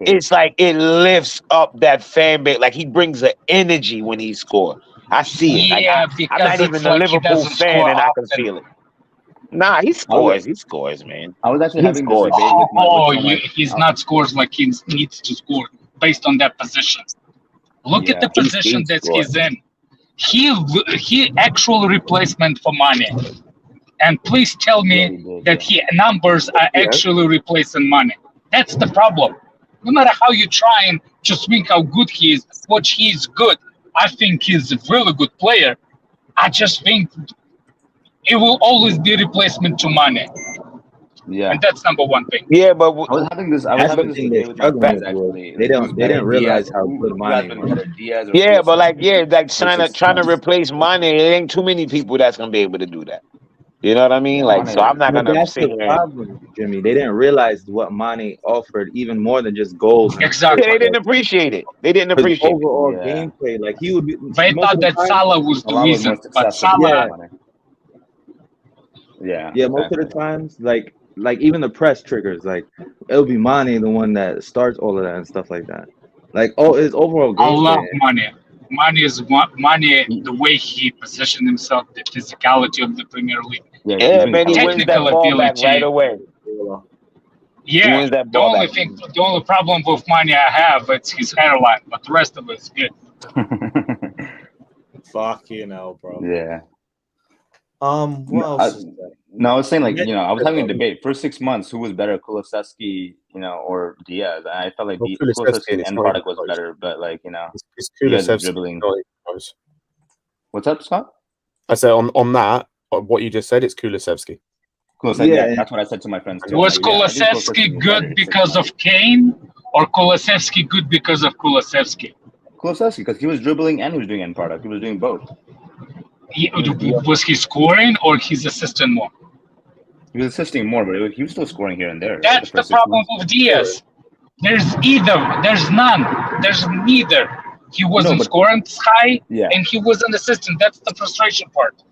Speaker 10: it's like it lifts up that fan base. Like, he brings an energy when he scores. I see it.
Speaker 5: Yeah,
Speaker 10: I'm not even a Liverpool fan and I can feel it. Nah, he scores. He scores, man.
Speaker 6: I was actually having this debate with
Speaker 5: he's not scores like he needs to score based on that position. Look at the position that he's in. He actual replacement for Mane. And please tell me that numbers are actually replacing Mane. That's the problem. No matter how you try and just think how good he is, what he's good, I think he's a really good player. I just think it will always be replacement to Mane.
Speaker 6: Yeah,
Speaker 5: and that's number one thing.
Speaker 10: Yeah, but
Speaker 6: I was having this debate with my friends actually.
Speaker 9: They didn't realize how good Mane was.
Speaker 10: Yeah, but like trying to replace Mane, it ain't too many people that's gonna be able to do that. You know what I mean? Like, so I'm not gonna
Speaker 9: that's
Speaker 10: sit
Speaker 9: the
Speaker 10: here.
Speaker 9: problem, Jimmy. They didn't realize what Mane offered, even more than just goals.
Speaker 5: Exactly.
Speaker 10: Yeah, they didn't appreciate it. They didn't appreciate
Speaker 9: overall gameplay. Like, he would be.
Speaker 5: They thought that Salah was the reason, but Salah.
Speaker 9: Yeah, most of the times, like even the press triggers, like it'll be Mane the one that starts all of that and stuff like that. Like, his overall gameplay.
Speaker 5: I love Mane. Mane, the way he positioned himself, the physicality of the Premier League.
Speaker 10: Yeah, man, he wins that ball back right away.
Speaker 5: Yeah, the only problem with Mane I have, it's his hairline, but the rest of it's good.
Speaker 3: Fucking hell, bro.
Speaker 6: Yeah.
Speaker 3: What else?
Speaker 6: I was saying, like, I was having a debate. First 6 months, who was better, Kulusevski, or Diaz? And I felt like Kulusevski's end product was better, but like,
Speaker 4: it's
Speaker 6: Diaz dribbling. What's up, Scott?
Speaker 4: I said on that, what you just said, it's Kulusevski.
Speaker 6: Yeah, that's what I said to my friends too.
Speaker 5: Was Kulusevski good because of Kane, or Kulusevski good because of Kulusevski?
Speaker 6: Kulusevski, because he was dribbling and he was doing end product. He was doing both.
Speaker 5: Was he scoring or his assisting more?
Speaker 6: He was assisting more, but he was still scoring here and there.
Speaker 5: That's the problem with Diaz. There's either. There's none. There's neither. He wasn't scoring high, and he wasn't assisting. That's the frustration part.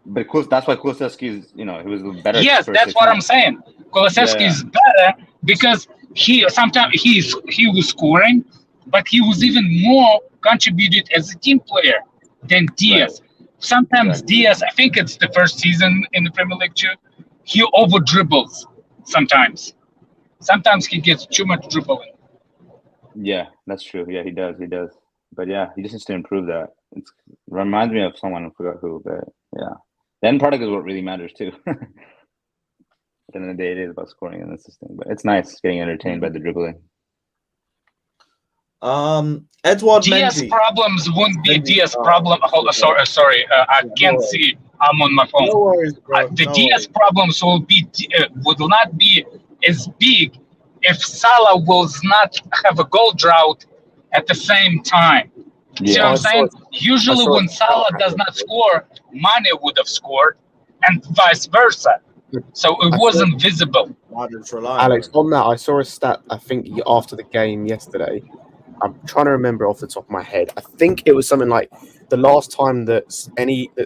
Speaker 6: But that's why Kulusevski is, he was better.
Speaker 5: Yes, that's what I'm saying. Kulusevski is better because he was scoring, but he was even more contributed as a team player than Diaz. Right. Sometimes Diaz, I think it's the first season in the Premier League too, he over dribbles sometimes. Sometimes he gets too much dribbling.
Speaker 6: Yeah, that's true. Yeah, he does. But yeah, he just needs to improve that. It reminds me of someone, I forgot who, but yeah. The end product is what really matters too. At the end of the day, it is about scoring and assisting, but it's nice getting entertained by the dribbling.
Speaker 3: Edouard
Speaker 5: Diaz
Speaker 3: Mendy.
Speaker 5: Problems won't be Diaz problem. Sorry. I can't see. I'm on my phone.
Speaker 3: No worries, bro.
Speaker 5: The Diaz problems will not be as big if Salah will not have a goal drought at the same time. See what I'm saying? Usually when Salah does not score, Mane would have scored, and vice versa. So it wasn't visible.
Speaker 4: Alex, on that, I saw a stat, I think, after the game yesterday. I'm trying to remember off the top of my head. I think it was something like the last time that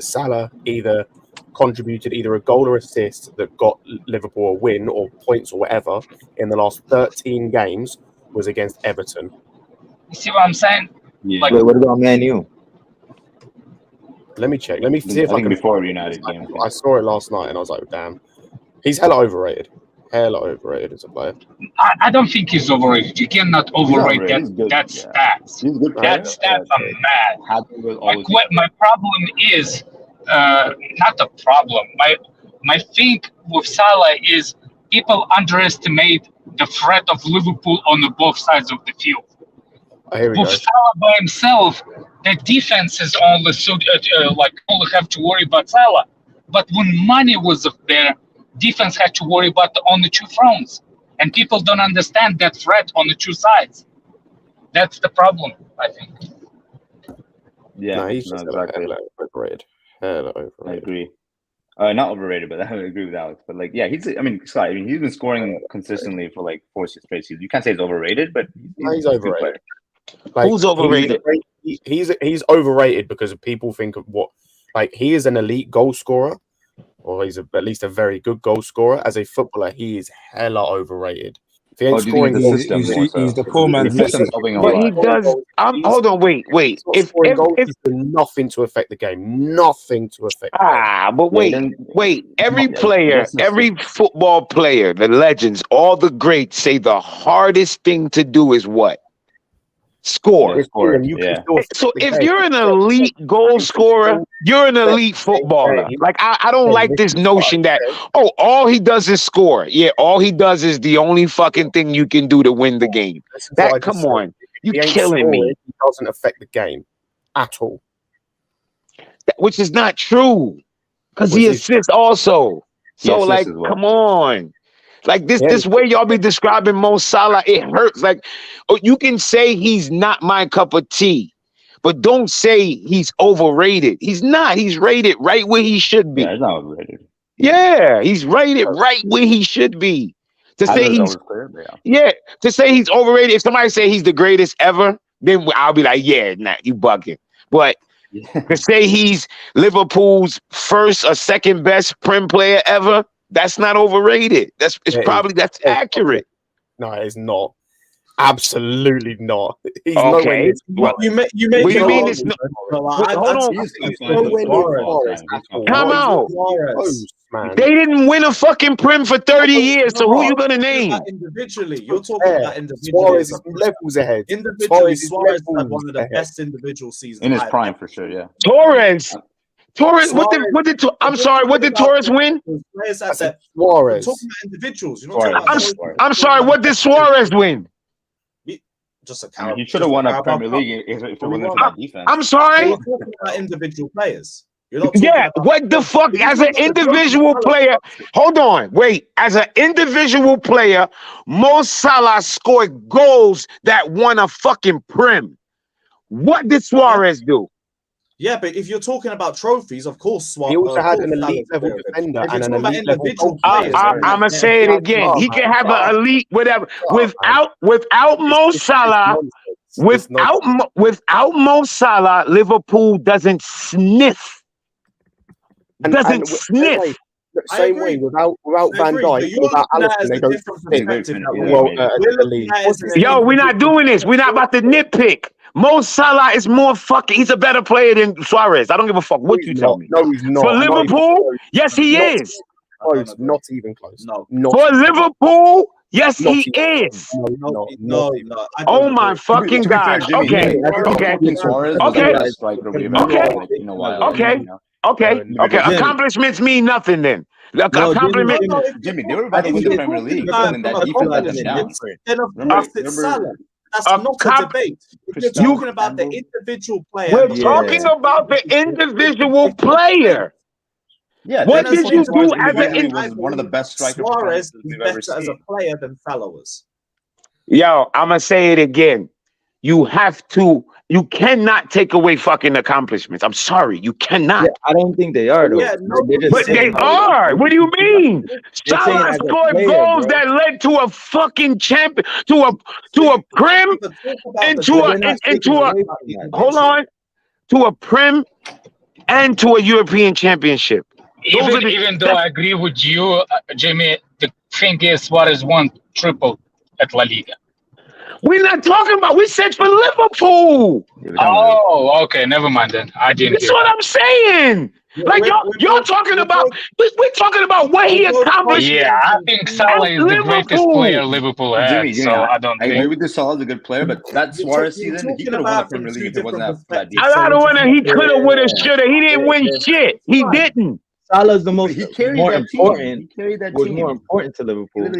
Speaker 4: Salah either contributed either a goal or assist that got Liverpool a win or points or whatever in the last 13 games was against Everton.
Speaker 5: You see what I'm saying?
Speaker 6: Yeah.
Speaker 5: Like,
Speaker 9: Wait, what about Man U?
Speaker 4: Let me check. Let me see if I can.
Speaker 6: Before United game.
Speaker 4: I saw it last night and I was like, damn. He's hella overrated. Hella overrated as a player.
Speaker 5: I don't think he's overrated. You cannot overrate that stats.
Speaker 6: He's a good
Speaker 5: That stats are mad. Like, my problem is not a problem. My thing with Salah is people underestimate the threat of Liverpool on the both sides of the field. With Salah by himself, the defense is only only have to worry about Salah. But when Mane was up there, defense had to worry about on the two fronts, and people don't understand that threat on the two sides. That's the problem, I think.
Speaker 6: Yeah,
Speaker 4: no, he's just
Speaker 6: exactly.
Speaker 4: Hella overrated.
Speaker 6: I agree. Not overrated, but I would agree with Alex. But like, yeah, he's been scoring consistently for like 4 straight seasons. You can't say he's overrated, but
Speaker 4: he's overrated.
Speaker 10: Like, who's overrated?
Speaker 4: He's overrated because people think of what, like, he is an elite goal scorer, or he's at least a very good goal scorer. As a footballer, he is hella overrated. If he ain't scoring,
Speaker 11: he's the poor man's Messi.
Speaker 10: But he does. Hold on, wait. If
Speaker 4: nothing to affect the game, nothing to affect.
Speaker 10: But wait. Every player, every football player, the legends, all the greats say the hardest thing to do is what? Score. So if you're an elite goal scorer, you're an elite footballer. Like, I don't like this notion that, all he does is score. Yeah, all he does is the only fucking thing you can do to win the game. Come on. You're killing me.
Speaker 4: It doesn't affect the game at all.
Speaker 10: Which is not true. Because he assists also. So, like, come on. Like this way y'all be describing Mo Salah, it hurts. Like, you can say he's not my cup of tea, but don't say he's overrated. He's not. He's rated right where he should be.
Speaker 6: Yeah, he's not overrated.
Speaker 10: Yeah, he's rated right where he should be. To say he's overrated, if somebody say he's the greatest ever, then I'll be like, yeah, nah, you bugging. But to say he's Liverpool's first or second best Prem player ever, that's not overrated. That's accurate.
Speaker 4: No, it's not. Absolutely not. He's
Speaker 10: okay.
Speaker 4: Well,
Speaker 10: you mean it's not? Come out. They didn't win a fucking Prem for 30 years. So who you gonna name?
Speaker 3: Individually, you're talking about individually.
Speaker 4: Suarez is levels ahead.
Speaker 3: Individually, Suarez had one of the best individual seasons
Speaker 6: in his prime for sure. Yeah.
Speaker 10: Torres, what did I'm sorry, what did Torres win?
Speaker 3: Suarez.
Speaker 4: We're
Speaker 3: talking about individuals.
Speaker 10: I'm sorry, what did Suarez win?
Speaker 3: Just a
Speaker 6: he should have won a Premier League if it wasn't for that defense.
Speaker 10: I'm sorry.
Speaker 3: We're talking about individual players.
Speaker 10: What the fuck? As an individual player, hold on, wait. As an individual player, Mo Salah scored goals that won a fucking Prem. What did Suarez do?
Speaker 3: Yeah, but if you're talking about trophies, of course,
Speaker 4: he also had an elite level defender and an elite level.
Speaker 10: I'm gonna say it again. He can have an elite whatever without Mo Salah. Without Mo Salah, Liverpool doesn't sniff. Sniff.
Speaker 4: Same way without Van Dijk, without Alisson, they don't.
Speaker 10: Yo, we're not doing this. We're not about to nitpick. Mo Salah is more fucking. He's a better player than Suarez. I don't give a fuck what you tell me.
Speaker 4: No, he's not.
Speaker 10: For Liverpool, yes, he is.
Speaker 4: Not even close.
Speaker 10: No. For Liverpool, yes, he is.
Speaker 3: No.
Speaker 10: Oh my fucking God. Okay. Accomplishments mean nothing then.
Speaker 6: Jimmy, they were about to win the Premier League.
Speaker 3: That's not a debate. If you're talking about the individual player.
Speaker 10: We're talking about the individual player.
Speaker 6: Yeah,
Speaker 10: what did you do as
Speaker 6: was one of the best strikers
Speaker 3: Suarez is better as a player than Salah was.
Speaker 10: Yo, I'm gonna say it again. You have to You cannot take away fucking accomplishments. I'm sorry, you cannot.
Speaker 9: Yeah, I don't think they are though.
Speaker 3: Yeah, no,
Speaker 10: But they are. What do you mean? Salah scored goals that led to a fucking champion, to a Prem, into a Prem, and to a European Championship.
Speaker 5: Even though I agree with you, Jimmy, the thing is, Suarez won triple at La Liga.
Speaker 10: We're not talking about. We said for Liverpool.
Speaker 5: Oh, okay. Never mind then. I didn't.
Speaker 10: That's what I'm saying. Like you're talking about. We're talking about what he accomplished.
Speaker 5: Yeah, I think Salah is the greatest player Liverpool had.
Speaker 6: Jimmy,
Speaker 5: so I don't.
Speaker 6: I agree with you. Salah's a good player, but that Suarez season, he could have won the Premier League if it wasn't that deep.
Speaker 10: I don't want to. He could have, would have, should have. He didn't win shit. He didn't.
Speaker 9: Salah's the most more important.
Speaker 6: He carried that
Speaker 9: was
Speaker 6: team.
Speaker 9: more important to Liverpool.
Speaker 10: And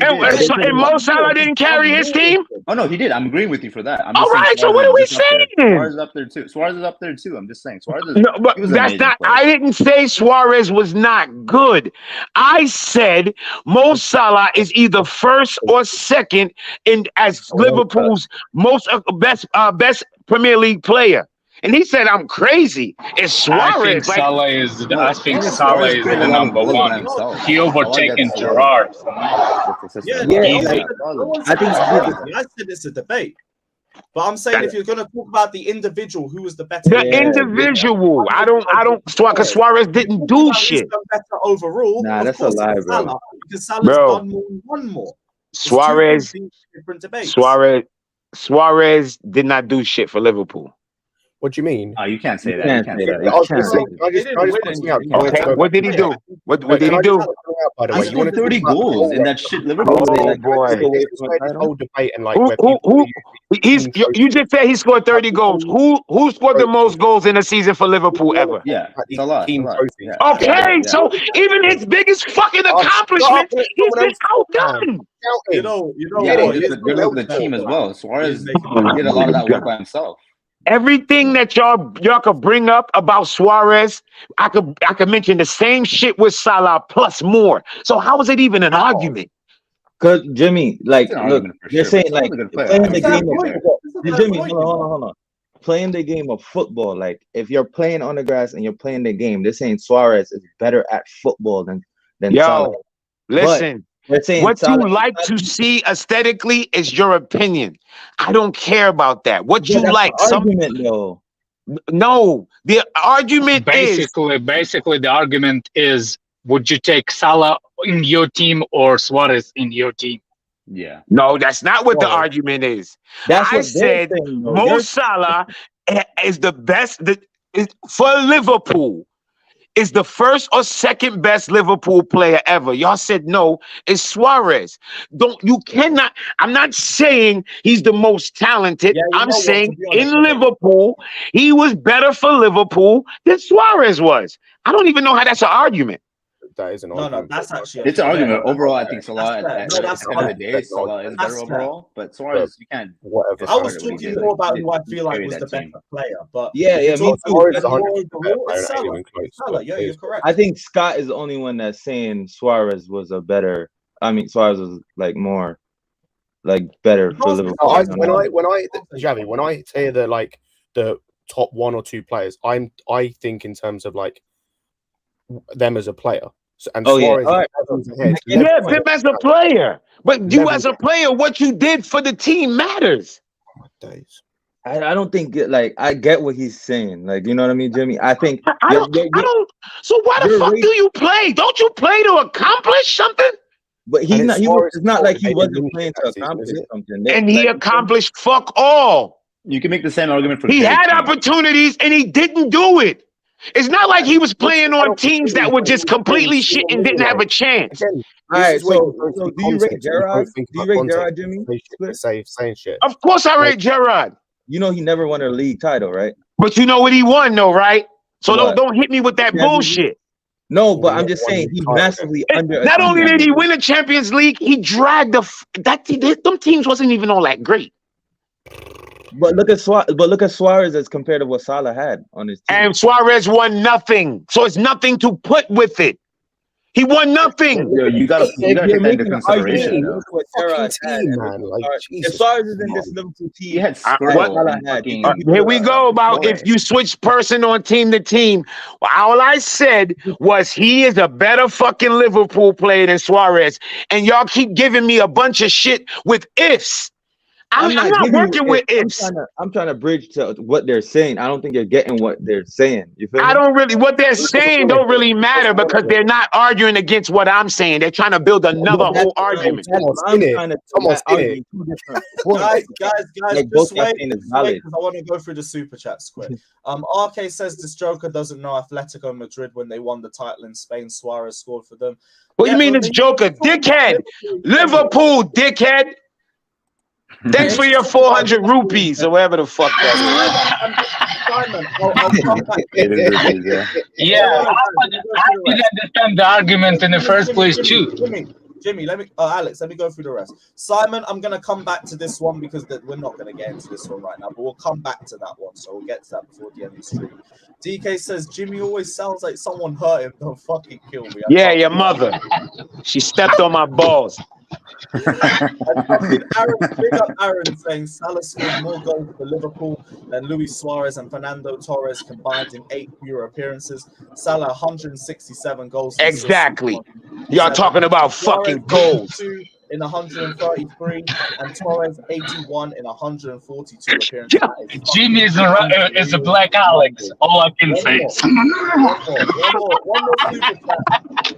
Speaker 10: Mo Salah didn't carry his team?
Speaker 6: Oh no, he did. I'm agreeing with you for that.
Speaker 10: All right, so what are we saying?
Speaker 6: Suarez is up there too. Suarez is up there too. I'm just saying. Suarez is,
Speaker 10: no, but that's not. I didn't say Suarez was not good. I said Mo Salah is either first or second in as Liverpool's best Premier League player. And he said, "I'm crazy." It's Suarez.
Speaker 5: I think Salah is the number one. He overtaken Gerrard.
Speaker 3: I said it's a debate. But I'm saying if you're going to talk about the individual, who was the better?
Speaker 10: The individual. I don't. Because Suarez didn't do shit.
Speaker 3: Better overall.
Speaker 9: Nah, that's a lie, bro.
Speaker 3: Because Salah's done one more.
Speaker 10: Suarez did not do shit for Liverpool.
Speaker 4: What do you mean?
Speaker 6: Oh, you can't say that.
Speaker 9: You can't say that.
Speaker 10: Okay, what did he do? What did he do?
Speaker 6: He scored 30 goals in that shit Liverpool.
Speaker 10: Oh boy! You just said he scored 30 goals. Who scored the most goals in a season for Liverpool ever?
Speaker 6: Yeah, it's a lot.
Speaker 10: Okay, so even his biggest fucking accomplishment, he's been outdone.
Speaker 3: You know what?
Speaker 6: Good luck with the team as well. Suarez did a lot of that work by himself.
Speaker 10: Everything that y'all could bring up about Suarez, I could mention the same shit with Salah plus more. So how is it even an argument?
Speaker 9: Because Jimmy, like, look, you're saying like playing the game of football. Jimmy, hold on. Playing the game of football, like if you're playing on the grass and you're playing the game, they're saying Suarez is better at football than Salah.
Speaker 10: Listen. What you like to see aesthetically is your opinion. I don't care about that. What you like,
Speaker 9: though.
Speaker 10: No, the argument
Speaker 5: basically the argument is: would you take Salah in your team or Suarez in your team?
Speaker 6: Yeah.
Speaker 10: No, that's not what the argument is. I said Mo Salah is the best for Liverpool. Is the first or second best Liverpool player ever. Y'all said no, it's Suarez. I'm not saying he's the most talented. I'm saying in Liverpool, he was better for Liverpool than Suarez was. I don't even know how that's an argument.
Speaker 4: That is an argument.
Speaker 3: No, that's actually
Speaker 6: it's an argument. Overall, I think Salah at the end of the day, Salah is better overall. But Suarez, you can't.
Speaker 3: I was talking more about who I feel like was the better player. But
Speaker 9: me too.
Speaker 3: Salah, you're correct.
Speaker 9: I think Scott is the only one that's saying Suarez was a better. I mean, Suarez was like more, like better for Liverpool.
Speaker 4: When I say the top one or two players, I think in terms of like them as a player. And Suarez
Speaker 10: them as a player. But you as a player, what you did for the team matters.
Speaker 4: Oh my days.
Speaker 9: I don't think I get what he's saying. Like, you know what I mean, Jimmy? I think
Speaker 10: I don't. So why the fuck do you play? Don't you play to accomplish something?
Speaker 9: But he's not. It's not like he wasn't playing to accomplish something.
Speaker 10: And he accomplished fuck all.
Speaker 6: You can make the same argument for.
Speaker 10: He had opportunities and he didn't do it. It's not like he was playing on teams that were just completely shit and didn't have a chance.
Speaker 9: All right, so do you rate Gerrard? Do you rate Gerrard, Jimmy?
Speaker 4: Saying shit.
Speaker 10: Of course I rate Gerrard.
Speaker 9: You know he never won a league title, right?
Speaker 10: But you know what he won, though, right? So don't hit me with that bullshit.
Speaker 9: No, but I'm just saying he massively under.
Speaker 10: Not only did he win a Champions League, he dragged them teams wasn't even all that great.
Speaker 9: But look at Suarez as compared to what Salah had on his team.
Speaker 10: And Suarez won nothing. So it's nothing to put with it. He won nothing.
Speaker 6: Yo, you gotta take that into consideration.
Speaker 4: Man, like,
Speaker 9: if Suarez is in this Liverpool team,
Speaker 6: He had
Speaker 10: Here we go about if you switch person on team to team. All I said was he is a better fucking Liverpool player than Suarez, and y'all keep giving me a bunch of shit with ifs. I'm not working with ifs.
Speaker 9: I'm trying to bridge to what they're saying. I don't think you're getting what they're saying. You feel me?
Speaker 10: What they're saying don't really matter because they're not arguing against what I'm saying. They're trying to build another whole argument.
Speaker 3: Guys, just wait, because I want to go through the super chats quick. RK says this Joker doesn't know Atletico Madrid when they won the title in Spain. Suarez scored for them.
Speaker 10: What do you mean it's Joker? Dickhead! Liverpool, dickhead! Thanks for your 400 rupees or whatever the fuck that
Speaker 5: is. Yeah, I didn't understand the argument in the first place too.
Speaker 3: Jimmy, Alex, let me go through the rest. Simon, I'm going to come back to this one because we're not going to get into this one right now, but we'll come back to that one. So we'll get to that before the end of the stream. DK says, Jimmy always sounds like someone hurt him. Don't fucking kill me.
Speaker 10: Yeah, your mother. She stepped on my balls.
Speaker 3: Big up Aaron saying Salah scored more goals for Liverpool than Luis Suarez and Fernando Torres combined in 8 Euro appearances. Salah 167 goals.
Speaker 10: Exactly. Y'all talking about fucking goals.
Speaker 3: In 133 and Torres 81 in 142 appearances.
Speaker 5: Jimmy is a black Alex. All I can say.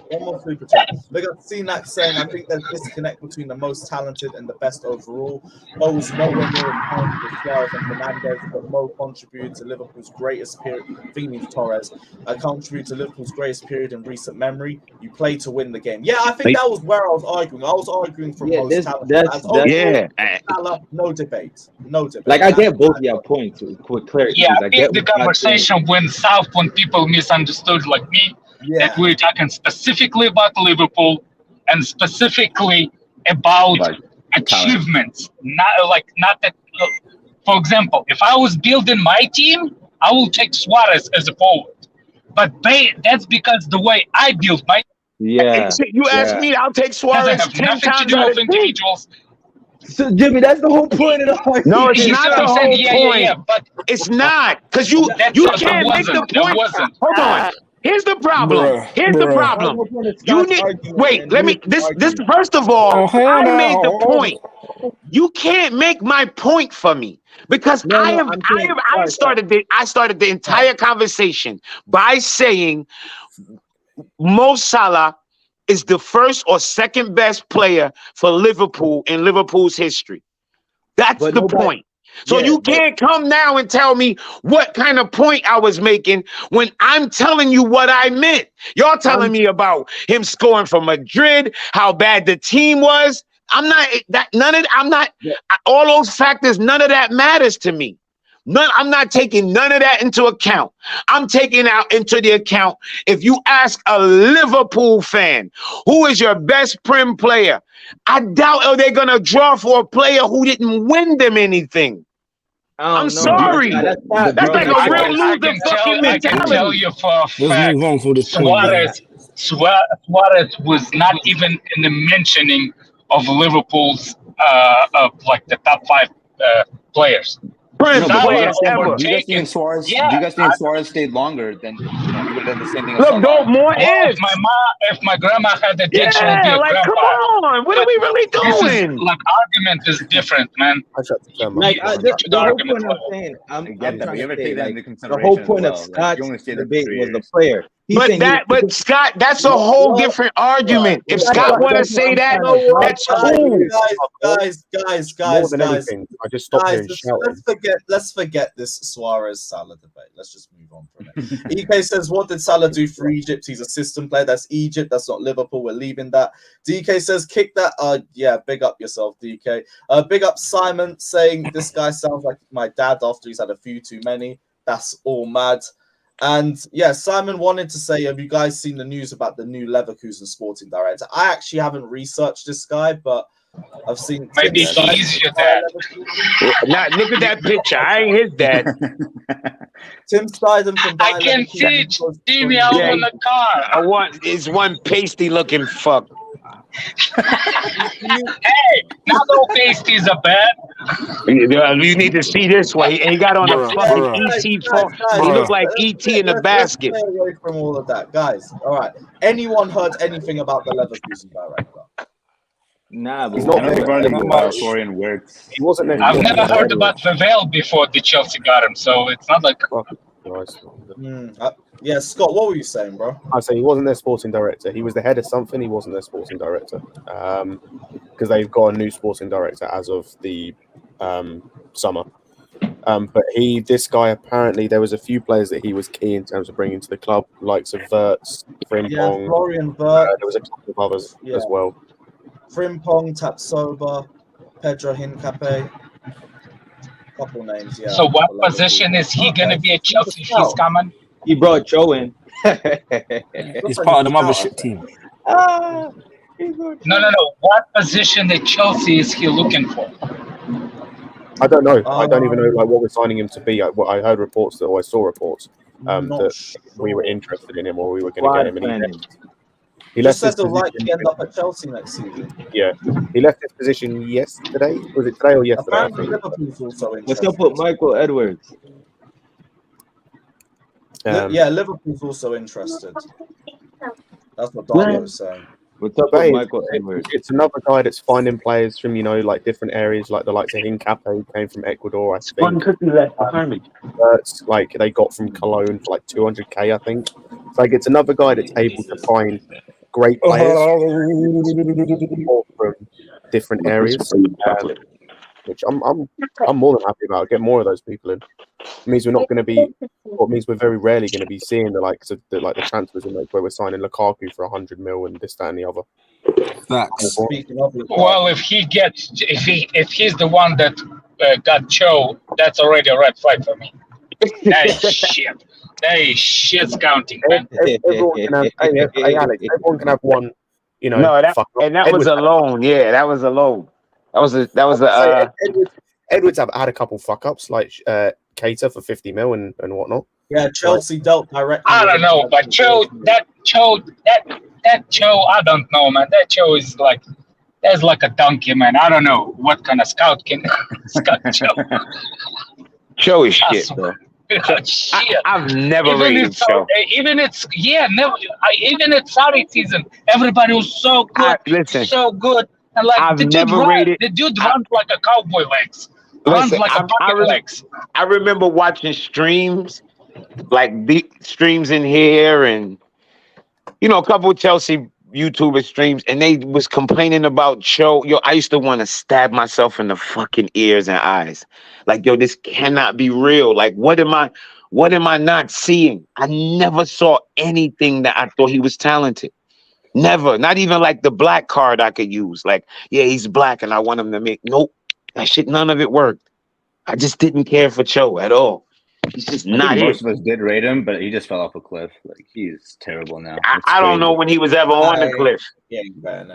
Speaker 3: One more super chat. Look at CNAC saying, I think there's disconnect between the most talented and the best overall. Mo was nowhere near as talented as Suarez and Fernandez, but Mo contributed to Liverpool's greatest period. Phoenix Torres contributed to Liverpool's greatest period in recent memory. You play to win the game. Yeah, I think that was where I was arguing. I was arguing from most talented. Salah, no debate. No debate.
Speaker 9: Like, I get both your points with clarity.
Speaker 5: Yeah, I think the conversation went south when people misunderstood, like me, that we're talking specifically about Liverpool and specifically about achievements. Not that. For example, if I was building my team, I will take Suarez as a forward. But that's because the way I build my.
Speaker 10: Yeah. You ask me, I'll take Suarez 10 times to do with individuals.
Speaker 9: So Jimmy, that's the whole point of the argument.
Speaker 10: No, it's not the whole point. But it's not because you can't make the point. Hold on. Here's the problem. The problem. You need wait. Let me. This. First of all, I made the point. You can't make my point for me because I started the entire conversation by saying Mo Salah is the first or second best player for Liverpool in Liverpool's history. That's the point. So you can't come now and tell me what kind of point I was making when I'm telling you what I meant. You're telling me about him scoring for Madrid, how bad the team was. All those factors, none of that matters to me. I'm not taking none of that into account. I'm taking out into the account if you ask a Liverpool fan, who is your best Prem player? I doubt they're going to draw for a player who didn't win them anything. I'm sorry. That's like a real loser fucking mentality.
Speaker 5: I can tell you for a fact, Suarez was not even in the mentioning of Liverpool's like the top 5 players.
Speaker 6: Do you guys think Suarez stayed longer than he would have done the same thing?
Speaker 10: Look, no more ifs.
Speaker 5: If my grandma had the dick, she would be a grandpa.
Speaker 10: Come on, what are we really doing?
Speaker 5: Argument is different, man.
Speaker 9: The whole point I'm saying, the whole point of Scott's debate was the player.
Speaker 10: But Scott, that's a whole different argument. If Scott want to say that, that's cool.
Speaker 3: Guys.
Speaker 4: I just stopped hearing shouting.
Speaker 3: Let's forget this Suarez Salah debate. Let's just move on from it. EK says, what did Salah do for Egypt? He's a system player. That's Egypt. That's not Liverpool. We're leaving that. DK says, kick that. Yeah, big up yourself, DK. Big up Simon saying, this guy sounds like my dad after he's had a few too many. That's all mad. And yeah, Simon wanted to say, have you guys seen the news about the new Leverkusen sporting director? I actually haven't researched this guy, but I've seen
Speaker 5: Maybe he's your dad.
Speaker 10: Now look at that picture. I ain't his dad.
Speaker 3: Tim Steidham from
Speaker 5: I can see Jimmy out on the car.
Speaker 10: It's one pasty looking fuck.
Speaker 5: Hey, not all pasties are bad.
Speaker 10: You need to see this way. And he got on a fucking ET phone. He looked like ET in the basket.
Speaker 3: Let's stay away from all of that, guys. All right. Anyone heard anything about the Leverkusen director?
Speaker 9: Nah, but
Speaker 4: He's not
Speaker 6: I know Florian Wirtz.
Speaker 4: He wasn't there.
Speaker 5: I've never heard about Vavel before the Chelsea got him, so it's not like.
Speaker 3: Yeah, Scott, what were you saying, bro?
Speaker 4: I say he wasn't their sporting director. He was the head of something. He wasn't their sporting director. Because they've got a new sporting director as of the summer. But this guy apparently there was a few players that he was key in terms of bringing to the club, likes of Wirtz, Frimpong.
Speaker 3: Yeah, Florian Wirtz.
Speaker 4: There was a couple of others as well.
Speaker 3: Frimpong, Tapsoba, Pedro Hincapié. Couple names, yeah.
Speaker 5: So what position is he going to be at Chelsea if he's coming?
Speaker 9: He brought Joe in.
Speaker 11: He's part of the mothership team.
Speaker 5: No. What position at Chelsea is he looking for?
Speaker 4: I don't know. I don't even know what we're signing him to be. I heard reports I saw reports that we were interested in him or we were going to get him. And he left his position.
Speaker 3: Like end up at Chelsea next season.
Speaker 4: Yeah, he left his position yesterday. Was it today or yesterday?
Speaker 3: Apparently, Liverpool's also interested.
Speaker 9: Let's go put Michael Edwards.
Speaker 3: Yeah, Liverpool's also interested. That's what Dario was saying.
Speaker 9: What's up with Michael Edwards?
Speaker 4: It's another guy that's finding players from like different areas, like the likes of Hincapié came from Ecuador, I think. It's like they got from Cologne for like 200k, I think. It's like it's another guy that's able to find great players from different areas, which I'm more than happy about. Get more of those people in. It means we're not going to be, or it means we're very rarely going to be seeing the likes of the transfers in where we're signing Lukaku for 100 mil and this, that, and the other.
Speaker 11: Facts.
Speaker 5: Well, if he's the one that got Cho, that's already a red flag for me. That is shit. That is shit scouting, man.
Speaker 4: Everyone can have, hey, Alex, everyone can have one.
Speaker 10: No, that was a loan. Yeah, that was a loan.
Speaker 4: Edwards had a couple fuck ups like Cater for 50 mil and whatnot.
Speaker 3: Yeah, Chelsea dealt directly.
Speaker 5: I don't know, but that Cho, I don't know, man. That Cho is that's like a donkey, man. I don't know what kind of scout can scout Cho.
Speaker 10: Cho is shit, bro.
Speaker 5: Shit.
Speaker 10: I've never rated Cho.
Speaker 5: Even at Saudi season, everybody was so good, so good. And the dude runs like a cowboy legs. Runs like a bucket legs.
Speaker 10: I remember watching streams, like big streams in here, and a couple of Chelsea YouTuber streams, and they was complaining about Cho. Yo, I used to want to stab myself in the fucking ears and eyes. Like, yo, this cannot be real. Like, what am I not seeing? I never saw anything that I thought he was talented. Never. Not even like the black card I could use. Like, yeah, he's black and I want him to make. Nope. That shit, none of it worked. I just didn't care for Cho at all. He's just not it.
Speaker 6: Most of us did rate him, but he just fell off a cliff. Like, he's terrible now.
Speaker 10: I don't know when he was ever on the cliff.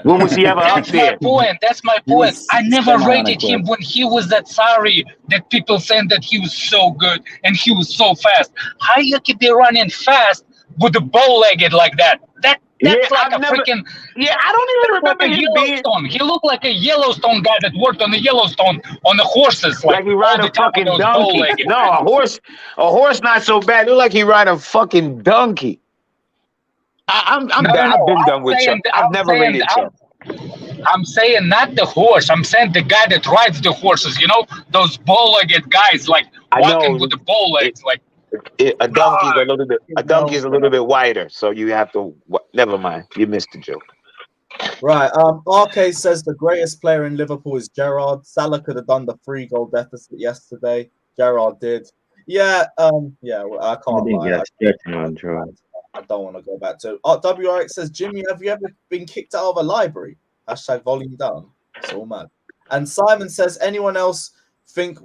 Speaker 10: When was he ever up there?
Speaker 5: That's my point. I never rated him when he was that sorry that people saying that he was so good and he was so fast. How you could be running fast with the bow-legged like that? That's like freaking. Yeah, I don't even remember him Yellowstone. He looked like a Yellowstone guy that worked on the Yellowstone on the horses.
Speaker 10: Like he ride a fucking donkey. No, a horse not so bad. Look like he ride a fucking donkey. I've been done with Chuck. I've never rated Chuck.
Speaker 5: I'm saying not the horse. I'm saying the guy that rides the horses. Those bow-legged guys, like walking with the bow legs, like.
Speaker 10: A donkey is a little bit wider, so you have to. Never mind, you missed the joke.
Speaker 3: Right. RK says the greatest player in Liverpool is Gerrard. Salah could have done the 3-goal deficit yesterday. Gerrard did. Yeah. Well, I can't lie. I don't want to go back to. WRX says, Jimmy, have you ever been kicked out of a library? # volume down. It's all mad. And Simon says, anyone else thinks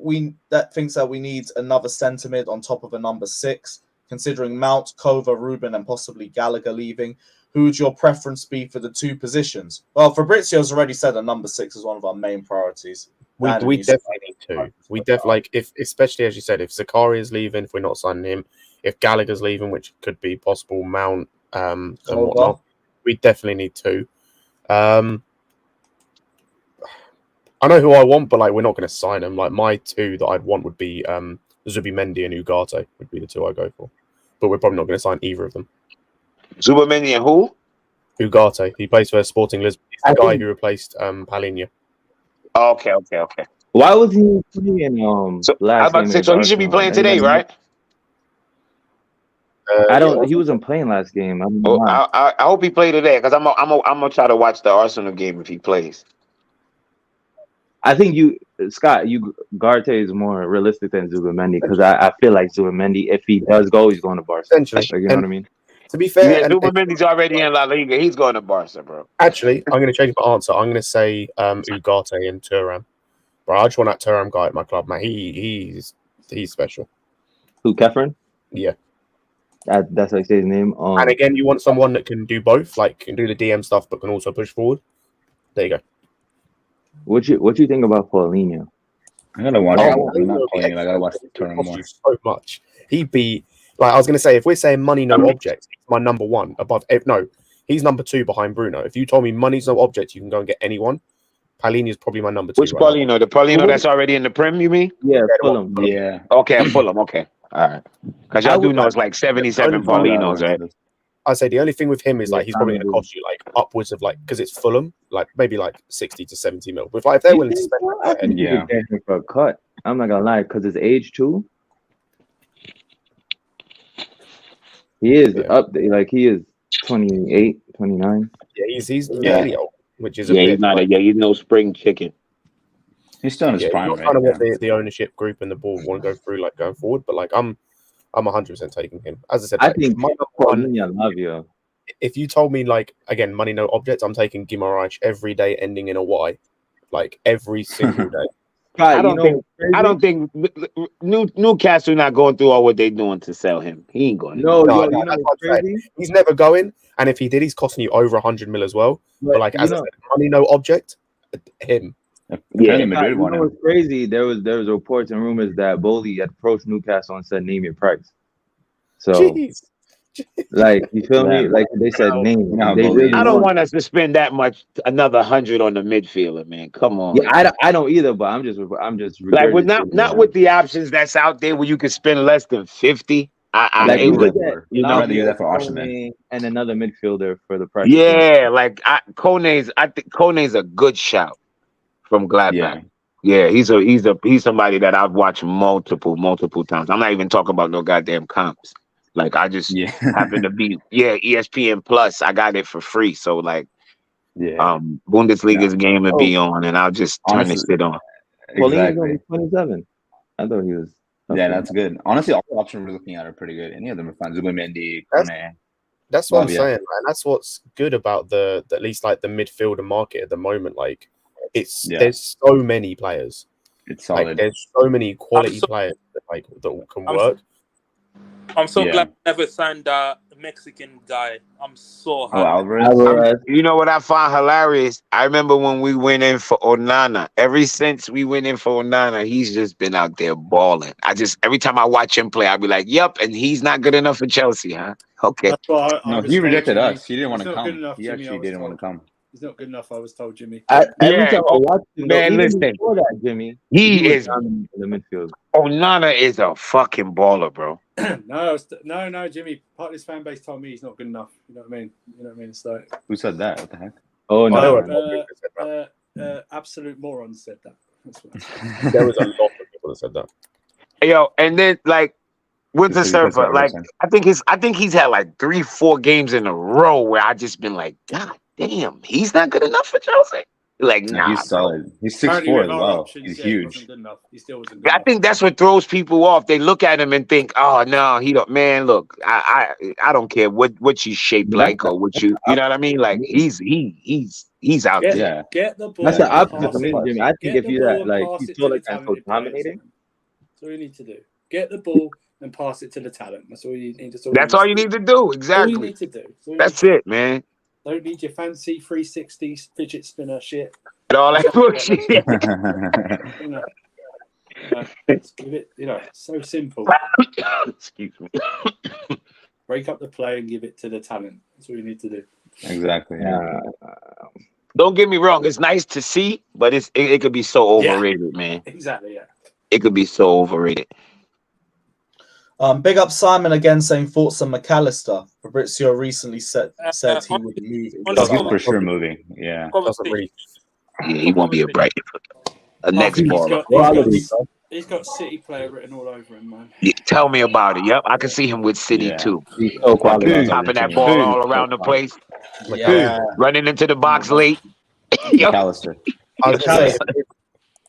Speaker 3: that we need another centre mid on top of a number 6, considering Mount, Kova, Ruben, and possibly Gallagher leaving? who would your preference be for the two positions? Well, Fabrizio's already said that number 6 is one of our main priorities.
Speaker 4: We definitely need to. We like if, especially as you said, if Zakaria is leaving, if we're not signing him, if Gallagher's leaving, which could be possible, Mount and whatnot, we definitely need two. I know who I want, but like we're not going to sign them. Like my two that I'd want would be Mendy and Ugarte would be the two I go for, but we're probably not going to sign either of them.
Speaker 10: Mendy and who?
Speaker 4: Ugarte. He plays for Sporting Lisbon. He's the guy who replaced Palhinha.
Speaker 10: Oh, okay.
Speaker 9: Why was he playing
Speaker 10: so I was about to say, so he should be playing today, right?
Speaker 9: He wasn't playing last game.
Speaker 10: I hope he played today because I'm gonna try to watch the Arsenal game if he plays.
Speaker 9: I think Ugarte is more realistic than Zubimendi because I feel like Zubimendi, if he does go, he's going to Barca.
Speaker 4: Essentially,
Speaker 9: like, you know what I mean?
Speaker 4: To be fair,
Speaker 10: Zubimendi's already in La Liga. He's going to Barca, bro.
Speaker 4: Actually, I'm going to change my answer. I'm going to say Ugarte and Thuram. Bro, I just want that Thuram guy at my club, man. He's special.
Speaker 9: Who, Kefren?
Speaker 4: Yeah.
Speaker 9: That's how I say his name.
Speaker 4: And again, you want someone that can do both, like can do the DM stuff, but can also push forward. There you go.
Speaker 9: What you think about Paulinho?
Speaker 6: I gotta watch. I gotta watch Thuram more.
Speaker 4: So much. He'd be like I was going to say. If we're saying money no object, he's my number one above. He's number 2 behind Bruno. If you told me money's no object, you can go and get anyone. Paulinho is probably my number 2.
Speaker 10: Which Paulinho? The Paulinho that's already in the Prem, you mean?
Speaker 9: Yeah, Fulham.
Speaker 10: Yeah. Okay, Fulham. Okay. All right. Because y'all do know it's like 77 Paulinos, right?
Speaker 4: I say the only thing with him is like he's probably going to cost you like upwards of like because it's Fulham, like maybe like 60 to 70 mil. But if they're willing to spend that,
Speaker 9: and get him for a cut, I'm not gonna lie, because his age too. He is up there, like he is 28, 29.
Speaker 4: Yeah, he's really old, which is
Speaker 10: he's not he's no spring chicken.
Speaker 6: He's still in his prime, right?
Speaker 4: Kind of what the ownership group and the board want to go through, like going forward. But like I'm 100% taking him. As I said,
Speaker 9: I think Lavia.
Speaker 4: If you told me like again, money no object, I'm taking Guimaraes every day, ending in a Y, like every single day.
Speaker 10: I don't think Newcastle not going through all what they're doing to sell him. He ain't going.
Speaker 4: No, he's never going. And if he did, he's costing you over 100 mil as well. But like as I said, money no object, him.
Speaker 9: Yeah, you know what's crazy? There was reports and rumors that Bowley had approached Newcastle and said name your price. So, like you feel me? Like they said name.
Speaker 10: I don't want us to spend that much, another 100 on the midfielder, man. Come on.
Speaker 9: Yeah, I don't either. But I'm just
Speaker 10: like with not with the options that's out there where you can spend less than 50.
Speaker 9: I'd rather do that for Arsenal and another midfielder for the price.
Speaker 10: Yeah, like Kone's. I think Kone's a good shout from Gladbach. Yeah, he's somebody that I've watched multiple times. I'm not even talking about no goddamn comps. Like I just happen to be ESPN Plus. I got it for free, so like Bundesliga's game would be on, and I'll just turn this shit on.
Speaker 9: Well, he's only 27. I thought he was.
Speaker 6: Yeah, that's good. Honestly, all the options we're looking at are pretty good. Any of them are fun. Mendy,
Speaker 4: that's what I'm saying, man. That's what's good about at least like the midfielder market at the moment. Like there's so many players.
Speaker 6: It's solid.
Speaker 4: Like, there's so many quality players that can work.
Speaker 7: I'm so glad I never signed a Mexican guy. I'm so happy.
Speaker 10: You know what I find hilarious? I remember when we went in for Onana. Ever since we went in for Onana, he's just been out there balling. Every time I watch him play, I'll be like, yep, and he's not good enough for Chelsea, huh? Okay.
Speaker 6: No, he rejected us. He didn't want to come. He actually didn't want to come.
Speaker 12: He's not good enough, I was told, Jimmy.
Speaker 10: Every time I watch him, man, listen.
Speaker 9: Jimmy,
Speaker 10: he is
Speaker 9: in the midfield.
Speaker 10: Onana is a fucking baller, bro.
Speaker 12: No, Jimmy. Part of his fan base told me he's not good enough. You know what I mean? It's like,
Speaker 6: who said that? What the heck?
Speaker 9: Oh no,
Speaker 12: absolute morons said that. That's what
Speaker 4: there was a lot of people that said that.
Speaker 10: Yo, and then like Winter Surfer, like I think he's had like 3-4 games in a row where I just been like, God damn, he's not good enough for Chelsea. Like, nah,
Speaker 6: he's solid. He's 6'4" as well. He's huge.
Speaker 12: He still wasn't good enough.
Speaker 10: I think that's what throws people off. They look at him and think, "Oh no, he don't." Man, look, I don't care what you shaped like or what you know what I mean. Like he's out there.
Speaker 12: Get the ball.
Speaker 9: That's the opposite for me, Jimmy. I think if you that like he's so like so dominating.
Speaker 12: That's all you need to do. Get the ball and pass it to the talent. That's all you need.
Speaker 10: That's all you need to do. Exactly.
Speaker 12: All you need to do.
Speaker 10: That's it, man.
Speaker 12: Don't need your fancy 360 fidget spinner shit.
Speaker 10: And all that bullshit.
Speaker 12: Give it, so simple.
Speaker 10: Excuse me.
Speaker 12: Break up the play and give it to the talent. That's all you need to do.
Speaker 6: Exactly. Yeah.
Speaker 10: Don't get me wrong. It's nice to see, but it could be so overrated, man.
Speaker 12: Exactly, yeah.
Speaker 10: It could be so overrated.
Speaker 3: Big up Simon again saying thoughts on McAllister. Fabrizio recently said he would move.
Speaker 6: He's for sure moving. Yeah.
Speaker 10: Yeah, he won't be a bright next baller.
Speaker 12: He's got City player written all over him, man.
Speaker 10: Yeah, tell me about it. Yep, I can see him with City too.
Speaker 9: He's so quality.
Speaker 10: Popping that ball all around the place.
Speaker 3: Yeah.
Speaker 10: Running into the box late.
Speaker 6: McAllister.
Speaker 4: I was gonna say,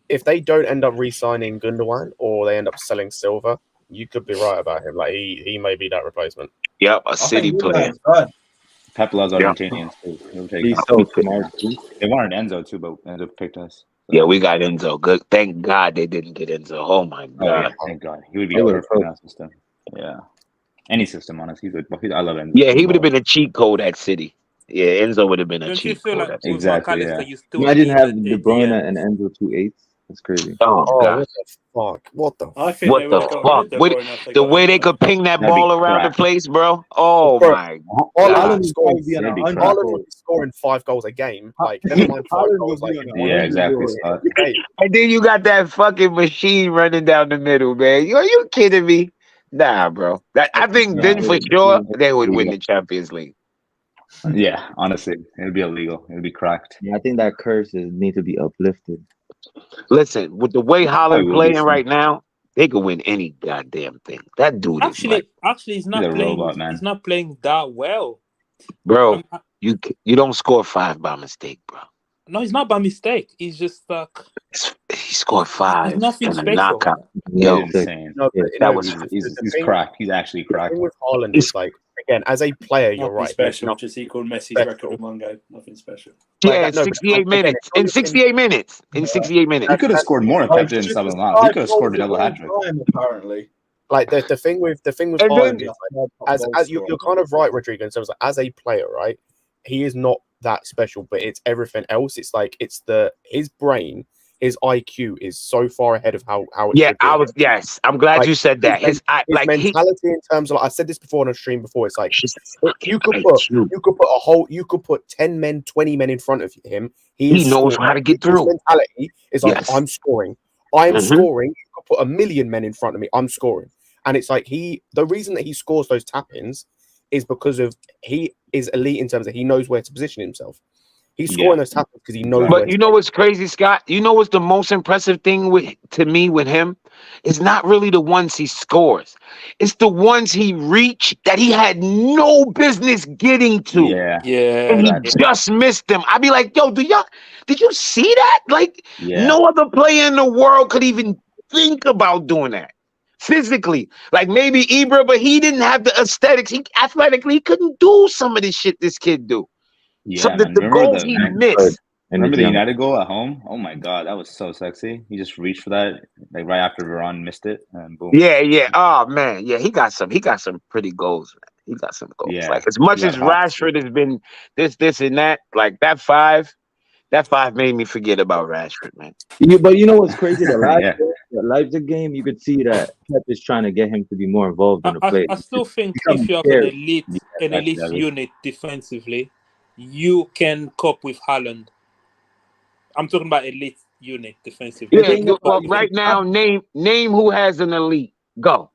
Speaker 4: if they don't end up re-signing Gundogan or they end up selling Silva, you could be right about him. Like he may be that replacement.
Speaker 10: Yep, a City player.
Speaker 6: Pep loves Argentinians too.
Speaker 9: He's so smart.
Speaker 6: They wanted Enzo too, but Enzo picked us.
Speaker 10: Yeah, we got Enzo. Good. Thank God they didn't get Enzo. Oh my God.
Speaker 6: Oh, yeah, thank God. He would be perfect in that system. Yeah. Any system, honestly. I love Enzo.
Speaker 10: Yeah, he would have been a cheat code at City. Yeah, Enzo would have been a
Speaker 7: Don't you
Speaker 10: cheat
Speaker 7: feel
Speaker 10: code.
Speaker 7: like
Speaker 6: Exactly.
Speaker 7: with McAllister,
Speaker 6: Yeah.
Speaker 7: you still
Speaker 9: Imagine
Speaker 7: need
Speaker 9: having
Speaker 7: the
Speaker 9: De Bruyne
Speaker 7: DM?
Speaker 9: and Enzo 2/8. That's crazy.
Speaker 10: Oh God.
Speaker 4: What the fuck?
Speaker 12: I think
Speaker 10: What
Speaker 12: they
Speaker 10: the
Speaker 12: would've got
Speaker 10: fuck?
Speaker 12: rid of De Bruyne if
Speaker 10: The
Speaker 12: got
Speaker 10: way
Speaker 12: him,
Speaker 10: they
Speaker 12: though.
Speaker 10: could ping that
Speaker 6: That'd be
Speaker 10: ball around the
Speaker 6: crap.
Speaker 10: place, bro. Oh
Speaker 4: Bro,
Speaker 10: my
Speaker 4: Haaland
Speaker 9: is
Speaker 4: is scoring,
Speaker 9: going
Speaker 6: That'd be crap.
Speaker 4: Haaland is scoring 5 goals a game. Like, never mind 5
Speaker 9: Haaland
Speaker 4: goals.
Speaker 9: would be
Speaker 4: Like,
Speaker 9: on
Speaker 6: Yeah, exactly.
Speaker 10: And then you got that fucking machine running down the middle, man. Are you kidding me? Nah, bro. I think then for sure they would win the Champions League.
Speaker 6: Yeah, honestly. It'd be illegal. It'd be cracked.
Speaker 9: Yeah, I think that curses need to be uplifted.
Speaker 10: Listen, with the way Haaland
Speaker 6: will
Speaker 10: playing
Speaker 6: be soon.
Speaker 10: right now, they could win any goddamn thing. That dude is like,
Speaker 7: Actually, he's not
Speaker 6: He's a
Speaker 7: playing.
Speaker 6: robot, man.
Speaker 7: He's not playing that well.
Speaker 10: bro, you don't score 5 by mistake, bro.
Speaker 7: No, it's not by mistake. He's just like
Speaker 10: He scored 5
Speaker 7: It's nothing
Speaker 10: in a
Speaker 7: special.
Speaker 10: knockout.
Speaker 6: Yo,
Speaker 10: Yo,
Speaker 6: insane.
Speaker 4: No, but,
Speaker 10: that
Speaker 4: no,
Speaker 10: was
Speaker 6: He's cracked. He's actually
Speaker 4: the
Speaker 6: cracked.
Speaker 4: thing with Haaland is like, again, as a player, you're
Speaker 12: Nothing
Speaker 4: right.
Speaker 12: special.
Speaker 4: Not
Speaker 12: Just equal Messi's
Speaker 4: special.
Speaker 12: record in one game. Nothing special.
Speaker 10: yeah,
Speaker 4: no, but
Speaker 10: 68
Speaker 4: again,
Speaker 10: minutes.
Speaker 4: it's not
Speaker 10: In
Speaker 4: the same-
Speaker 10: 68 minutes. In 68 minutes.
Speaker 6: He could have scored more if Pep didn't sub him out. He could have scored a double hat trick.
Speaker 3: Apparently.
Speaker 4: Like the thing with
Speaker 10: And
Speaker 4: Haaland
Speaker 10: then-
Speaker 4: is like, as you're kind of right, Rodrigo, in terms of as a player, right? He is not that special, but it's everything else. It's like his brain, his IQ is so far ahead of how it
Speaker 10: Yeah,
Speaker 4: should be.
Speaker 10: I'm glad
Speaker 4: Like,
Speaker 10: you said that. His
Speaker 4: mentality in terms of, I said this before on a stream before. It's like you could put 10 men, 20 men in front of him.
Speaker 10: He knows how to get
Speaker 4: His
Speaker 10: through.
Speaker 4: mentality is like,
Speaker 10: Yes.
Speaker 4: I'm scoring. I'm
Speaker 10: Mhm.
Speaker 4: scoring. You could put 1,000,000 men in front of me. I'm scoring. And it's like the reason that he scores those tap-ins is because of he is elite in terms of he knows where to position himself. He's scoring those tap-ins because he knows where
Speaker 10: But
Speaker 4: to
Speaker 10: you know what's crazy, Scott? You know what's the most impressive thing to me with him? It's not really the ones he scores. It's the ones he reached that he had no business getting to.
Speaker 6: Yeah.
Speaker 10: And he just missed them. I'd be like, yo, did you see that? Like,
Speaker 6: Yeah.
Speaker 10: no other player in the world could even think about doing that. Physically. Like maybe Ibra, but he didn't have the aesthetics. He athletically couldn't do some of the shit this kid do.
Speaker 6: Yeah,
Speaker 10: So the
Speaker 6: man.
Speaker 10: goals he missed.
Speaker 6: Remember the United goal at home? Oh my God, that was so sexy. He just reached for that, like right after Varane missed it, and boom.
Speaker 10: Yeah. Oh man, yeah, he got some pretty goals, man. He got some goals.
Speaker 6: Yeah.
Speaker 10: Like as much
Speaker 6: Yeah,
Speaker 10: as Rashford has been this and that, like that five made me forget about Rashford, man.
Speaker 9: But you know what's crazy? The Leipzig game, you could see that Pep is trying to get him to be more involved in the play.
Speaker 7: I still think if you have an elite unit defensively, you can cope with Haaland. I'm talking about elite unit defensively.
Speaker 10: Yeah, well, right now, name who has an elite. Go.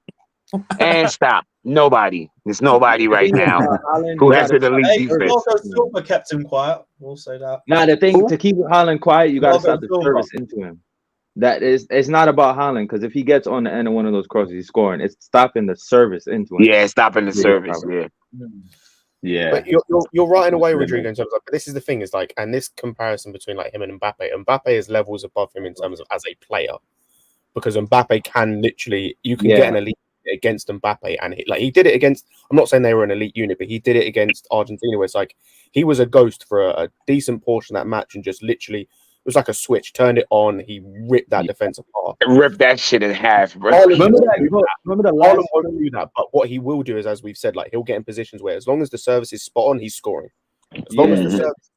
Speaker 10: And stop. Nobody. There's nobody right now who has an elite defense.
Speaker 3: Also, Silva kept him quiet. We'll say that.
Speaker 9: Nah, the thing to keep Haaland quiet, you got to
Speaker 3: Thiago
Speaker 9: stop the
Speaker 3: Silva.
Speaker 9: service into him. It's not about Haaland, because if he gets on the end of one of those crosses, he's scoring. It's stopping the service into him.
Speaker 10: Yeah, stopping the service. Yeah.
Speaker 6: Yeah.
Speaker 4: But you're right in a way, Rodrigo, in terms of, but this is the thing, is like, and this comparison between like him and Mbappe is levels above him in terms of as a player, because Mbappe can literally, you can get an elite against Mbappe, and he did it against, I'm not saying they were an elite unit, but he did it against Argentina, where it's like he was a ghost for a decent portion of that match, and just literally was like a switch. Turned it on. He ripped that defense apart.
Speaker 10: Rip that shit in half, bro.
Speaker 9: Remember the last
Speaker 4: Haaland won't do that, but what he will do is, as we've said, like he'll get in positions where, as long as the service is spot on, he's scoring. As long as the service,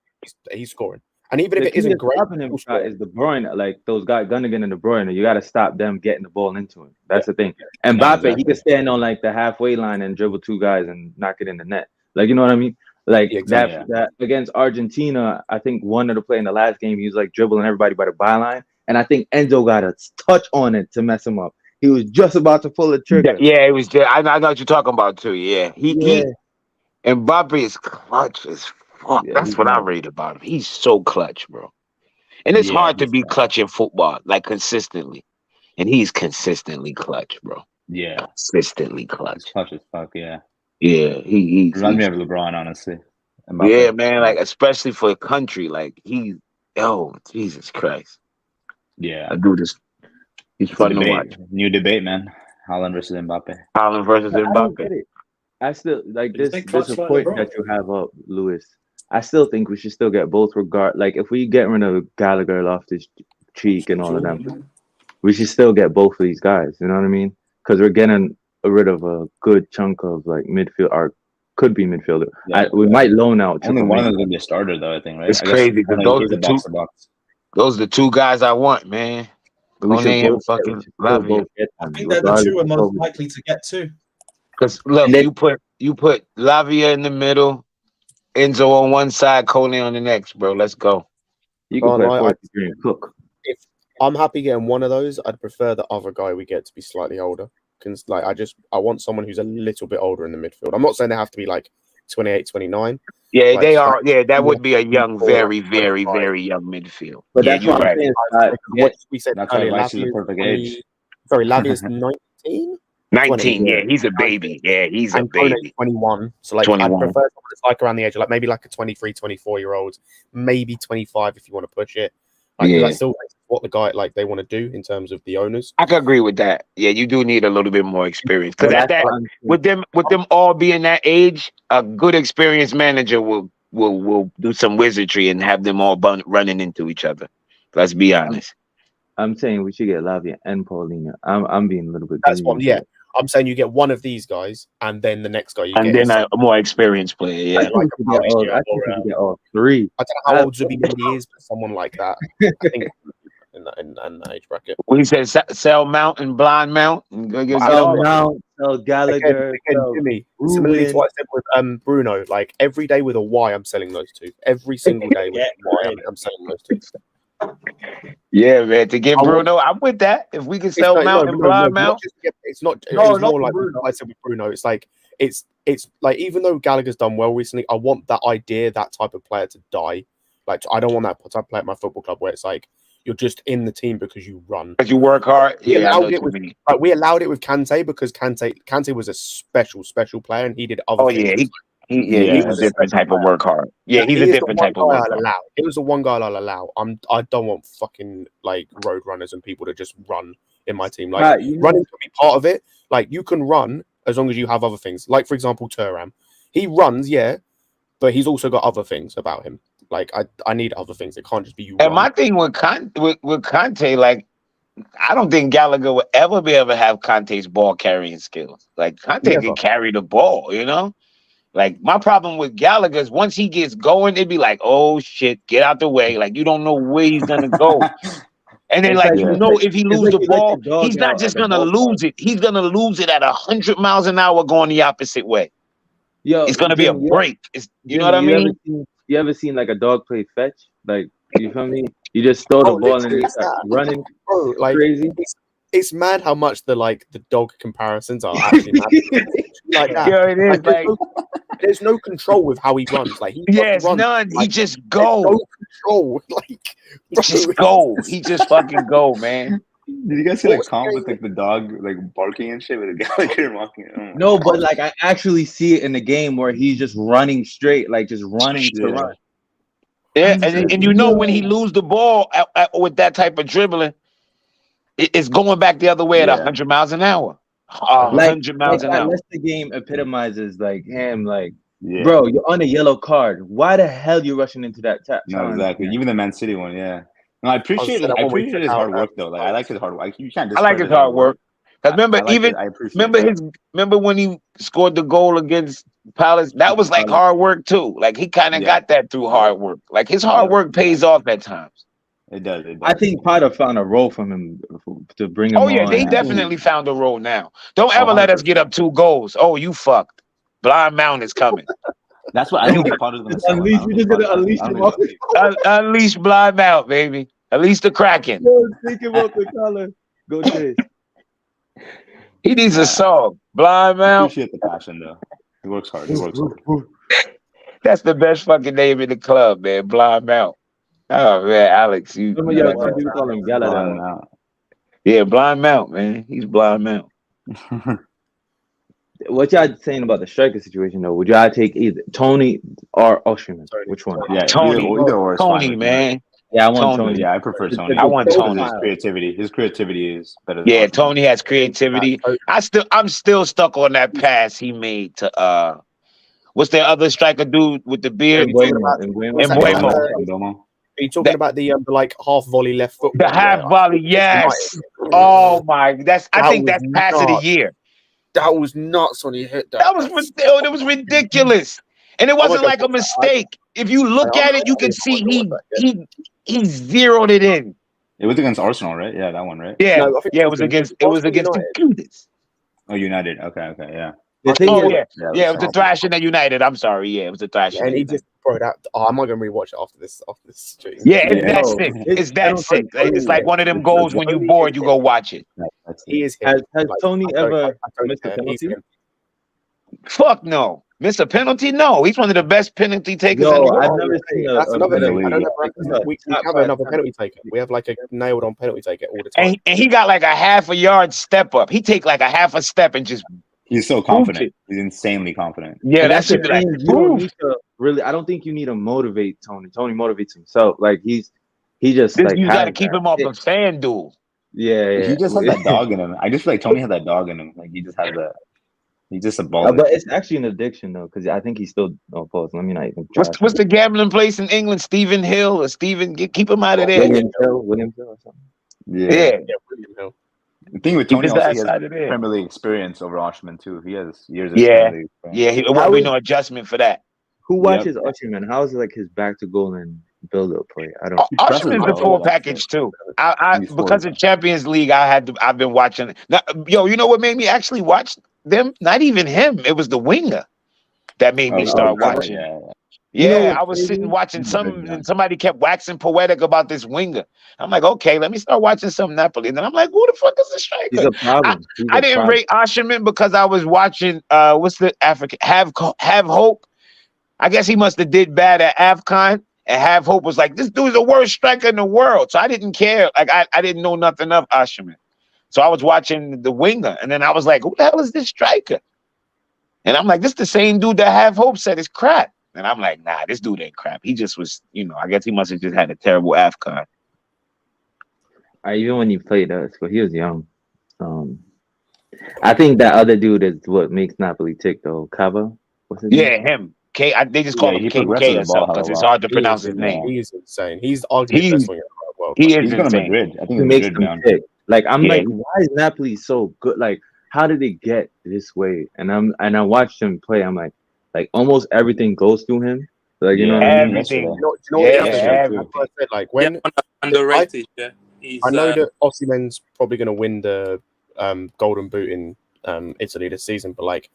Speaker 4: he's scoring. And even if it isn't great,
Speaker 9: him is De Bruyne, like those guys, Gundogan and De Bruyne. You got to stop them getting the ball into him. That's the thing. And Mbappe, he can stand on like the halfway line and dribble two guys and knock it in the net. Like, you know what I mean? Like that against Argentina, I think one of the play in the last game, he was like dribbling everybody by the byline, and I think Enzo got a touch on it to mess him up. He was just about to pull the trigger.
Speaker 10: Yeah, it was. I know what you're talking about too. Yeah, he Mbappe is clutch as fuck. That's what I read about him. He's so clutch, bro. And it's hard to be clutch in football, like consistently. And he's consistently clutch, bro.
Speaker 6: Yeah,
Speaker 10: consistently clutch.
Speaker 6: Clutch as fuck. Yeah.
Speaker 10: Yeah, he
Speaker 6: reminds me of LeBron, honestly.
Speaker 10: Yeah, man, like especially for a country, like Jesus Christ.
Speaker 6: Yeah,
Speaker 10: I do this. He's fun to watch.
Speaker 6: New debate, man. Haaland versus Mbappe.
Speaker 10: Haaland versus Mbappe.
Speaker 9: I still like this. This is a point that you have up, Lewis. I still think we should still get both. Like if we get rid of Gallagher, Loftus-Cheek, and all of them, we should still get both of these guys. You know what I mean? Because we're getting rid of a good chunk of like midfield, or could be midfielder.
Speaker 6: Yeah,
Speaker 9: we might loan out.
Speaker 6: Only one of them is gonna be a starter, though. I think, right?
Speaker 10: It's crazy because those are the two guys I want, man.
Speaker 3: I think they're the two are most likely to get to.
Speaker 10: Because look, you put Lavia in the middle, Enzo on one side, Kone on the next, bro. Let's go.
Speaker 9: You can play Cook.
Speaker 4: If I'm happy getting one of those, I'd prefer the other guy we get to be slightly older. Like I want someone who's a little bit older in the midfield. I'm not saying they have to be like 28, 29.
Speaker 10: Yeah, like, they are. Yeah, that would be a young, very, very, very young midfield.
Speaker 9: But that's
Speaker 10: you're
Speaker 9: right.
Speaker 4: What we said
Speaker 6: that's
Speaker 4: earlier,
Speaker 6: the perfect age.
Speaker 4: Sorry, Lavia's 19.
Speaker 10: 19, yeah, he's a baby. Yeah, he's a baby.
Speaker 4: 21. So like
Speaker 10: 21.
Speaker 4: I prefer someone that's like around the age of like maybe like a 23, 24-year-old, maybe 25 if you want to push it. Like, I still think what the guy like they want to do in terms of the owners.
Speaker 10: I can agree with that. Yeah, you do need a little bit more experience because with them all being that age, a good experienced manager will do some wizardry and have them all running into each other. Let's be honest.
Speaker 9: I'm saying we should get Lavia and Paulina. I'm being a little bit.
Speaker 4: That's one. Yeah, I'm saying you get one of these guys and then the next guy.
Speaker 10: A more experienced player. Yeah,
Speaker 9: I think we get all three.
Speaker 4: I don't know how old Zubi Mendy is, but someone like that. I think in that age bracket.
Speaker 10: We said sell Mount and blind Mount.
Speaker 9: Sell Gallagher.
Speaker 4: Again, Jimmy. Similarly to what I said with Bruno, like every day with a Y, I'm selling those two. Every single day with a Y, I'm selling those two.
Speaker 10: Yeah, man. To get Bruno, I'm with that. If we can sell Mount and blind Mount,
Speaker 4: it's not. It's more like I said with Bruno. It's like it's like even though Gallagher's done well recently, I want that idea, that type of player to die. Like I don't want that type of player at my football club where it's like you're just in the team because you run,
Speaker 10: because you work hard.
Speaker 4: We allowed it with Kante because Kante was a special player and he did other things.
Speaker 10: He's a different type of work hard. Yeah, he's a different type of work hard.
Speaker 4: It was the one guy I'll allow. I don't want fucking like road runners and people to just run in my team. Like running can be part of it. Like you can run as long as you have other things. Like for example, Thuram. He runs, but he's also got other things about him. Like I need other things. It can't just be you.
Speaker 10: And my thing with Kante, like I don't think Gallagher will ever be able to have Kante's ball carrying skills. Like Kante can carry the ball, you know. Like my problem with Gallagher is once he gets going, it'd be like, oh shit, get out the way. Like you don't know where he's gonna go. And then if he loses the ball, he's not just gonna lose it. He's gonna lose it at 100 miles an hour going the opposite way. It's gonna be a break. You know what I mean?
Speaker 9: You ever seen like a dog play fetch? Like you feel me? You just throw the ball and he's running crazy.
Speaker 4: It's mad how much the dog comparisons are actually mad. Like that.
Speaker 10: Yeah, it is.
Speaker 4: There's no control with how he runs. Like he runs.
Speaker 10: None. He just go.
Speaker 4: No control. Like
Speaker 10: just go. He just fucking go, man.
Speaker 6: Did you guys see like Tom with like the dog like barking and shit with a Gallagher walking?
Speaker 9: No, but like I actually see it in the game where he's just running straight, like just running to run.
Speaker 10: Yeah, and you know when he lose the ball with that type of dribbling, it's going back the other way at 100 miles an hour. 100 miles an hour.
Speaker 9: Unless the game epitomizes like him, like bro, you're on a yellow card. Why the hell you rushing into that tap?
Speaker 6: No, exactly. Even the Man City one, No, I appreciate his hard work though. Like I like his hard work. You can't.
Speaker 10: I like his hard work. Because remember when he scored the goal against Palace? That was like hard work too. Like he kind of got that through hard work. Like his hard work pays off at times.
Speaker 6: It does.
Speaker 9: I think Potter found a role from him to bring him.
Speaker 10: Oh yeah, they definitely found a role now. Don't ever let us get up 2 goals. Oh, you fucked. Blind Mountain is coming.
Speaker 6: That's what I think Potter's gonna say.
Speaker 9: You're just gonna unleash him.
Speaker 10: Unleash Blind Mountain, baby. Unleash the Kraken.
Speaker 9: Think about the color. Go Chase.
Speaker 10: He needs a song. Blind
Speaker 6: I
Speaker 10: Mountain.
Speaker 6: appreciate the passion though. He works hard.
Speaker 10: That's the best fucking name in the club, man. Blind Mountain. Oh man, Alex, you.
Speaker 9: Some of y'all people call him Gallagher.
Speaker 10: Yeah, Blind Mountain, man. He's Blind Mountain.
Speaker 9: What y'all saying about the striker situation though? Would y'all take either Tony or Osimhen? Which one?
Speaker 6: Yeah,
Speaker 10: Tony.
Speaker 6: either or is
Speaker 10: Tony,
Speaker 6: fine.
Speaker 10: man.
Speaker 9: Yeah, I want Tony.
Speaker 6: Yeah, I prefer Tony.
Speaker 10: I want Tony.
Speaker 6: His creativity is better.
Speaker 10: Yeah, Tony has creativity. I'm still stuck on that pass he made to what's that other striker dude with the beard?
Speaker 4: Are you talking about the like half volley left foot?
Speaker 10: The half volley, yes. Oh my, I think that's pass of the year.
Speaker 4: That was nuts when he hit that.
Speaker 10: It was ridiculous, and it wasn't like a mistake. If you look at it, you can see he zeroed it in.
Speaker 6: It was against Arsenal, right? Yeah, that one, right?
Speaker 10: Yeah, it was against the
Speaker 6: Oh, United. Okay, yeah.
Speaker 10: It was a thrashing at United. I'm sorry. Yeah, it was a thrashing.
Speaker 4: And he just brought it out. Oh, am I going to rewatch it after this stream?
Speaker 10: Yeah, it's that sick. It's that sick. It's like one of them goals when you're bored, you go watch it.
Speaker 9: He is. Has Tony ever missed a penalty?
Speaker 10: Fuck no. Miss a penalty? No. He's one of the best penalty takers in the world.
Speaker 9: I've never seen
Speaker 4: That's another thing. We have another penalty taker. We have like a nailed on penalty taker all the time.
Speaker 10: And he got like a half a yard step up. He take like a half a step and just.
Speaker 6: He's so confident. He's insanely confident.
Speaker 10: Yeah, that's
Speaker 9: the thing. You don't need to really. I don't think you need to motivate Tony. Tony motivates himself. Like he just like
Speaker 10: you got to keep him off of FanDuel.
Speaker 9: Yeah.
Speaker 6: He just has that dog in him. I just feel like Tony has that dog in him. Like he just has that. He's just a baller.
Speaker 9: But it's actually an addiction though, because I think he's still. Oh, pause. Let me not even.
Speaker 10: What's the gambling place in England? Stephen Hill or Stephen? Keep him out of there.
Speaker 9: William Hill or something.
Speaker 10: Yeah.
Speaker 6: William Hill. The thing with Tony, also, he has Premier League experience over Osimhen too. He has years of Premier League experience.
Speaker 10: There won't be no adjustment for that.
Speaker 9: Who watches Osimhen? How is it like his back to goal and build-up play? I don't.
Speaker 10: Osimhen's the full package too. I because of Champions League, I've been watching. Now, you know what made me actually watch them? Not even him. It was the winger that made me start watching. Yeah, I was sitting watching and somebody kept waxing poetic about this winger. I'm like, okay, let me start watching some Napoli. And then I'm like, who the fuck is the striker?
Speaker 9: He's a problem.
Speaker 10: I didn't rate Osimhen because I was watching what's the African Have Hope. I guess he must have did bad at AFCON, and Have Hope was like, this dude's the worst striker in the world. So I didn't care. Like I didn't know nothing of Osimhen. So I was watching the winger, and then I was like, who the hell is this striker? And I'm like, this is the same dude that Have Hope said is crap. And I'm like, nah, this dude ain't crap. He just was, I guess he must have just had a terrible AFCON.
Speaker 9: Even when he played us, but he was young. I think that other dude is what makes Napoli tick, though. Cava? What's his name?
Speaker 10: Him. They just call him KK or something because it's hard to pronounce his name.
Speaker 4: He's insane. He's arguably the best winger in the world.
Speaker 10: He is
Speaker 6: insane.
Speaker 10: Madrid.
Speaker 6: I think
Speaker 9: he makes them tick. Like, I'm like, why is Napoli so good? Like, how did they get this way? And I watched him play. I'm like almost everything goes through him. Like
Speaker 10: everything.
Speaker 4: Like when
Speaker 7: underrated.
Speaker 4: I know that Osimhen's probably going to win the Golden Boot in Italy this season, but like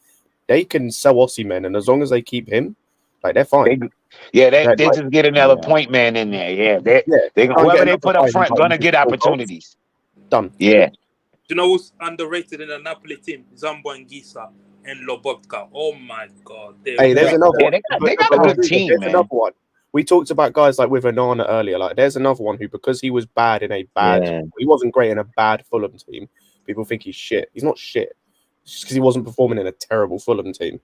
Speaker 4: they can sell Osimhen, and as long as they keep him, like they're fine.
Speaker 10: They just get another point man in there. They whoever they put up front gonna get opportunities.
Speaker 4: Done.
Speaker 10: Yeah.
Speaker 7: Do you know who's underrated in the Napoli team? Zambo and Gisa and Lobotka. Oh my God!
Speaker 4: There's another one.
Speaker 10: They got a good team, man.
Speaker 4: Another one. We talked about guys like with Onana earlier. Like, there's another one who, because he was bad in a bad, he wasn't great in a bad Fulham team. People think he's shit. He's not shit. It's just because he wasn't performing in a terrible Fulham team.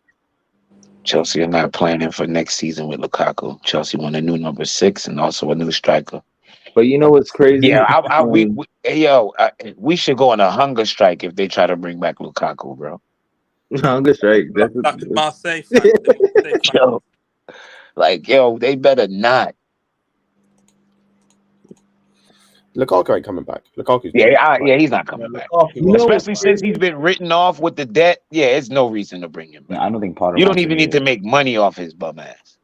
Speaker 10: Chelsea are not planning for next season with Lukaku. Chelsea want a new number 6 and also a new striker.
Speaker 9: But you know what's crazy?
Speaker 10: Yeah, we should go on a hunger strike if they try to bring back Lukaku, bro.
Speaker 9: Hunger strike.
Speaker 7: Marseille.
Speaker 10: They better not.
Speaker 4: Lukaku ain't coming back. Lukaku's
Speaker 10: Yeah, he's not coming back. Especially since he's been written off with the debt. Yeah, there's no reason to bring him back.
Speaker 6: I don't think Potter.
Speaker 10: You don't even need to make money off his bum ass.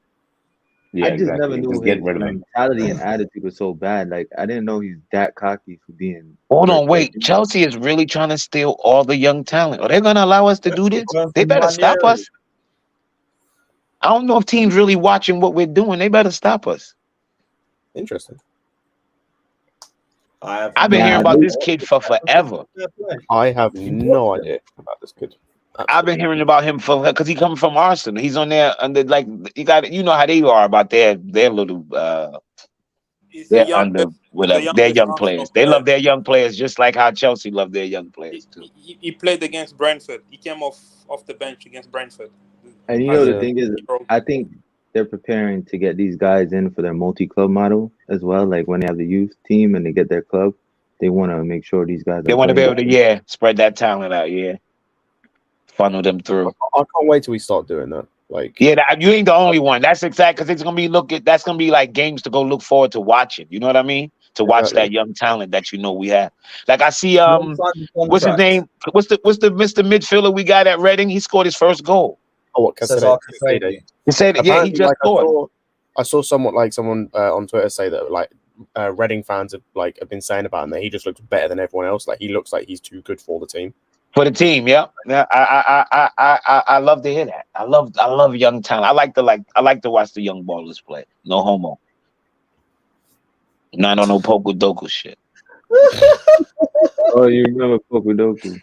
Speaker 6: Yeah,
Speaker 9: I just never
Speaker 6: exactly.
Speaker 9: knew
Speaker 6: Just get
Speaker 9: his
Speaker 6: rid of him.
Speaker 9: mentality and attitude was so bad. Like I didn't know he's that cocky for being.
Speaker 10: Hold on, wait. Chelsea is really trying to steal all the young talent. Are they going to allow us to do this? They better stop us. I don't know if teams really watching what we're doing. They better stop us.
Speaker 4: Interesting.
Speaker 10: I've been hearing about this kid for forever.
Speaker 4: I have no idea about this kid. Absolutely.
Speaker 10: I've been hearing about him because he coming from Arsenal. He's on there under like you know how they are about their little their young players. They love their young players just like how Chelsea love their young players too.
Speaker 7: He played against Brentford. He came off the bench against Brentford.
Speaker 9: And you know the thing is, I think they're preparing to get these guys in for their multi-club model as well. Like when they have the youth team and they get their club, they want to make sure these guys.
Speaker 10: They want to be able to spread that talent out. Yeah. Funnel them through.
Speaker 4: I can't wait till we start doing that. Like,
Speaker 10: you ain't the only one. That's exact because it's gonna be that's gonna be like games to go look forward to watching. You know what I mean? To watch that young talent that we have. Like I see, what's his name? What's the Mr. Midfielder we got at Reading? He scored his first goal.
Speaker 4: Oh, what? Casadei.
Speaker 10: He said, he just scored.
Speaker 4: I saw someone on Twitter say that like Reading fans have been saying about him that he just looks better than everyone else. Like he looks like he's too good for the team.
Speaker 10: For the team, yeah. I love to hear that. I love young talent. I like to watch the young ballers play. No homo. Not on no Poku Doku shit.
Speaker 9: Oh, you remember Poku Doku?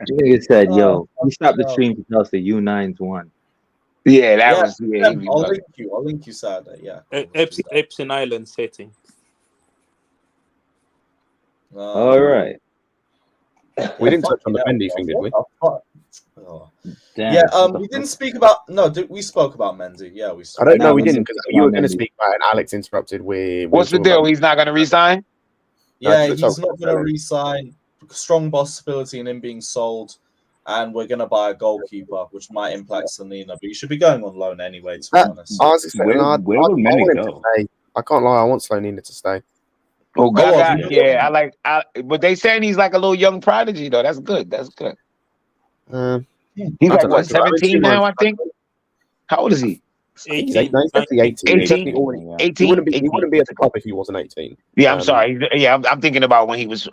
Speaker 9: Nigga said, "Yo, he stopped the stream to tell us the U9's won."
Speaker 10: Yeah, that was.
Speaker 3: Yeah, I'll link you Saturday. Yeah.
Speaker 7: Epson Island setting.
Speaker 9: All right.
Speaker 4: We didn't touch on the Mendy thing, did we?
Speaker 3: We didn't speak about. No, we spoke about Mendy. Yeah, we.
Speaker 4: I don't know. We didn't because you were going to speak about it, and Alex interrupted.
Speaker 10: What's the deal? He's not going to resign.
Speaker 3: Yeah, he's not going to resign. Strong possibility in him being sold, and we're going to buy a goalkeeper, which might impact Salina. But you should be going on loan anyway. To be honest,
Speaker 6: where would Mendy go?
Speaker 4: I can't lie. I want Salina to stay.
Speaker 10: Oh, God, yeah. But they saying he's like a little young prodigy, though. That's good. That's good. He's like, what, 17 now, I think? How old is he?
Speaker 4: 18. He's definitely 18. 18? He wouldn't be at the club if he wasn't 18.
Speaker 10: Yeah, I'm sorry. Yeah, I'm thinking about when he was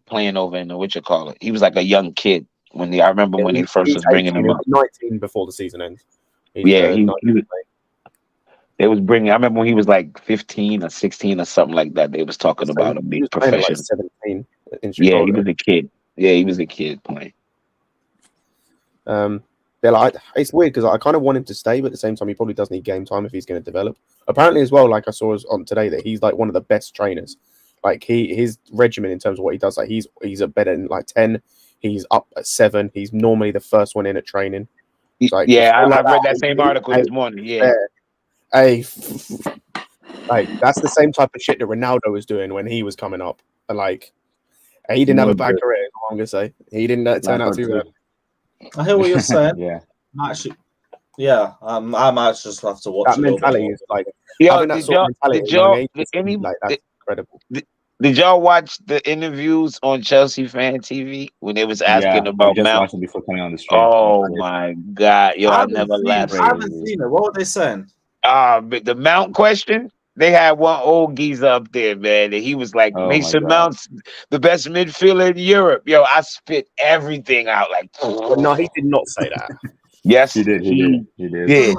Speaker 10: playing over in the He was like a young kid. I remember when he first was bringing him up.
Speaker 4: 19 before the season ends.
Speaker 10: They was bringing. I remember when he was like 15 or 16 or something like that. They was talking about him being professional.
Speaker 4: Like 17 in Chicago.
Speaker 10: Yeah, he was a kid. Yeah, he was a kid playing.
Speaker 4: They're like, it's weird because I kind of want him to stay, but at the same time, he probably does need game time if he's going to develop. Apparently, as well, like I saw on today, that he's like one of the best trainers. Like his regimen in terms of what he does, like he's a better than like 10. He's up at 7. He's normally the first one in at training.
Speaker 10: Like, I read that same article this morning. Yeah.
Speaker 4: Like that's the same type of shit that Ronaldo was doing when he was coming up, and like he didn't have a bad career. I'm gonna say he didn't turn out too bad.
Speaker 3: I hear what you're saying.
Speaker 4: Yeah,
Speaker 3: I might just have to watch
Speaker 4: that mentality. Is like
Speaker 10: that's
Speaker 4: incredible.
Speaker 10: Did y'all watch the interviews on Chelsea Fan TV when they was asking about Mount?
Speaker 6: Before coming on the stream.
Speaker 10: Oh my God, yo, I never laughed.
Speaker 3: I haven't seen it. What were they saying?
Speaker 10: But the Mount question, they had one old geezer up there, man, and he was like, Mason Mount's the best midfielder in Europe. Yo, I spit everything out like.
Speaker 4: No, he did not say that.
Speaker 10: Yes,
Speaker 6: he did. He did.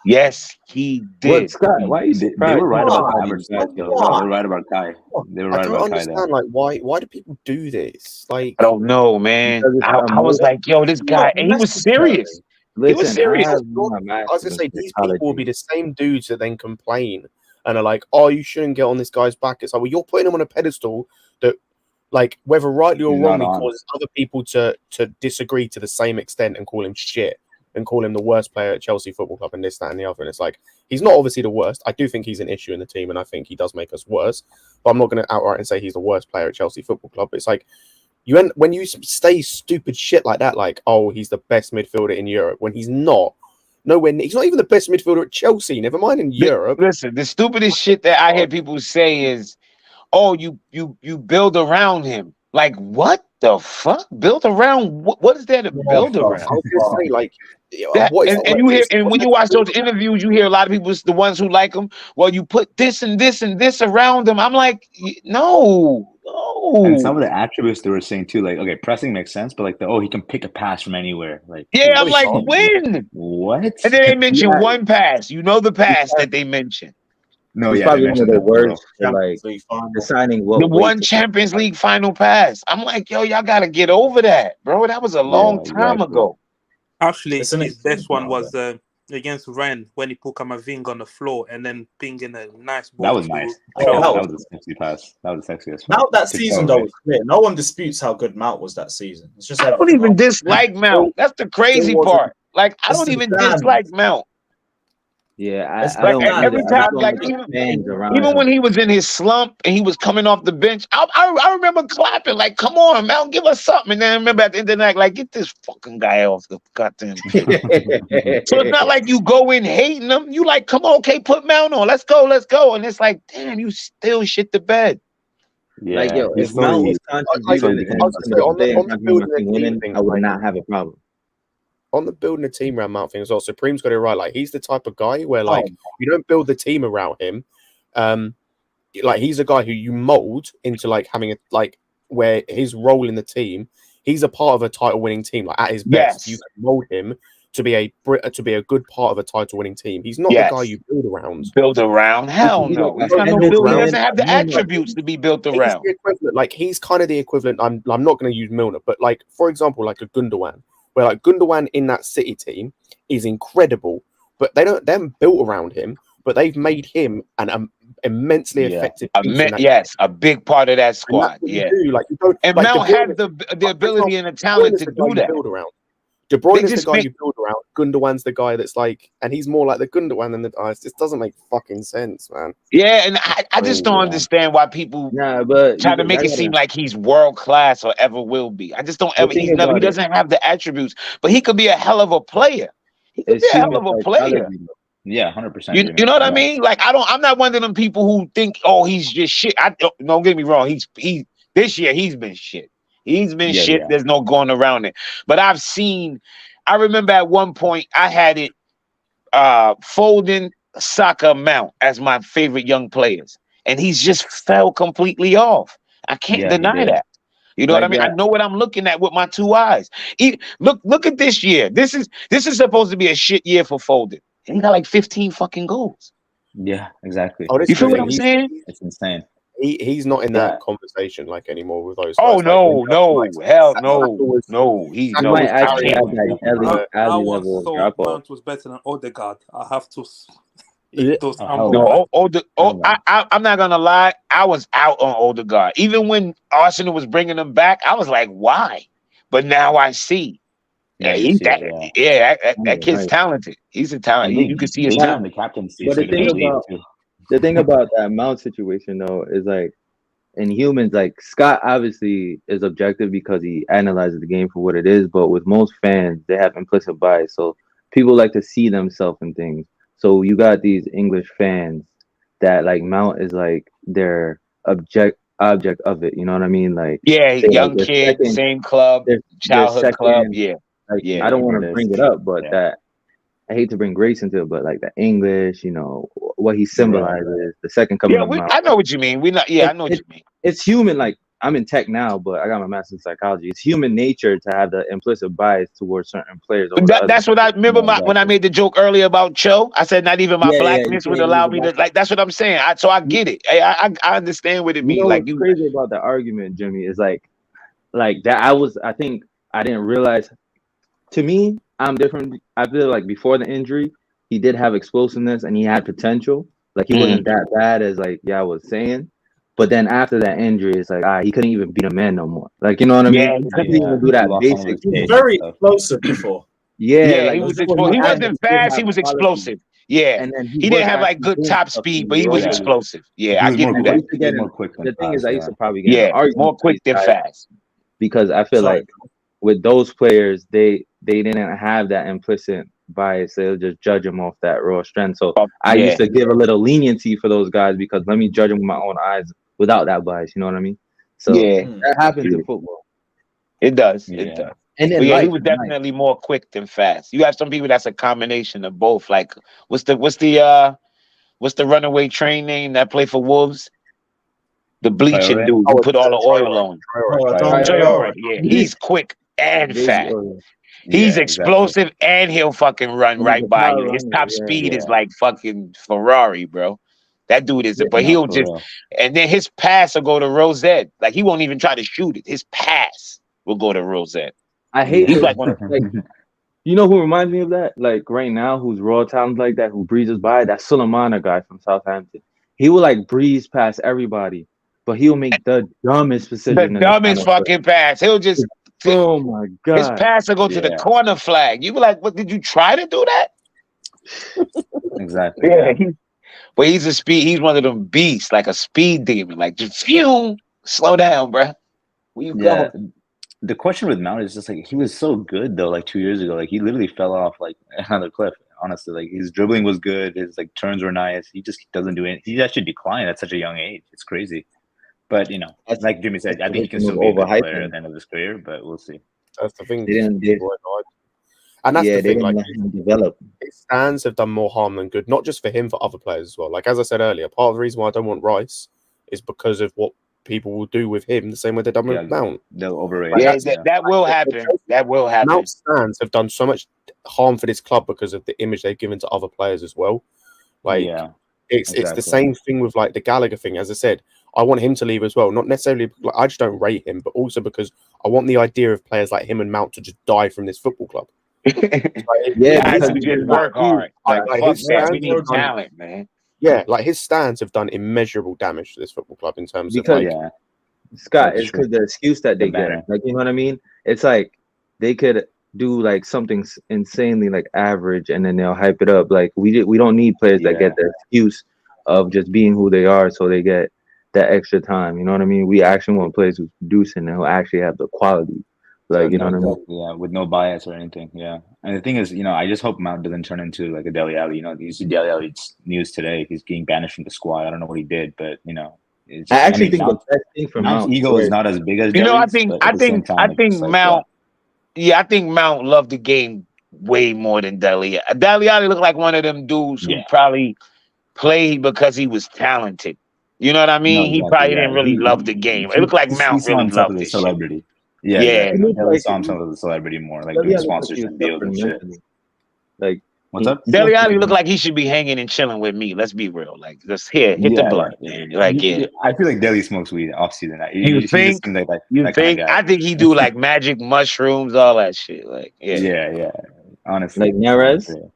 Speaker 10: Yes, he did.
Speaker 9: What, Scott? Why you
Speaker 6: they were right about Havertz. They were right about Kai. They were right about Kai.
Speaker 4: I don't understand. Like, why do people do this? Like,
Speaker 10: I don't know, man. I was like, yo, this guy, and he was serious.
Speaker 4: Listen, it was serious. I was gonna say these people will be the same dudes that then complain and are like, "Oh, you shouldn't get on this guy's back." It's like, well, you're putting him on a pedestal that, like, whether rightly or wrongly, causes other people to disagree to the same extent and call him shit and call him the worst player at Chelsea Football Club and this, that, and the other. And it's like he's not obviously the worst. I do think he's an issue in the team, and I think he does make us worse. But I'm not going to outright and say he's the worst player at Chelsea Football Club. It's like. When you say stupid shit like that, like, oh, he's the best midfielder in Europe, when he's not. He's not even the best midfielder at Chelsea, never mind in Europe.
Speaker 10: Listen, the stupidest shit that I hear people say is, oh, you build around him. Like, what the fuck? Build around? What is there to build around?
Speaker 4: I was gonna say, like,
Speaker 10: And you hear, and when you watch those interviews, you hear a lot of people, the ones who like him. Well, you put this and this and this around him. I'm like, no.
Speaker 6: And some of the attributes they were saying too, like, okay, pressing makes sense, but like he can pick a pass from anywhere. Like,
Speaker 10: yeah, I'm like, when?
Speaker 6: What?
Speaker 10: And then they mention one pass. You know the pass that they mentioned.
Speaker 6: No,
Speaker 9: it's probably one of the worst for like deciding what
Speaker 10: the one Champions League final pass. I'm like, yo, y'all gotta get over that, bro. That was a long time ago.
Speaker 7: Actually, his best one was against Rennes when he put Kamavinga on the floor and then pinging a nice ball.
Speaker 6: That was nice. That was a sexy pass. That was the sexiest.
Speaker 3: Mount that season though was clear. No one disputes how good Mount was that season. It's just
Speaker 10: I don't even dislike Mount. That's the crazy part. Like, I don't even dislike Mount.
Speaker 9: Yeah,
Speaker 10: I don't every time, like even when he was in his slump and he was coming off the bench, I remember clapping like, "Come on, Mount, give us something." And then I remember at the end of the night, like, get this fucking guy off the goddamn. So it's not like you go in hating him. You like, come on, okay, put Mount on, let's go. And it's like, damn, you still shit the bed.
Speaker 9: Yeah, like, yo, if Mount was contributing I would not have a problem.
Speaker 4: On the building a team around Mount thing as well, Supreme's got it right. Like, he's the type of guy where, like, you don't build the team around him. Like, he's a guy who you mold into, like, having a, like, where his role in the team, he's a part of a title-winning team. Like, at his best, you can mold him to be a good part of a title-winning team. He's not the guy you build around.
Speaker 10: Build around? Hell no. He's not no build. He doesn't have the attributes to be built around.
Speaker 4: He's the equivalent. Like, he's kind of the equivalent. I'm not going to use Milner, but, like, for example, like a Gundogan. Where like Gundogan in that City team is incredible, but they haven't built around him, but they've made him an immensely effective.
Speaker 10: A big part of that squad.
Speaker 4: Yeah, like,
Speaker 10: and Mount had the ability and the talent to do that.
Speaker 4: Build around. De Bruyne is the guy you build around. Gundogan's the guy that's like, and he's more like the Gundogan than the Dice. This doesn't make fucking sense, man.
Speaker 10: Yeah, and I just don't understand why people try to make it seem like he's world class or ever will be. I just don't ever. He doesn't have the attributes, but he could be a hell of a player. He could be a hell of a player.
Speaker 6: Yeah, 100%.
Speaker 10: You know what I mean? Like, I'm not one of them people who think, oh, he's just shit. Don't get me wrong. He this year he's been shit. He's been shit. Yeah. There's no going around it. But I remember at one point I had it Foden, Saka, Mount as my favorite young players. And he's just fell completely off. I can't deny that. You know what I mean? I know what I'm looking at with my two eyes. Look at this year. This is supposed to be a shit year for Foden. And he got like 15 fucking goals.
Speaker 6: Yeah, exactly.
Speaker 10: You feel what I'm saying?
Speaker 6: It's insane.
Speaker 4: He's not in that conversation like anymore with those.
Speaker 10: Oh no, hell no. He's no.
Speaker 7: I was so Mount was better than Odegaard. I have to.
Speaker 10: I'm not gonna lie. I was out on Odegaard. Even when Arsenal was bringing him back, I was like, why? But now I see. That kid's talented. He's a talent. You can see his talent.
Speaker 6: The captaincy.
Speaker 9: But the thing about that Mount situation though is like in humans, like Scott obviously is objective because he analyzes the game for what it is, but with most fans, they have implicit bias. So people like to see themselves in things. So you got these English fans that like Mount is like their object of it. You know what I mean? Like
Speaker 10: young like kid, same club, childhood club.
Speaker 9: I don't want to bring it up, but that I hate to bring Grace into it, but like the English, you know, what he symbolizes, the second coming of Mount.
Speaker 10: I know what you mean. I know what you mean.
Speaker 9: It's human. Like I'm in tech now, but I got my master's in psychology. It's human nature to have the implicit bias towards certain players.
Speaker 10: That's what I remember when I made the joke earlier about Cho. I said not even my blackness would allow me to like. That's what I'm saying. So I get it. I understand what it means.
Speaker 9: Like what's crazy about the argument, Jimmy, is like that. I think I didn't realize. To me, I'm different. I feel like before the injury, he did have explosiveness and he had potential. Like he wasn't that bad as like I was saying. But then after that injury, it's like he couldn't even beat a man no more. Like you know what I mean? He couldn't even do that basic.
Speaker 3: He was very explosive before.
Speaker 10: Like, he wasn't fast. He was explosive. Yeah, and then he didn't have like good top speed, but he was explosive. Yeah, I give you that.
Speaker 9: More quick the thing is, I used to probably get
Speaker 10: more quick than fast
Speaker 9: because I feel like with those players, they didn't have that implicit bias. They'll just judge them off that raw strength. So I used to give a little leniency for those guys because let me judge them with my own eyes without that bias. You know what I mean? So that happens in football.
Speaker 10: It does. It does.
Speaker 9: And then
Speaker 10: he was definitely more quick than fast. You have some people that's a combination of both. Like what's the runaway train name that play for Wolves? The bleaching dude who put all the oil on. Traore. Yeah, he's quick and fast. He's explosive and he'll fucking run right by you. His top speed is like fucking Ferrari, bro. That dude is, but he'll just, and then his pass will go to Rosette. Like he won't even try to shoot it. His pass will go to Rosette.
Speaker 9: I hate he's like you know who reminds me of that? Like right now, who's raw talent like that, who breezes by? That Sulemana guy from Southampton. He will like breeze past everybody, but he'll make the dumbest decision.
Speaker 10: The dumbest fucking pass. He'll just,
Speaker 9: oh my god,
Speaker 10: his pass will go to the corner flag. You be like, what? Did you try to do that?
Speaker 6: Exactly.
Speaker 10: Yeah. But he's a speed. He's one of them beasts, like a speed demon. Like just slow down, bro. Where you going?
Speaker 6: The question with Mount is just like he was so good though. Like 2 years ago, like he literally fell off like another cliff. Honestly, like his dribbling was good, his like turns were nice. He just doesn't do it. He actually declined at such a young age. It's crazy. But you know, like Jimmy said, I think he can still be a good player at the end of his career. But we'll see.
Speaker 4: That's the thing.
Speaker 9: And that's the thing. Like develop.
Speaker 4: His stands have done more harm than good, not just for him, for other players as well. Like as I said earlier, part of the reason why I don't want Rice is because of what people will do with him the same way they've done with Mount.
Speaker 6: They'll overrate.
Speaker 10: That will happen. That will happen.
Speaker 4: Mount stands have done so much harm for this club because of the image they've given to other players as well. Like it's the same thing with like the Gallagher thing. As I said, I want him to leave as well. Not necessarily like I just don't rate him, but also because I want the idea of players like him and Mount to just die from this football club.
Speaker 10: Guys who just work hard. We need talent, man.
Speaker 4: Yeah, like his stands have done immeasurable damage to this football club in terms of like,
Speaker 9: Scott, it's because the excuse that they get. Like, you know what I mean? It's like they could do like something insanely like average, and then they'll hype it up. Like we don't need players that get the excuse of just being who they are, so they get that extra time. You know what I mean? We actually want players who's producing and who actually have the quality. Like, you know what I mean?
Speaker 6: Yeah, with no bias or anything. Yeah. And the thing is, you know, I just hope Mount doesn't turn into like a Dele Alli. You know, you see Dele Alli's news today. He's getting banished from the squad. I don't know what he did, but you know, it's,
Speaker 9: I actually think the best thing for
Speaker 6: Mount's ego is not as big as
Speaker 10: Dele's, I think
Speaker 6: Mount.
Speaker 10: Yeah, I think Mount loved the game way more than Dele. Dele Alli looked like one of them dudes who probably played because he was talented. You know what I mean? He probably didn't really love the game. It looked like Mount really loved this
Speaker 6: celebrity.
Speaker 10: Shit.
Speaker 6: Yeah. He saw himself as a celebrity more, like doing sponsorship deals and shit.
Speaker 9: Like,
Speaker 6: what's up?
Speaker 10: Dele Alli looked like he should be hanging and chilling with me. Let's be real. Like, just hit the blunt, man. Like,
Speaker 6: I feel like Dele smokes weed off season.
Speaker 10: You think? I think he do like magic mushrooms, all that shit. Like,
Speaker 6: yeah. Honestly,
Speaker 9: like Neres.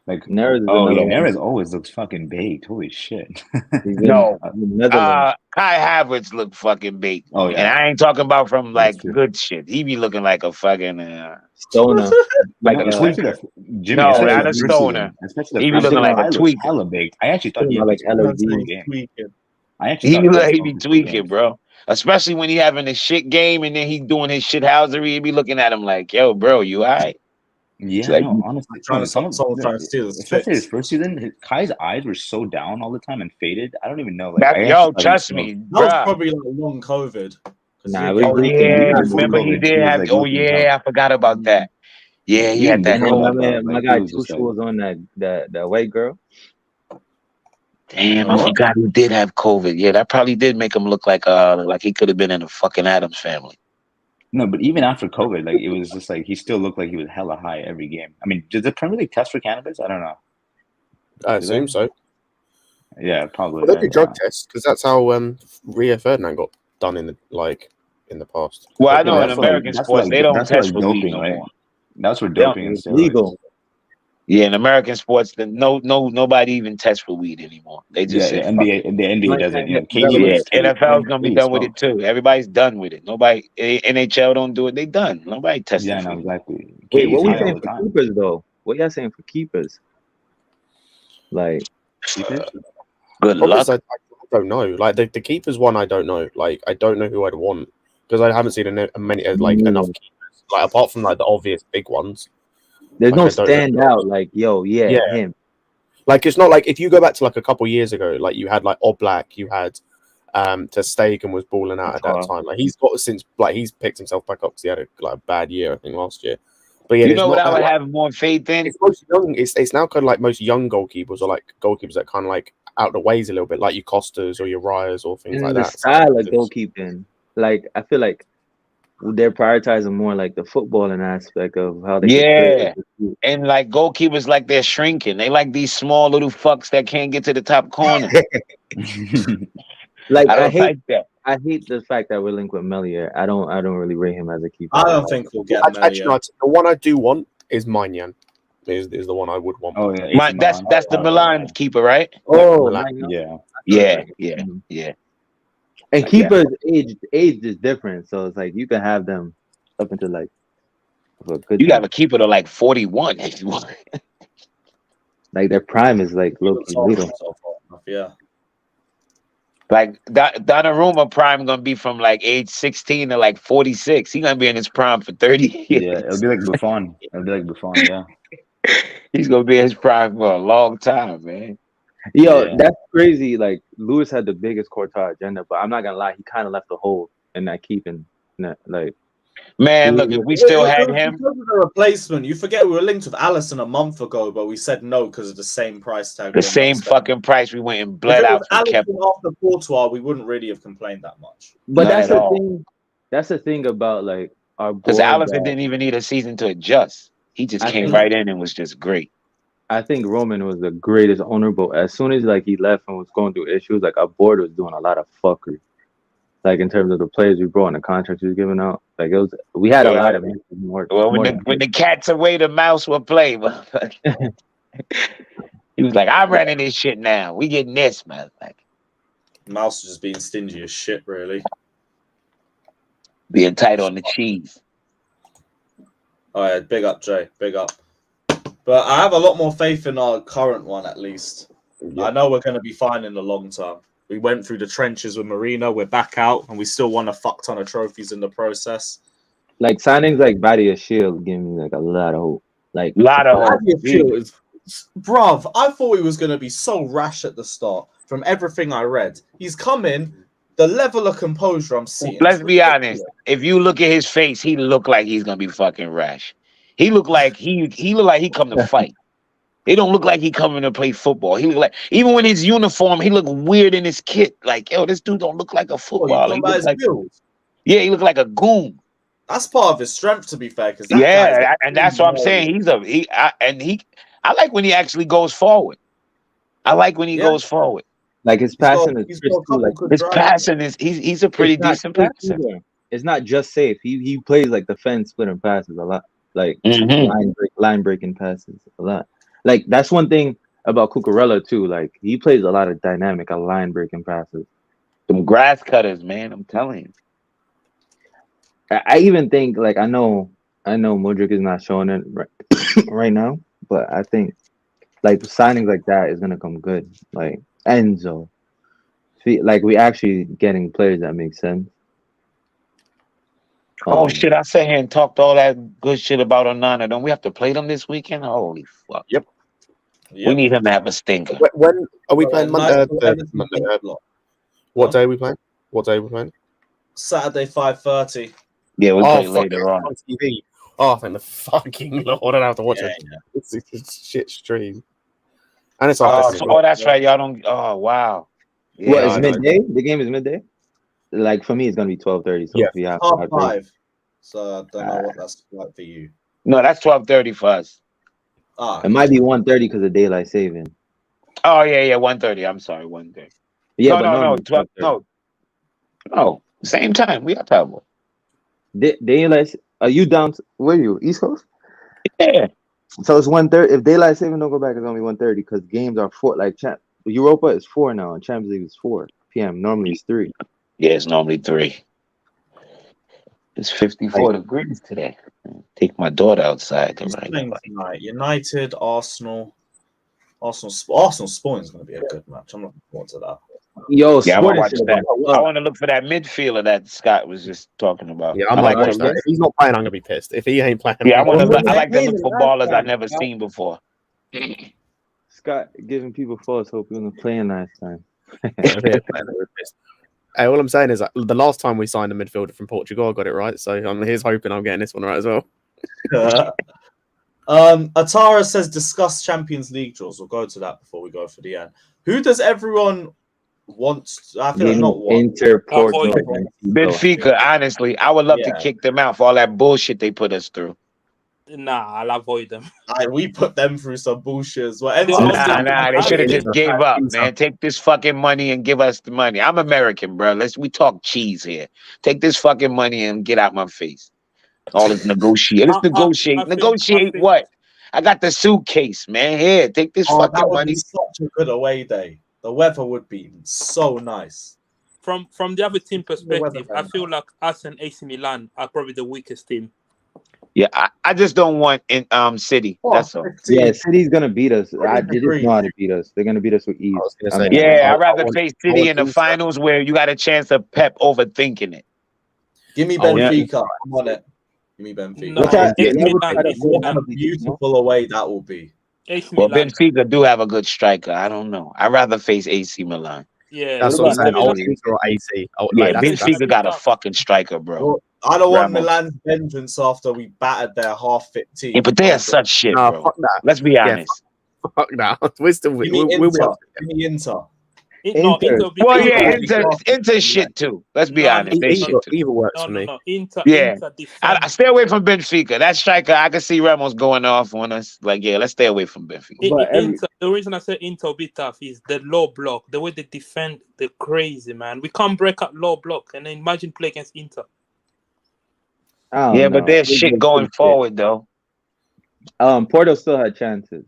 Speaker 6: Like
Speaker 9: Neres.
Speaker 6: Neres always looks fucking baked. Holy shit.
Speaker 10: No, Kai Havertz looked fucking baked.
Speaker 6: Oh yeah,
Speaker 10: and I ain't talking about from like good shit. He be looking like a fucking
Speaker 9: stoner,
Speaker 10: like a tweaker. No, not a stoner. He be looking like a tweaker.
Speaker 6: Hella baked. I actually thought he
Speaker 9: like
Speaker 6: tweaking.
Speaker 10: He be tweaking, bro. Especially when he having a shit game and then he doing his shit housery. He be looking at him like, "Yo, bro, you alright?"
Speaker 6: Yeah,
Speaker 10: like,
Speaker 6: no, honestly,
Speaker 3: especially
Speaker 6: his first season, Kai's eyes were so down all the time and faded. I don't even know.
Speaker 10: Like, trust me,
Speaker 3: that was probably like long COVID.
Speaker 10: Remember he did have. I forgot about that. Yeah, he had that.
Speaker 9: My guy Tusha was on that white girl.
Speaker 10: Damn, I forgot he did have COVID. Yeah, that probably did make him look like he could have been in the fucking Addams Family.
Speaker 6: No, but even after COVID, like it was just like he still looked like he was hella high every game. I mean, did the Premier League test for cannabis? I don't know.
Speaker 4: I assume so.
Speaker 6: Yeah, probably.
Speaker 4: Well, they do drug tests because that's how Rio Ferdinand got done in the past.
Speaker 10: Well, I know in American sports they don't test for
Speaker 6: doping,
Speaker 10: weed no
Speaker 6: right?
Speaker 10: more.
Speaker 6: That's where doping is
Speaker 9: legal.
Speaker 10: Yeah, in American sports, nobody even tests for weed anymore. They just
Speaker 6: the NBA doesn't.
Speaker 10: NFL's gonna be done with it too. Everybody's done with it. Nobody, NHL don't do it. They done. Nobody testing.
Speaker 6: Yeah,
Speaker 10: for
Speaker 6: no, exactly.
Speaker 9: Wait, what we saying for keepers though? What y'all saying for keepers? Like,
Speaker 10: good luck.
Speaker 4: I don't know. Like the keepers one, I don't know. Like I don't know who I'd want because I haven't seen enough keepers. Like apart from like the obvious big ones.
Speaker 9: There's no standout like him.
Speaker 4: Like it's not like if you go back to like a couple years ago, like you had like Oblak, you had Ter Stegen was balling out at that time. Like he's picked himself back up because he had a bad year, I think, last year. But yeah,
Speaker 10: you know what I would have more faith in?
Speaker 4: It's most young. It's now kind of like most young goalkeepers or like goalkeepers that kind of like out the ways a little bit, like your Costas or your Rayas or things like
Speaker 9: the
Speaker 4: that.
Speaker 9: Style of goalkeeping, like I feel like they're prioritizing more like the footballing aspect of how they.
Speaker 10: Yeah, and like goalkeepers, like they're shrinking. They like these small little fucks that can't get to the top corner.
Speaker 9: Like I hate
Speaker 10: like that.
Speaker 9: I hate the fact that we're linked with Melier. I don't really rate him as a keeper.
Speaker 3: I don't think we'll get
Speaker 4: Actually, the one I do want is Maignan. Is the one I would want.
Speaker 6: Oh yeah,
Speaker 10: that's the Milan keeper, right?
Speaker 9: Oh,
Speaker 10: yeah.
Speaker 9: And keepers age is different, so it's like you can have them up until like a good.
Speaker 10: You have a keeper to like 41 if you want.
Speaker 9: Like their prime is like low key little.
Speaker 3: Yeah.
Speaker 10: Like Donnarumma prime gonna be from like age 16 to like 46. He's gonna be in his prime for 30 years.
Speaker 6: Yeah, it'll be like Buffon. Yeah.
Speaker 10: He's gonna be in his prime for a long time, man.
Speaker 9: Yo, that's crazy. Like Lewis had the biggest Courtois agenda, but I'm not gonna lie, he kind of left a hole in that keeping. Like,
Speaker 10: man, look, if we still had him,
Speaker 3: because of the replacement, you forget we were linked with Alisson a month ago, but we said no because of the same price tag.
Speaker 10: The same fucking price. We went and bled out.
Speaker 3: Alisson after Courtois, we wouldn't really have complained that much.
Speaker 9: But that's the thing. That's the thing about like our
Speaker 10: because Alisson didn't even need a season to adjust. He just came right in and was just great.
Speaker 9: I think Roman was the greatest owner, but as soon as like he left and was going through issues, like our board was doing a lot of fuckery. Like in terms of the players we brought and the contracts we was giving out, like it was we had a lot of more.
Speaker 10: Well, when the cat's away, the mouse will play. He was like, "I'm running this shit now. We getting this, man." Like,
Speaker 3: mouse was just being stingy as shit, really.
Speaker 10: Being tight on the cheese.
Speaker 3: All right, big up, Jay. Big up. But I have a lot more faith in our current one, at least. Yeah. I know we're going to be fine in the long term. We went through the trenches with Marino. We're back out, and we still won a fuck ton of trophies in the process.
Speaker 9: Like signings like Badia Shield give me like a lot of hope. Like
Speaker 3: Badia Shield is, bruv. I thought he was going to be so rash at the start. From everything I read, he's come in. The level of composure I'm seeing.
Speaker 10: Let's be honest. If you look at his face, he looked like he's gonna be fucking rash. He looked like he looked like he come to fight. It don't look like he coming to play football. He look like even with his uniform, he looked weird in his kit. Like, yo, this dude don't look like a footballer. He looked like a goon.
Speaker 3: That's part of his strength, to be fair.
Speaker 10: And that's what I'm saying. I like when he actually goes forward. I like when he goes forward.
Speaker 9: Like his passing
Speaker 10: he's a pretty decent passer.
Speaker 9: It's not just safe. He plays like defense splitting passes a lot. Like line breaking passes a lot. Like that's one thing about Cucurella too. Like he plays a lot of dynamic line breaking passes.
Speaker 10: Some grass cutters, man. I'm telling you.
Speaker 9: I even think like I know Modric is not showing it right now, but I think like signings like that is gonna come good. Like Enzo. Like we actually getting players that make sense.
Speaker 10: Shit! I sat here and talked all that good shit about Onana. Don't we have to play them this weekend? Holy fuck!
Speaker 4: Yep.
Speaker 10: We need him to have a stinker.
Speaker 4: When are we playing Monday? What day are we playing?
Speaker 3: Saturday 5:30.
Speaker 10: Yeah, we'll play later on
Speaker 4: TV. Oh, thank the fucking Lord! I don't have to watch it. It's a shit stream. And it's
Speaker 10: that's right. Y'all don't. Oh wow.
Speaker 9: Yeah, what is midday? The game is midday. Like for me, it's gonna be 12:30. So we have
Speaker 3: 5:30. So I don't know what that's like for you.
Speaker 10: No, that's 12:30 for us.
Speaker 9: It might be 1:30 because of daylight saving.
Speaker 10: Oh yeah, 1:30. I'm sorry, 1:30.
Speaker 9: Yeah,
Speaker 10: no, 12. No, same time. We are terrible.
Speaker 9: Daylight. Are you down? Where are you? East Coast?
Speaker 10: Yeah.
Speaker 9: So it's 1:30. If daylight saving don't go back, it's only 1:30 because games are 4. Like Europa is 4 now, and Champions League is 4 p.m. Normally it's 3.
Speaker 10: Yeah, it's normally 3. It's 54 degrees today. Take my daughter outside.
Speaker 3: United, Arsenal. Spawn is going to be a good match. I'm looking forward to that.
Speaker 9: Yo,
Speaker 10: I want to watch that. I want to look for that midfielder that Scott was just talking about.
Speaker 4: Yeah, I like that. If he's not playing, I'm going to be pissed. If he ain't playing,
Speaker 10: I like to look for ballers I've never seen before.
Speaker 9: Scott giving people false hope. He wasn't playing last time.
Speaker 4: Hey, all I'm saying is that the last time we signed a midfielder from Portugal, I got it right. So here's hoping I'm getting this one right as well.
Speaker 3: Atara says discuss Champions League draws. We'll go to that before we go for the end. Who does everyone want? I feel like not one.
Speaker 9: Inter, Porto,
Speaker 10: Benfica. Honestly, I would love to kick them out for all that bullshit they put us through.
Speaker 7: Nah, I'll avoid them.
Speaker 3: We put them through some bullshit as well.
Speaker 10: Nah, they should have just gave up, man. Take this fucking money and give us the money. I'm American, bro. We talk cheese here. Take this fucking money and get out my face. All this negotiate. Let's negotiate. Negotiate what? I got the suitcase, man. Here, take this fucking
Speaker 3: that would
Speaker 10: money.
Speaker 3: be such a good away day. The weather would be so nice.
Speaker 7: From the other team perspective, I feel like us and AC Milan are probably the weakest team.
Speaker 10: Yeah, I just don't want in City. That's all.
Speaker 9: Yeah, City's gonna beat us. They just know how to beat us. They're gonna beat us with ease.
Speaker 10: I'd rather face City in the finals where you got a chance of Pep overthinking it.
Speaker 3: Give me Benfica. I'm on it. Give me Benfica. What a beautiful away that will be.
Speaker 10: Well, Benfica do have a good striker. I don't know. I'd rather face AC Milan.
Speaker 7: Yeah,
Speaker 4: that's what I'm saying. AC.
Speaker 10: Benfica got a fucking striker, bro.
Speaker 3: I don't want Milan's vengeance after we battered their half-fit team.
Speaker 10: Yeah, but they are such shit, bro.
Speaker 4: Fuck that.
Speaker 10: Let's be honest.
Speaker 4: Fuck that. We're still
Speaker 3: Give me Inter.
Speaker 10: Inter shit too. Let's be honest. They shit too.
Speaker 4: Either works for me.
Speaker 7: Inter,
Speaker 10: I stay away from Benfica. That striker, I can see Ramos going off on us. Let's stay away from Benfica.
Speaker 7: The reason I say Inter will be tough is the low block. The way they defend, they're crazy, man. We can't break up low block, and then imagine play against Inter.
Speaker 10: But there's shit going forward though.
Speaker 9: Porto still had chances,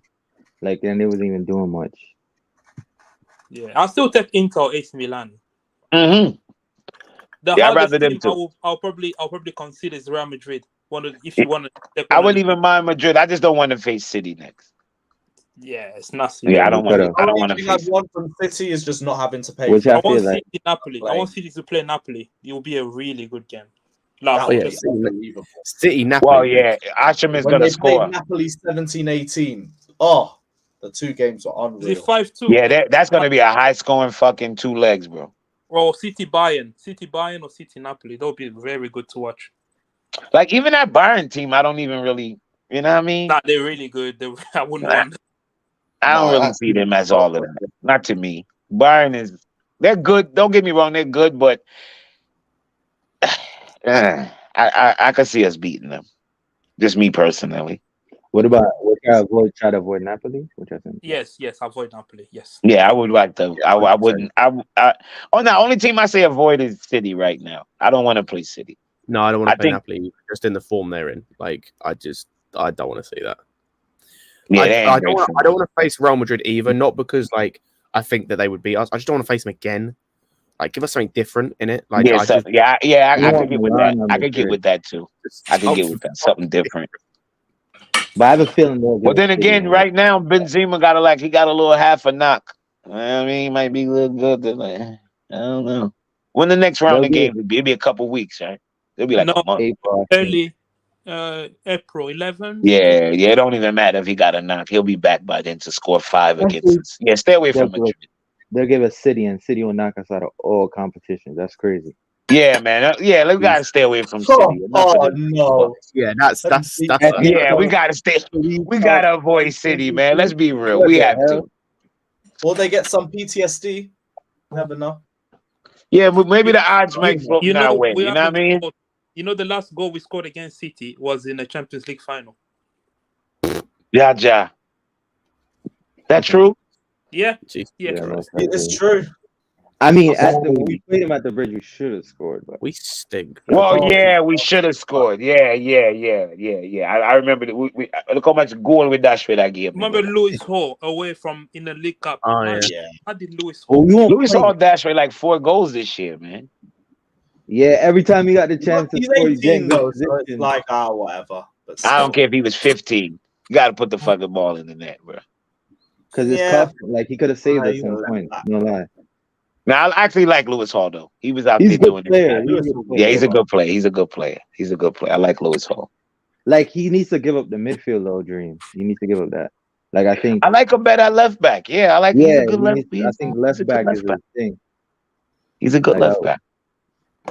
Speaker 9: and they wasn't even doing much.
Speaker 7: Yeah, I'll still take Inter or AC Milan.
Speaker 10: Mm-hmm.
Speaker 7: I'd rather them too. I'll probably consider is Real Madrid. If you want to,
Speaker 10: I wouldn't even mind Madrid. I just don't want to face City next.
Speaker 7: Yeah, it's nothing.
Speaker 10: Yeah, I don't want to.
Speaker 3: I want from City is just not having to pay.
Speaker 7: I want City Napoli. I want City to play Napoli. It will be a really good game.
Speaker 4: City Napoli.
Speaker 10: Well, yeah, Asham is going to score.
Speaker 3: Napoli 17-18. Oh, the two games were unreal.
Speaker 7: Is it 5-2?
Speaker 10: Yeah, that's going to be a high-scoring fucking 2 legs, bro.
Speaker 7: Or City Bayern or City Napoli. That'll be very good to watch.
Speaker 10: Even that Bayern team, I don't even really, you know what I mean?
Speaker 7: Nah, they're really good. I wouldn't want them.
Speaker 10: I don't really see them as all of them. Not to me. Bayern they're good. Don't get me wrong, they're good, but I could see us beating them. Just me personally.
Speaker 9: What try to avoid Napoli? Which I think.
Speaker 7: Yes, avoid Napoli. Yes.
Speaker 10: Yeah, I would like to. I wouldn't. The only team I say avoid is City right now. I don't want to play City.
Speaker 4: No, I don't want to play Napoli. Just in the form they're in. I don't want to see that.
Speaker 10: Yeah,
Speaker 4: I don't want to face Real Madrid either. Not because I think that they would beat us. I just don't want to face them again. Give us something different in it. I could get with that. I could get with that too. I could get with that. Something different.
Speaker 9: But I have a feeling.
Speaker 10: Well, then again, right now Benzema got a little half a knock. I mean, he might be a little good. I don't know. When the next round of games will be? It'll be a couple weeks, right? It'll be a month.
Speaker 7: Early April 11th.
Speaker 10: Yeah. It don't even matter if he got a knock. He'll be back by then to score 5 against us. Yeah, stay away from Madrid.
Speaker 9: They'll give us City, and City will knock us out of all competitions. That's crazy.
Speaker 10: Yeah, man. We gotta stay away from City.
Speaker 3: No.
Speaker 4: Yeah, that's
Speaker 10: yeah, we gotta stay. We gotta avoid City, man. Let's be real. We have to.
Speaker 3: Will they get some PTSD? Never know.
Speaker 10: Yeah, but maybe the odds might flip that way. You know what I mean?
Speaker 7: You know, the last goal we scored against City was in the Champions League final.
Speaker 10: Yeah. That true?
Speaker 7: Yeah.
Speaker 3: It's true.
Speaker 9: I mean, we played him at the bridge. We should have scored, but
Speaker 4: we stink.
Speaker 10: Well, we should have scored. Yeah. I remember look how much goal with that straight I gave.
Speaker 7: Remember Lewis Hall away from in the League Cup?
Speaker 10: Oh yeah.
Speaker 7: How did Lewis Hall?
Speaker 10: Lewis Hall dashed for 4 goals this year, man.
Speaker 9: Yeah, every time he got the chance to score, he's getting
Speaker 3: goals. So it's whatever. But
Speaker 10: I don't care if he was 15. You got to put the fucking ball in the net, bro.
Speaker 9: Because it's tough. He could have saved us some points. No lie.
Speaker 10: Now, I actually like Lewis Hall, though. He was out there doing it. Yeah, he's a good player. He's a good player. I like Lewis Hall.
Speaker 9: He needs to give up the midfield, though, Dream. He needs to give up that. Like I think
Speaker 10: I like him better at left back. Yeah, I like. He's a good left.
Speaker 9: I think left back is his thing.
Speaker 10: He's a good left back.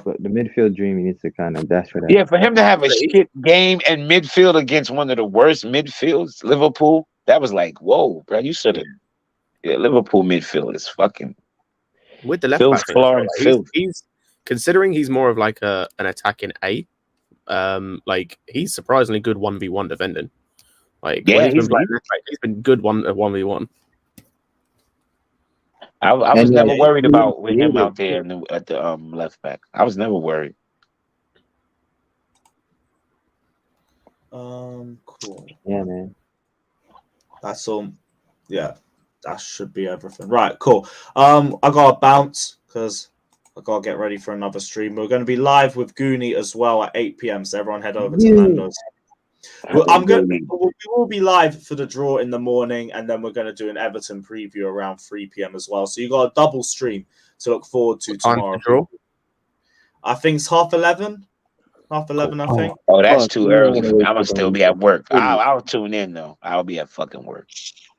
Speaker 9: But the midfield dream, he needs to kind of dash for that.
Speaker 10: Yeah, for him to have a shit game and midfield against one of the worst midfields, Liverpool, that was like, whoa, bro, you should have. Yeah, Liverpool midfield is fucking.
Speaker 4: With the left
Speaker 10: Phil
Speaker 4: back,
Speaker 10: Florence,
Speaker 4: he's considering he's more of like an attacking A. Like he's surprisingly good 1v1 defending. Like when he's been good 1v1.
Speaker 10: I was never worried about with him out there at the left back. I was never worried.
Speaker 3: Cool.
Speaker 9: Yeah, man.
Speaker 3: That's all. Yeah, that should be everything. Right, cool. I gotta bounce because I gotta get ready for another stream. We're gonna be live with Goonie as well at 8 p.m. So everyone head over to Nando's. We will be live for the draw in the morning, and then we're going to do an Everton preview around 3 p.m. as well. So you got a double stream to look forward to tomorrow.
Speaker 4: Draw?
Speaker 3: I think it's 11:30. 11:30, I think.
Speaker 10: Oh, that's too early. I'm gonna still be at work. I'll tune in though. I'll be at fucking work.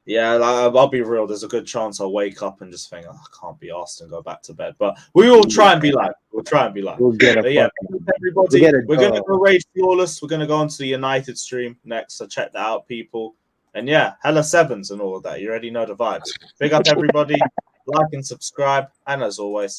Speaker 3: Yeah, I'll be real. There's a good chance I'll wake up and just think, I can't be asked and go back to bed. But we will try and be live. We'll try and be live.
Speaker 9: We'll get
Speaker 3: everybody. We're going to go raid Flawless. We're going to go onto the United stream next. So check that out, people. And yeah, hella sevens and all of that. You already know the vibes. Big up, everybody. Like and subscribe. And as always,